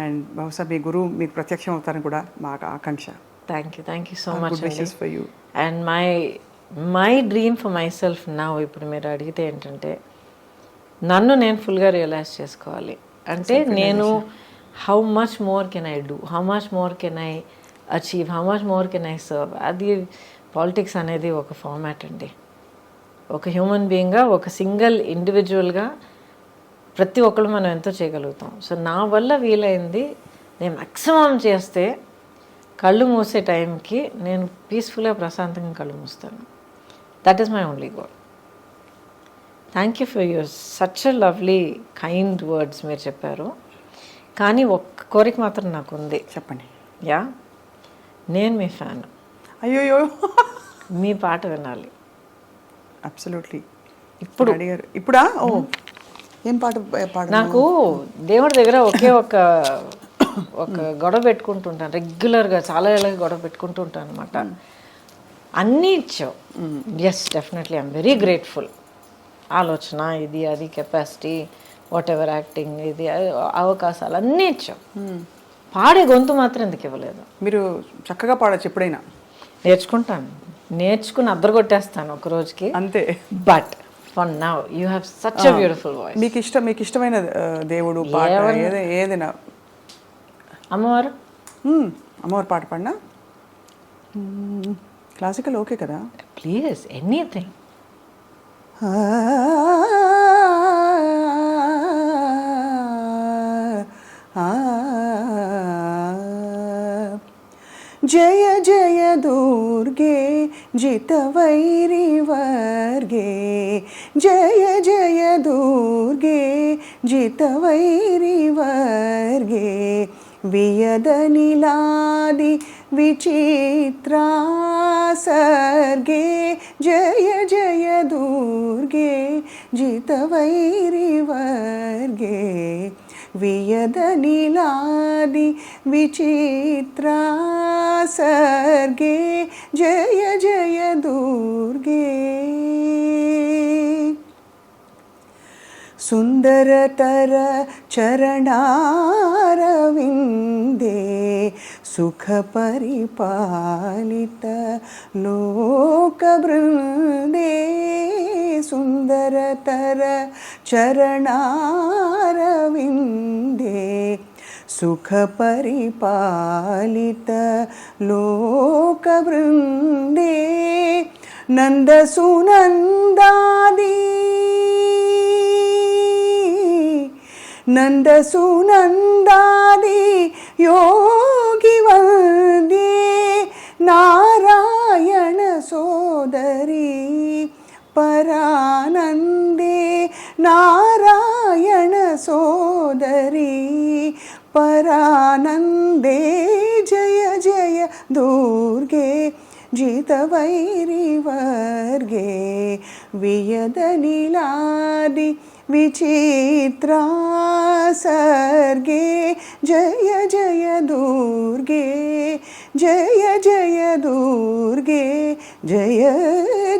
And బహుశా మీ గురువు మీకు ప్రత్యక్షం అవుతారని కూడా మా ఆకాంక్ష.
Thank you so much
for you.
And my dream for my self now, ఇప్పుడు మీరు అడిగితే ఏంటంటే నన్ను నేను ఫుల్గా రియలైజ్ చేసుకోవాలి. అంటే నేను how much more can I do, how much more can I achieve, how much more can I serve. అది పాలిటిక్స్ అనేది ఒక ఫార్మాట్ అండి. ఒక హ్యూమన్ బీయింగ్గా, ఒక సింగిల్ ఇండివిజువల్గా ప్రతి ఒక్కరు మనం ఎంతో చేయగలుగుతాం. సో నా వల్ల వీలైంది నేను మ్యాక్సిమం చేస్తే కళ్ళు మూసే టైంకి నేను పీస్ఫుల్గా ప్రశాంతంగా కళ్ళు మూస్తాను. That is my only goal. Thank you for your such a lovely kind words మీరు చెప్పారు. కానీ ఒక్క కోరిక మాత్రం నాకు ఉంది.
చెప్పండి.
యా, నేను మీ ఫ్యాన్.
అయ్యోయ్యో,
మీ పాట వినాలి.
అబ్సల్యూట్లీ.
ఇప్పుడు
అడిగారు. ఇప్పుడా? ఓ, ఏం పాట పాడు?
నాకు దేవుడి దగ్గర ఒక గొడవ పెట్టుకుంటుంటాను రెగ్యులర్గా, చాలా ఏళ్ళకి గొడవ పెట్టుకుంటూ ఉంటాను అనమాట. అన్నీ ఇచ్చావు. Yes, definitely I'm very grateful. ఆలోచన, ఇది అది, కెపాసిటీ, వాట్ ఎవర్, యాక్టింగ్, ఇది అవకాశాలు అన్నీ ఇచ్చావు. పాడే గొంతు మాత్రం ఎందుకు ఇవ్వలేదు?
మీరు చక్కగా పాడచ్చు ఎప్పుడైనా.
నేర్చుకుని అద్దరగొట్టేస్తాను ఒక రోజుకి
అంతే.
But for now you have such a beautiful voice.
మీకు ఇష్టమైన దేవుడు పాట ఏదైనా?
అమ్మవారు.
అమ్మవారి పాట పాడినా క్లాసికల్ ఓకే కదా?
Please, anything.
జయ జయ దుర్గే జితవైరివర్గే, జయ జయ దుర్గే జితవైరివర్గే, వియదనిలాది విచిత్రా సర్గే, జయ జయ దుర్గే జితవైరివర్గే, వియదనిలాది విచిత్రా సర్గే, జయ జయ దుర్గే. సుందరతర చరణారవిందే, సుఖ పరిపాలిత లోకబృందే, సుందరతర చరణారవిందే, సుఖ పరిపాలిత లోకబృందే, నందసునందాది నందసునందాది యోగి వందే, నారాయణ సోదరి పరానందే, నారాయణ సోదరి పరానందే, జయ జయ దుర్గే జితవైరివర్గే, వియదనిలాది విచిత్రా సర్గే, జయ జయ దుర్గే, జయ జయ దుర్గే, జయ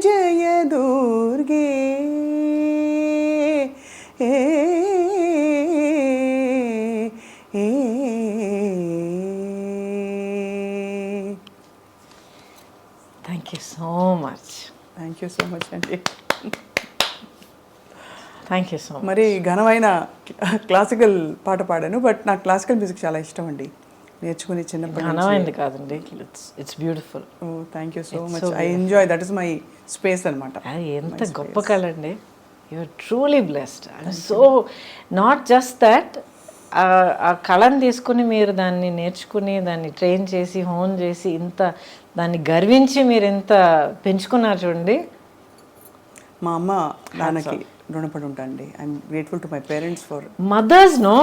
జయ దుర్గే.
Thank you so much.
Thank you so much అండి.
Thank you so much.
మరి ఘనమైన క్లాసికల్ పాట పాడాను, బట్ నాకు క్లాసికల్ మ్యూజిక్ చాలా ఇష్టం అండి, నేర్చుకుని చిన్నప్పటి నుంచి.
ఘనమైంది కాదండి, it's beautiful.
Oh thank you so much. I enjoy, that is my space అనమాట.
అది ఎంత గొప్ప కళ అండి. You're truly blessed. So not just that, ఆ కళను తీసుకుని మీరు దాన్ని నేర్చుకుని దాన్ని ట్రైన్ చేసి హోన్ చేసి ఇంత దాన్ని గర్వించి మీరు ఎంత పెంచుకున్నారు చూడండి.
మా అమ్మ నాన్నకి రుణపడి ఉంటానండి. I'm grateful to my parents for
mothers. No,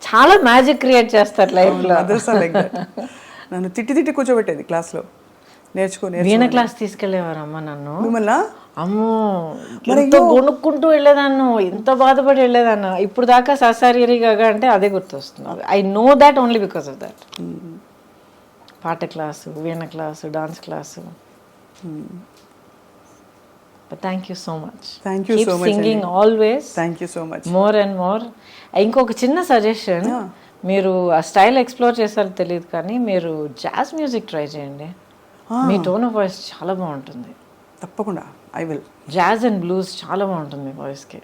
చాలా మ్యాజిక్ క్రియేట్ చేస్తారు లైఫ్లో.
Mothers are like that. నన్ను తిట్టి తిట్టి కూర్చోబెట్టేది క్లాస్లో, నేర్చుకుని.
వీణ క్లాస్ తీసుకెళ్ళేవారు అమ్మ నన్ను.
మిమ్మల్ని
అమ్మో, ఎంతో కొనుక్కుంటూ వెళ్ళేదాన్ని, ఎంత బాధపడి వెళ్ళేదాన్ని. ఇప్పుడు దాకా ససారిగా అంటే అదే గుర్తొస్తుంది. I know that only because of that. పాట క్లాసు, వీణ class, dance class. But thank you so much.
Thank you
Keep
so much.
Singing always.
Thank you so much.
More and more. ఇంకొక చిన్న సజెషన్, మీరు ఆ style explore చేస్తారో తెలియదు కానీ మీరు జాజ్ మ్యూజిక్ ట్రై చేయండి. మీ టోన్ ఆఫ్ వాయిస్ చాలా బాగుంటుంది.
తప్పకుండా I will.
Jazz and blues చాలా బాగుంటుంది మీ వాయిస్కి.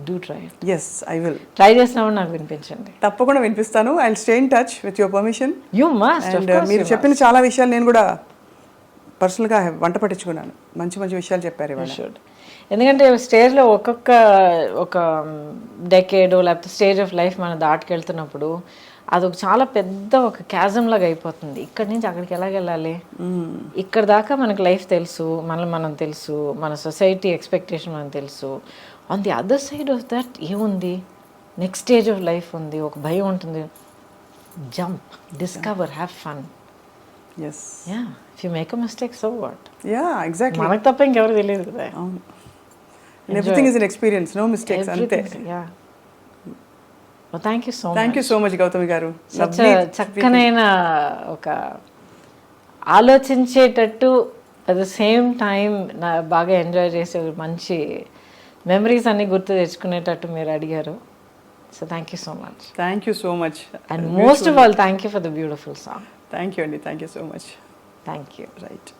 Do try.
Yes I will.
Try చేసినప్పుడు నాకు వినిపించండి.
తప్పకుండా వినిపిస్తాను. I will stay in touch with your permission.
You must.
And మీరు చెప్పిన చాలా విషయాలు నేను కూడా పర్సనల్గా వంట పట్టించుకున్నాను. మంచి మంచి విషయాలు చెప్పారు ఇవాళ.
ఎందుకంటే స్టేజ్లో ఒక డెకేడో లేకపోతే స్టేజ్ ఆఫ్ లైఫ్ మనం దాటుకెళ్తున్నప్పుడు అదొక చాలా పెద్ద ఒక క్యాజమ్ లాగా అయిపోతుంది. ఇక్కడి నుంచి అక్కడికి ఎలాగెళ్ళాలి, ఇక్కడ దాకా మనకు లైఫ్ తెలుసు, మనం తెలుసు, మన సొసైటీ ఎక్స్పెక్టేషన్ మనకు తెలుసు. On the other side of that ఏముంది, నెక్స్ట్ స్టేజ్ ఆఫ్ లైఫ్ ఉంది, ఒక భయం ఉంటుంది. Jump, discover, have fun.
yes
yeah, if you make a mistake, so what?
yeah, exactly.
మనకు తప్ప ఇంకెవరు తెలియదు కదా.
అవును. everything is an experience, no mistakes. అంతే.
yeah. well, thank you so much.
Thank you so much Gautami గారు.
చక్కనైన ఒక ఆలోచించేటట్టు అట్ ద సేమ్ టైం బాగా ఎంజాయ్ చేసే మంచి మెమరీస్ అన్ని గుర్తు తెచ్చుకునేటట్టు మీరు అడిగారు. So thank you so much.
Thank you so much.
And most of all thank you for the beautiful song.
Thank you అండి. Thank you so much.
Thank you.
Right.